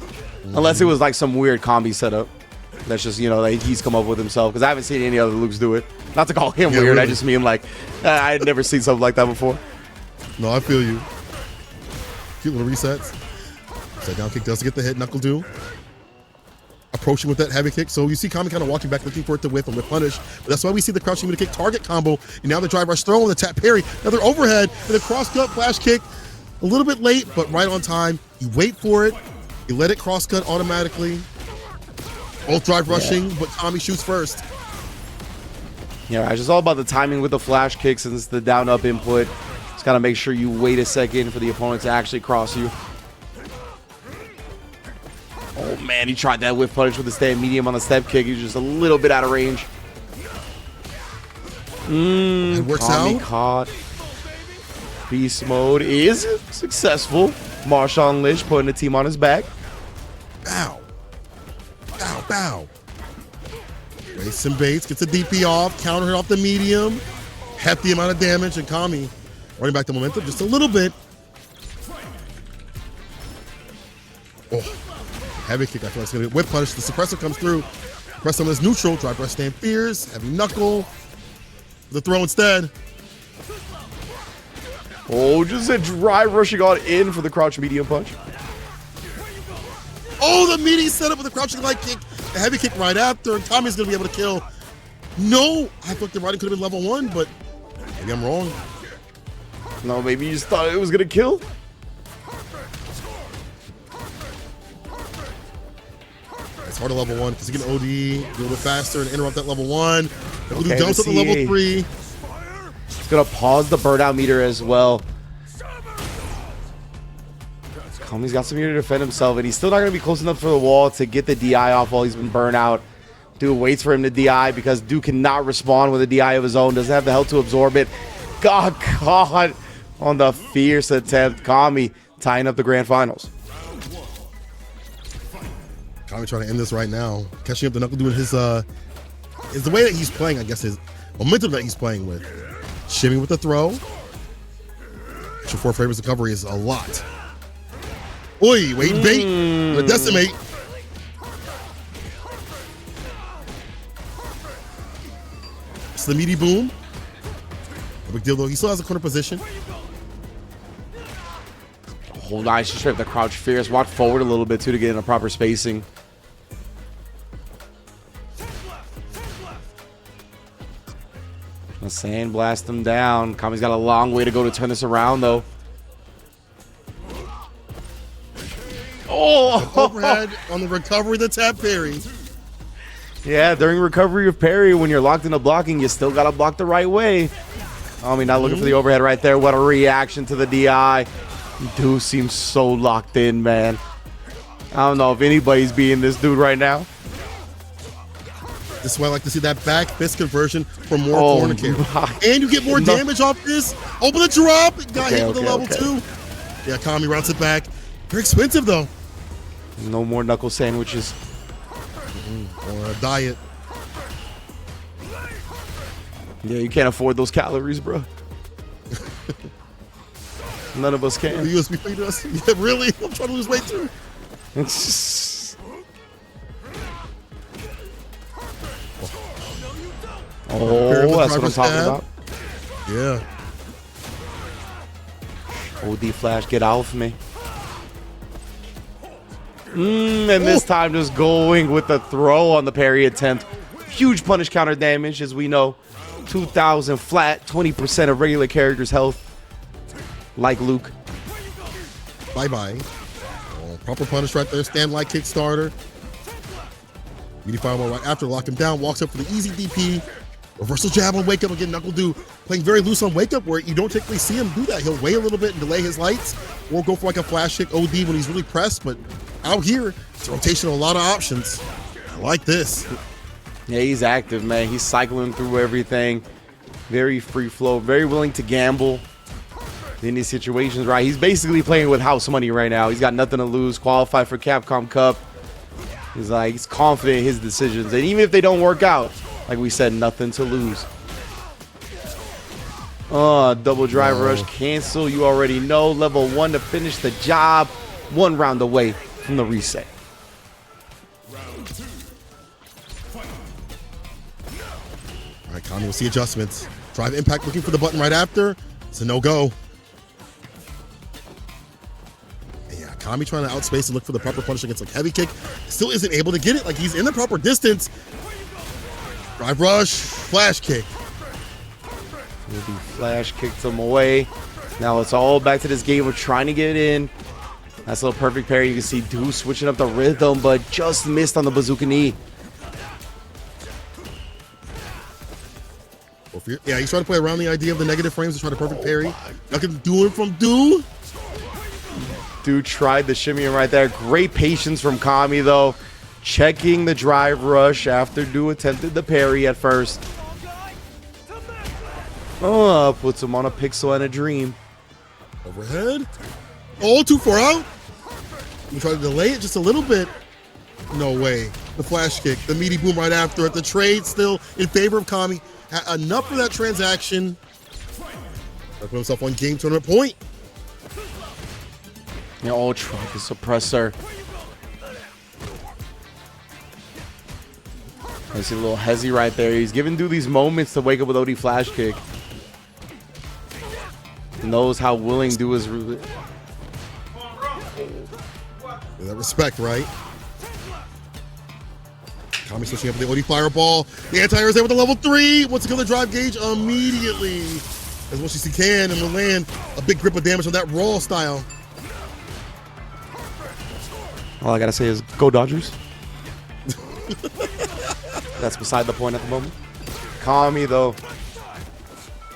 unless it was like some weird combi setup. That's just, you know, that he's come up with himself, because I haven't seen any other Lukes do it. Not to call him weird, really. I just mean like, I had never seen something like that before. No, I feel you. Cute little resets. That down kick does get the hit. NuckleDu approaching with that heavy kick. So you see Kami kind of walking back, looking for it to whiff and whip punish. But that's why we see the crouching with a kick target combo. And now the drive rush throw and the tap parry. Another overhead and a cross cut flash kick. A little bit late, but right on time. You wait for it. You let it cross cut automatically. Both drive rushing, but Kami shoots first. Yeah, it's just all about the timing with the flash kicks, since it's the down up input. Just gotta make sure you wait a second for the opponent to actually cross you. Oh man, he tried that whiff punish with the stand medium on the step kick. He's just a little bit out of range. It works Kami out. Caught. Beast mode is successful. Marshawn Lynch putting the team on his back. Bow. Bow, bow. Waits and baits, gets a DP off, counter hit off the medium. Hefty amount of damage, and Kami Running back the momentum just a little bit. Oh, heavy kick. I feel like it's going to be whip punish. The suppressor comes through. Press on his neutral. Drive rush stand fears. Heavy knuckle. The throw instead. Oh, just a drive rushing on in for the crouch medium punch. Oh, the meaty setup with the crouching light kick. The heavy kick right after. And Tommy's going to be able to kill. No, I thought the riding could have been level 1, but maybe I'm wrong. No, maybe you just thought it was going to kill. It's hard to level 1 because you can OD, do a little bit faster, and interrupt that level 1. Okay, Dumps at the level 3. It's going to pause the burnout meter as well. Kami's got some here to defend himself, and he's still not going to be close enough for the wall to get the DI off while he's been burnt out. Dude waits for him to DI because Dude cannot respond with a DI of his own. Doesn't have the health to absorb it. God, on the fierce attempt. Kami tying up the grand finals. Kami trying to end this right now. Catching up the knuckle, doing his is the way that he's playing, I guess, his momentum that he's playing with. Shimmy with the throw. Extra 4 frames recovery is a lot. Oi, wait, bait. The decimate. It's the meaty boom. No big deal though. He still has a corner position. Oh, nice. Just straight up the crouch fierce. Walk forward a little bit too to get in a proper spacing. The sand blast him down. Kami's got a long way to go to turn this around though. Oh! Overhead on the recovery, the tap parry. Yeah, during recovery of parry, when you're locked into blocking, you still got to block the right way. I mean, not looking for the overhead right there. What a reaction to the DI. Dude seems so locked in, man. I don't know if anybody's beating this dude right now. This is why I like to see that back fist conversion for more corner carry. And you get more damage off this. Open the drop. Got hit with the level 2. Yeah, Kami routes it back. Very expensive, though. No more knuckle sandwiches. Or a diet. Yeah, you can't afford those calories, bro. None of us can. The USB feed us. Yeah, really? I'm trying to lose weight, too. It's just... Oh, that's what I'm talking about. Yeah. OD flash, get off me. And this time just going with the throw on the parry attempt. Huge punish counter damage, as we know. 2,000 flat, 20% of regular characters' health. Like Luke. Bye-bye. Oh, proper punish right there. Stand like Kickstarter. Meaty fireball right after. Lock him down. Walks up for the easy DP. Reversal jab on wake up again. Knuckle do playing very loose on wake up where you don't typically see him do that. He'll wait a little bit and delay his lights or go for like a flash kick OD when he's really pressed. But out here, it's rotation, a lot of options. I like this. Yeah, he's active, man. He's cycling through everything. Very free flow. Very willing to gamble in these situations, right? He's basically playing with house money right now. He's got nothing to lose. Qualified for Capcom Cup. He's confident in his decisions. And even if they don't work out, like we said, nothing to lose. Double drive rush cancel. You already know. Level 1 to finish the job. 1 round away from the reset. All right, Kami will see adjustments. Drive impact looking for the button right after. It's a no-go. Yeah, Kami trying to outspace and look for the proper punish against like heavy kick. Still isn't able to get it. Like he's in the proper distance. Drive rush, flash kick. Maybe flash kicked him away. Now it's all back to this game of trying to get in. That's a little perfect parry. You can see Deuce switching up the rhythm, but just missed on the bazooka knee. Yeah, he's trying to play around the idea of the negative frames to try to perfect parry. Nothing doing from Do. Dude tried the shimmy right there. Great patience from Kami, though. Checking the drive rush after Do attempted the parry at first. Puts him on a pixel and a dream. Overhead. Oh, too far out. You try to delay it just a little bit. No way. The flash kick, the meaty boom right after it. The trade still in favor of Kami. Enough for that transaction. Put himself on game tournament point. Yeah, oh, try the suppressor. I see a little hezzy right there. He's giving Du these moments to wake up with OD flash kick. He knows how willing Du is. With that respect, right? Kami switching up with the OD fireball. The anti-air is there with the level 3. Wants to kill the drive gauge immediately. As much as he can and will land a big grip of damage on that raw style. All I gotta say is go Dodgers. That's beside the point at the moment. Kami though,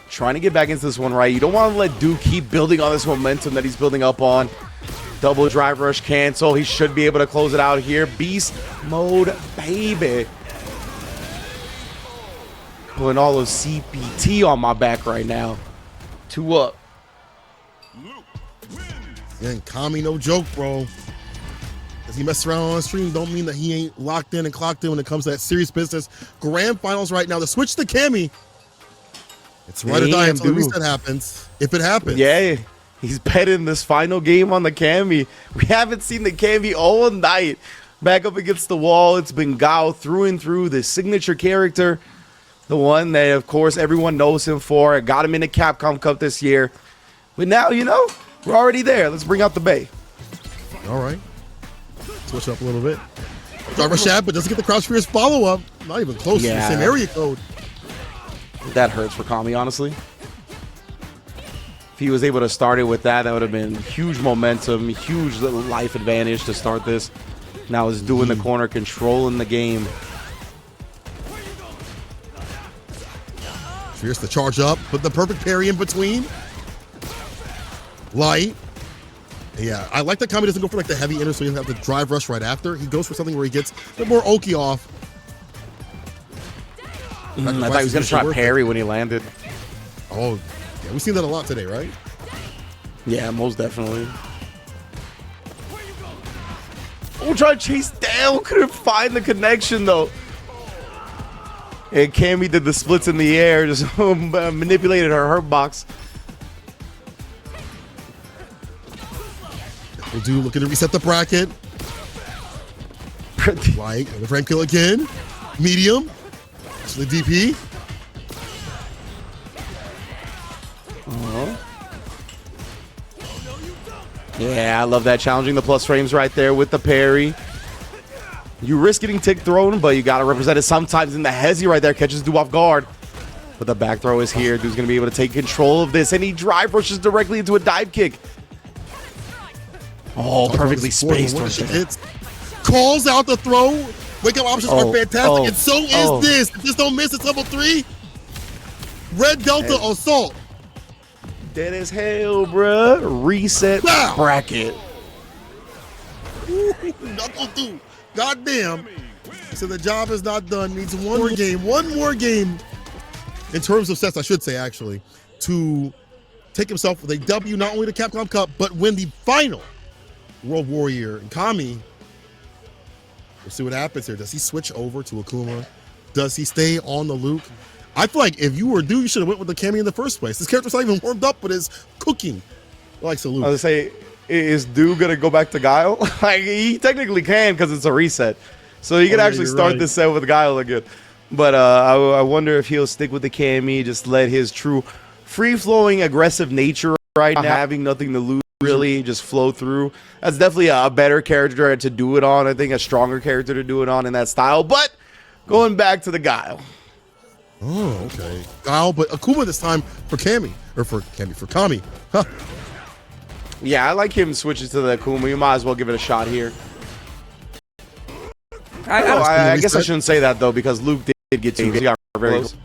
trying to get back into this one right. You don't want to let Du keep building on this momentum that he's building up on. Double drive rush cancel. He should be able to close it out here. Beast mode, baby. Putting all of CPT on my back right now. 2 up. And Kami, no joke, bro. As he messes around on stream, don't mean that he ain't locked in and clocked in when it comes to that serious business. Grand finals right now. The switch to Kami. It's right or die until the reset happens. If it happens. Yeah. He's betting this final game on the Kami. We haven't seen the Kami all night. Back up against the wall. It's been Gao through and through, the signature character. The one that, of course, everyone knows him for. I got him in the Capcom Cup this year. But now, you know, we're already there. Let's bring out the Bay. All right. Switch up a little bit. Driver shot, but doesn't get the crouch fierce follow-up. Not even close to the same area code. That hurts for Kami, honestly. If he was able to start it with that, that would have been huge momentum, huge little life advantage to start this. Now it's doing the corner, controlling the game. Fierce to charge up, put the perfect parry in between. Light. Yeah, I like that Kami doesn't go for like the heavy inner, so he doesn't have to drive rush right after. He goes for something where he gets a bit more Oki off. I thought he was going to try parry when he landed. Oh, yeah, we've seen that a lot today, right? Yeah, most definitely. Oh, try to chase down. Couldn't find the connection, though. And Kami did the splits in the air, just manipulated her hurt box. We'll do looking to reset the bracket. Like, the frame kill again. Medium. To the DP. Yeah, I love that. Challenging the plus frames right there with the parry. You risk getting tick thrown, but you got to represent it sometimes. In the hezzy right there catches Du off guard. But the back throw is here. Du's going to be able to take control of this, and he drive rushes directly into a dive kick. Oh, perfectly spaced. Calls out the throw. Wake up options are fantastic, and so is this. If this don't miss, it's level 3. Red Delta Assault. Dead as hell, bruh. Reset bracket. Knuckle through. Goddamn. So the job is not done. Needs one more game. One more game. In terms of sets, I should say, actually, to take himself with a W, not only the Capcom Cup, but win the final World Warrior. And Kami, we'll see what happens here. Does he switch over to Akuma? Does he stay on the Luke? I feel like if you were Du, you should have went with the Kami in the first place. This character's not even warmed up, but is cooking like Salute. I was gonna say, is Du gonna go back to Guile? Like, he technically can because it's a reset, so he can actually start this set with Guile again. But I wonder if he'll stick with the Kami, just let his true free-flowing, aggressive nature right now, having nothing to lose, really just flow through. That's definitely a better character to do it on. I think a stronger character to do it on in that style. But going back to the Guile. Oh, okay. Guile, but Akuma this time for Kami. Or for Kami. Huh. Yeah, I like him switching to the Akuma. You might as well give it a shot here. I guess I shouldn't say that, though, because Luke did get to. He got very close.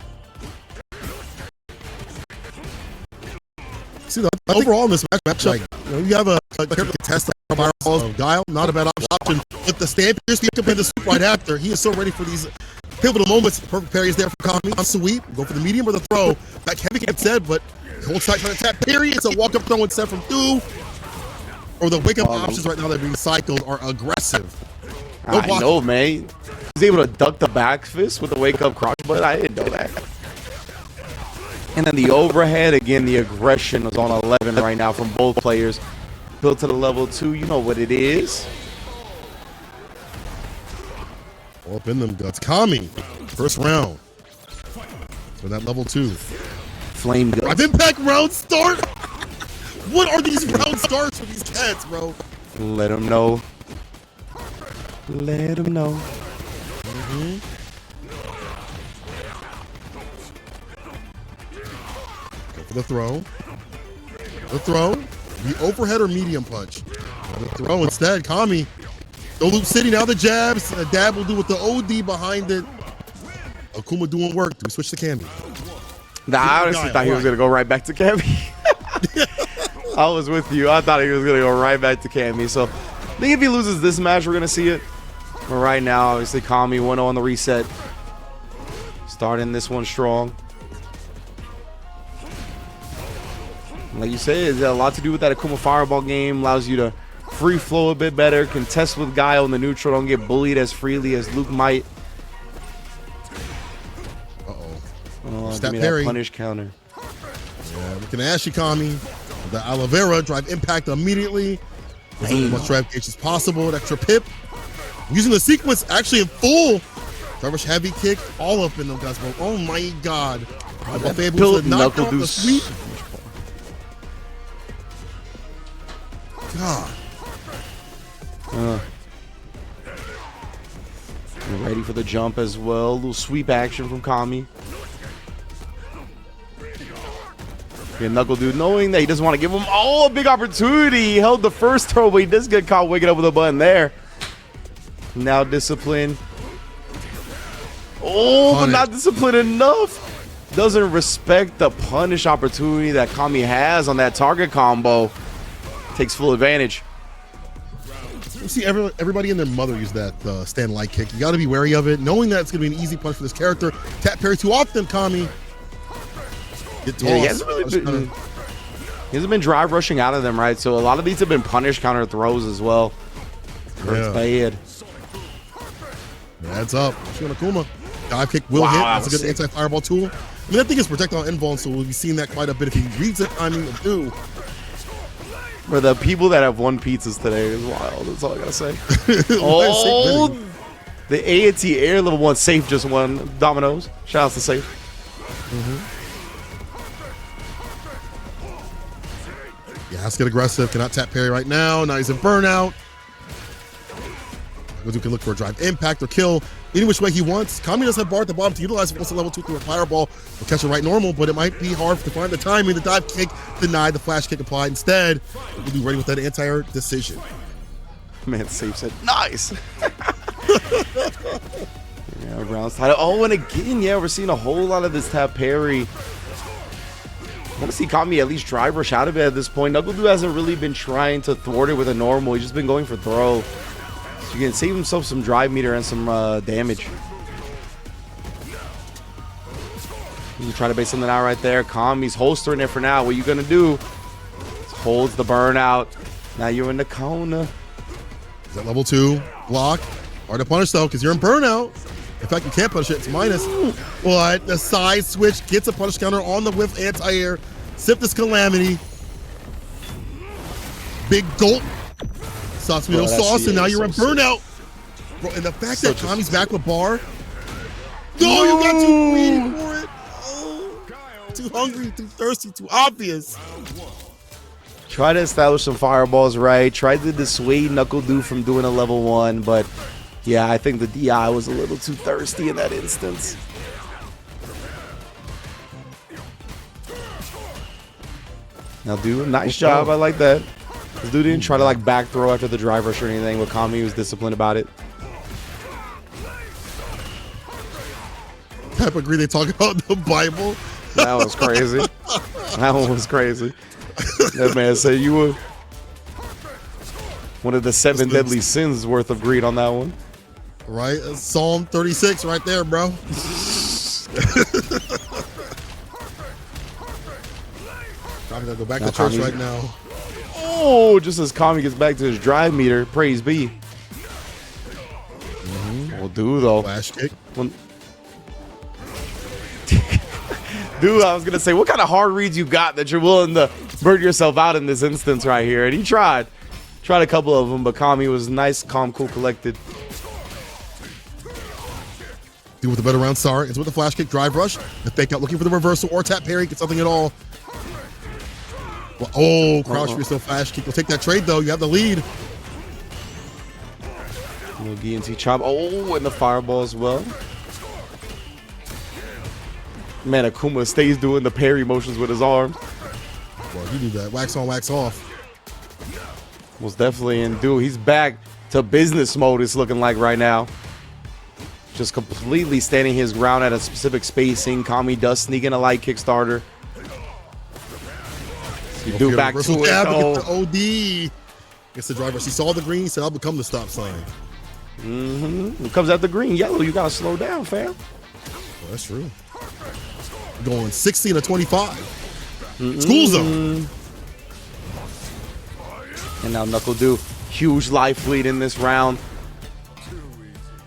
See, overall in this matchup, like, you have a character test of Guile, not a bad option. With the stand pierce, he can pin the soup right after. He is so ready for these pivotal moments. Perfect parry is there for Kami on sweep. Go for the medium or the throw. That heavy get said, but holds tight trying to tap parry. It's a walk-up throw instead from Du. Or the wake-up options right now that are being cycled are aggressive. I know, man. He's able to duck the back fist with the wake-up cross, but I didn't know that. And then the overhead, again, the aggression was on 11 right now from both players. Built to the level 2, you know what it is. All up in them guts. Kami, first round. For that level 2. Flame guts. Drive impact round start? What are these round starts for these cats, bro? Let them know. Let them know. Go for the throw. The throw. The overhead or medium punch. The throw instead. Kami. No loop city. Now the jabs. A dab will do with the OD behind it. Akuma doing work. Do we switch to Candy? Nah, I honestly thought he was going to go right back to Cammy. I was with you. I thought he was going to go right back to Cammy. So I think if he loses this match, we're going to see it. But right now, obviously, Kami 1-0 on the reset. Starting this one strong. Like you said, it's got a lot to do with that Akuma Fireball game. Allows you to free flow a bit better. Contest with Guile in the neutral. Don't get bullied as freely as Luke might. Oh, give me that punish counter. Yeah, looking at Ashy Kami. The aloe vera. Drive impact immediately. As much drive gauge as possible. An extra pip. Using the sequence actually in full. Drive rush heavy kick. All up in them guys, bro. Oh my god. Built knuckle do sweep. God. Ready for the jump as well. A little sweep action from Kami. Yeah, Knuckle Dude, knowing that he doesn't want to give him a big opportunity. He held the first throw, but he does get caught waking up with a button there. Now discipline. Oh, but not disciplined enough. Doesn't respect the punish opportunity that Kami has on that target combo. Takes full advantage. You see everybody and their mother use that stand light kick. You got to be wary of it, knowing that it's going to be an easy punch for this character. Tap parry too often, Kami. Yeah, he hasn't been drive rushing out of them, right? So a lot of these have been punish counter throws as well. Hurts bad. Adds up. Akuma. Dive kick will hit. That's a good anti-fireball tool. I mean, that thing is projectile invuln, so we'll be seeing that quite a bit if he reads it. I mean, do. For the people that have won pizzas today is wild. That's all I gotta say. Oh, the A&T Air level 1 safe just won Domino's. Shout out to safe. Yeah, has to get aggressive. Cannot tap parry right now. Now he's in burnout. Gozu can look for a drive impact or kill any which way he wants. Kami does have bar at the bottom to utilize it once a level 2 through a fireball. Will catch it right normal, but it might be hard to find the timing. The dive kick denied. The flash kick applied instead. We'll be ready with that anti-air decision. Man, safe said, nice. Yeah, rounds title. Oh, and again, yeah, we're seeing a whole lot of this tap parry. I want to see Kami at least drive rush out of it at this point. Knuckle Dude hasn't really been trying to thwart it with a normal. He's just been going for throw. So you can save himself some drive meter and some damage. You try to base something out right there. Kami's holstering it for now. What you going to do? Holds the burnout. Now you're in the corner. Is that level 2? Block. Hard to punish though, because you're in burnout. In fact, you can't punish it. It's minus. But the side switch gets a punish counter on the whiff anti-air. Sip this calamity. Big gulp. Sauce with no sauce, and now you're in burnout. Bro, and the fact that Kami's back with bar. No, you got too greedy for it. Oh, too hungry, too thirsty, too obvious. Try to establish some fireballs right. Tried to dissuade Knuckle Dude from doing a level 1, but yeah, I think the DI was a little too thirsty in that instance. Now, dude, nice job. I like that. This dude didn't try to like back throw after the drive rush or anything, but Kami was disciplined about it. Type agree they talk about the Bible. That was crazy. That one was crazy. That man said you were one of the 7 deadly sins worth of greed on that one. Right? Psalm 36 right there, bro. I'm gonna go back to church right now. Oh, just as Kami gets back to his drive meter, praise be. Will do though. Flash kick. Dude Dude, I was going to say, what kind of hard reads you got that you're willing to burn yourself out in this instance right here? And he tried. Tried a couple of them, but Kami was nice, calm, cool, collected. Do with the better round, Sar. It's with the flash kick, drive rush, the fake out, looking for the reversal or tap parry, get something at all. Well, oh, crouch for yourself, flash kick. You'll take that trade though. You have the lead. Little DNT chop. Oh, and the fireball as well. Man, Akuma stays doing the parry motions with his arms. Well, he do that. Wax on, wax off. Most definitely. And dude, he's back to business mode, it's looking like right now. Just completely standing his ground at a specific spacing. Kami does sneak in a light Kickstarter. You do back to it, though. OD. Gets the driver. He saw the green, said, I'll become the stop sign. It comes out the green, yellow. You got to slow down, fam. Well, that's true. Going 60 to 25. School zone. And now Knuckle Do. Huge life lead in this round.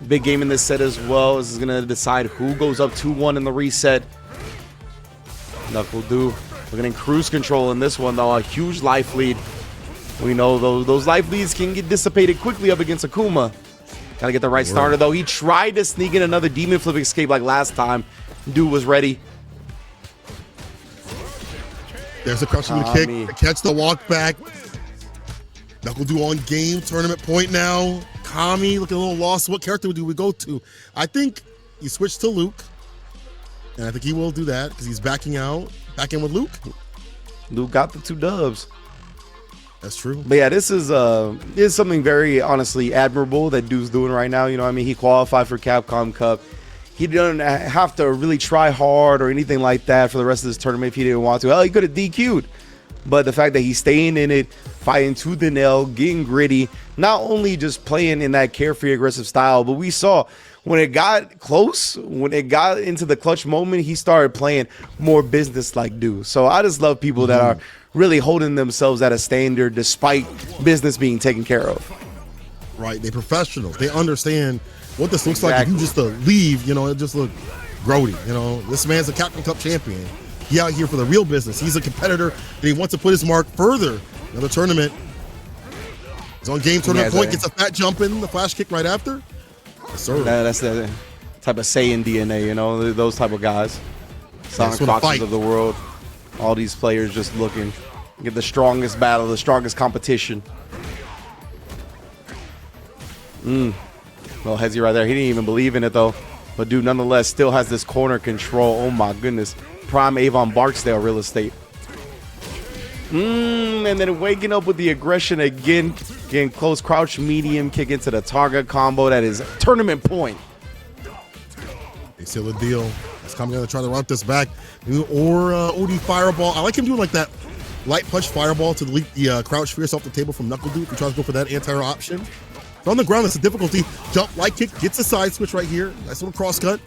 Big game in this set as well. This is going to decide who goes up 2-1 in the reset. Knuckle Do looking in cruise control in this one, though. A huge life lead. We know those life leads can get dissipated quickly up against Akuma. Gotta get the right starter, though. He tried to sneak in another demon flip escape like last time. Dude was ready. There's a crushing kick to catch the walk back. Knuckle Do on game, tournament point now. Kami looking a little lost. What character do we go to? I think you switch to Luke. And I think he will do that because he's backing out. Back in with Luke. Luke got the 2 dubs. That's true. But yeah, this is something very honestly admirable that dude's doing right now. You know what I mean? He qualified for Capcom Cup. He didn't have to really try hard or anything like that for the rest of this tournament if he didn't want to. Hell, he could have DQ'd. But the fact that he's staying in it, fighting tooth and nail, getting gritty, not only just playing in that carefree, aggressive style, but we saw when it got close, when it got into the clutch moment, he started playing more business-like dude. So I just love people that are really holding themselves at a standard despite business being taken care of. Right, they're professionals. They understand what this looks like. If you just leave, you know, it just look grody. You know, this man's a Capcom Cup champion. He out here for the real business. He's a competitor, and he wants to put his mark further. Another tournament. He's on game, tournament point, gets a fat jump in, the flash kick right after. Yes, sir. That's the type of Saiyan DNA, you know, those type of guys. Sonic Foxes of the world. All these players just looking to get the strongest battle, the strongest competition. Well, Hezzy right there. He didn't even believe in it, though. But dude, nonetheless, still has this corner control. Oh, my goodness. Prime Avon Barksdale real estate. And then waking up with the aggression again. Getting close, crouch, medium, kick into the target combo. That is tournament point. They seal the deal. That's coming going to try to run this back. Or OD Fireball. I like him doing like that light punch Fireball to delete the crouch fierce off the table from Knuckle Dude. If he tries to go for that anti-air option. So on the ground, that's a difficulty. Jump, light kick, gets a side switch right here. Nice little cross cut.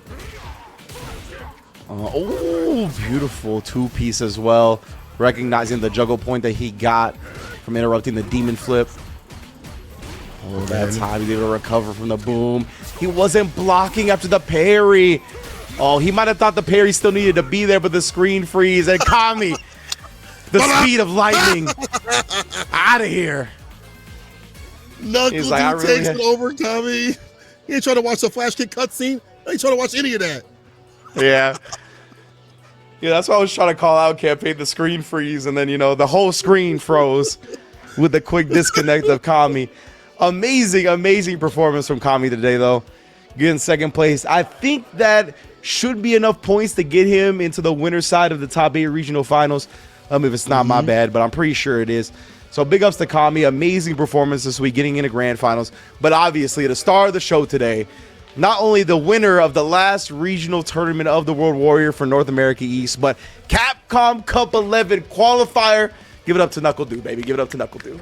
Oh, beautiful 2-piece as well. Recognizing the juggle point that he got from interrupting the demon flip. Oh, that time he's able to recover from the boom. He wasn't blocking after the parry. Oh, he might have thought the parry still needed to be there, but the screen freeze and Kami, the speed of lightning, out of here. Knuckle like, takes it over, Kami. He ain't trying to watch the flash kick cutscene. I ain't trying to watch any of that. Yeah. Yeah, that's why I was trying to call out campaign, the screen freeze, and then, you know, the whole screen froze with the quick disconnect of Kami. Amazing, amazing performance from Kami today, though. Getting second place. I think that should be enough points to get him into the winner's side of the top 8 regional finals. If it's not my bad, but I'm pretty sure it is. So big ups to Kami. Amazing performance this week, getting into grand finals. But obviously, the star of the show today, not only the winner of the last regional tournament of the World Warrior for North America East, but Capcom Cup 11 qualifier. Give it up to Knuckle Do, baby. Give it up to Knuckle Do.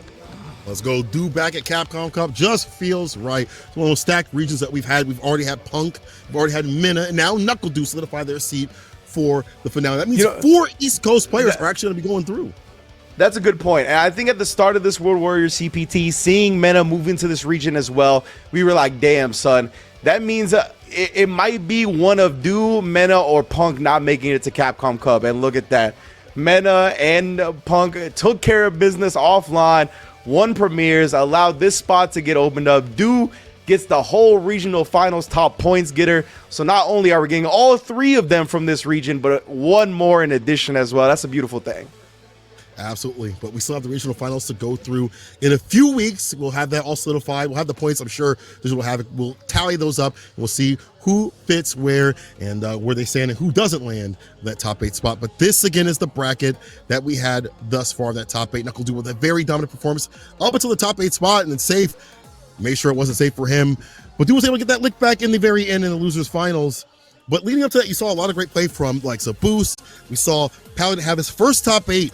Let's go. Do back at Capcom Cup. Just feels right. It's one of those stacked regions that we've had. We've already had Punk. We've already had Minna. And now Knuckle Do solidify their seat for the finale. That means 4 East Coast players are actually going to be going through. That's a good point. And I think at the start of this World Warrior CPT, seeing Mena move into this region as well, we were like, damn, son. That means it might be one of Do, Mena, or Punk not making it to Capcom Cup. And look at that. Mena and Punk took care of business offline, won premieres, allowed this spot to get opened up. Do gets the whole regional finals top points getter. So not only are we getting all 3 of them from this region, but 1 more in addition as well. That's a beautiful thing. Absolutely. But we still have the regional finals to go through in a few weeks. We'll have that all solidified. We'll have the points. I'm sure we'll tally those up. We'll see who fits where and where they stand and who doesn't land that top 8 spot. But this again is the bracket that we had thus far, that top 8. NuckleDu with a very dominant performance up until the top 8 spot, and then safe. Made sure it wasn't safe for him. But Du was able to get that lick back in the very end in the losers finals. But leading up to that, you saw a lot of great play from like Boost. We saw Paladin have his first top 8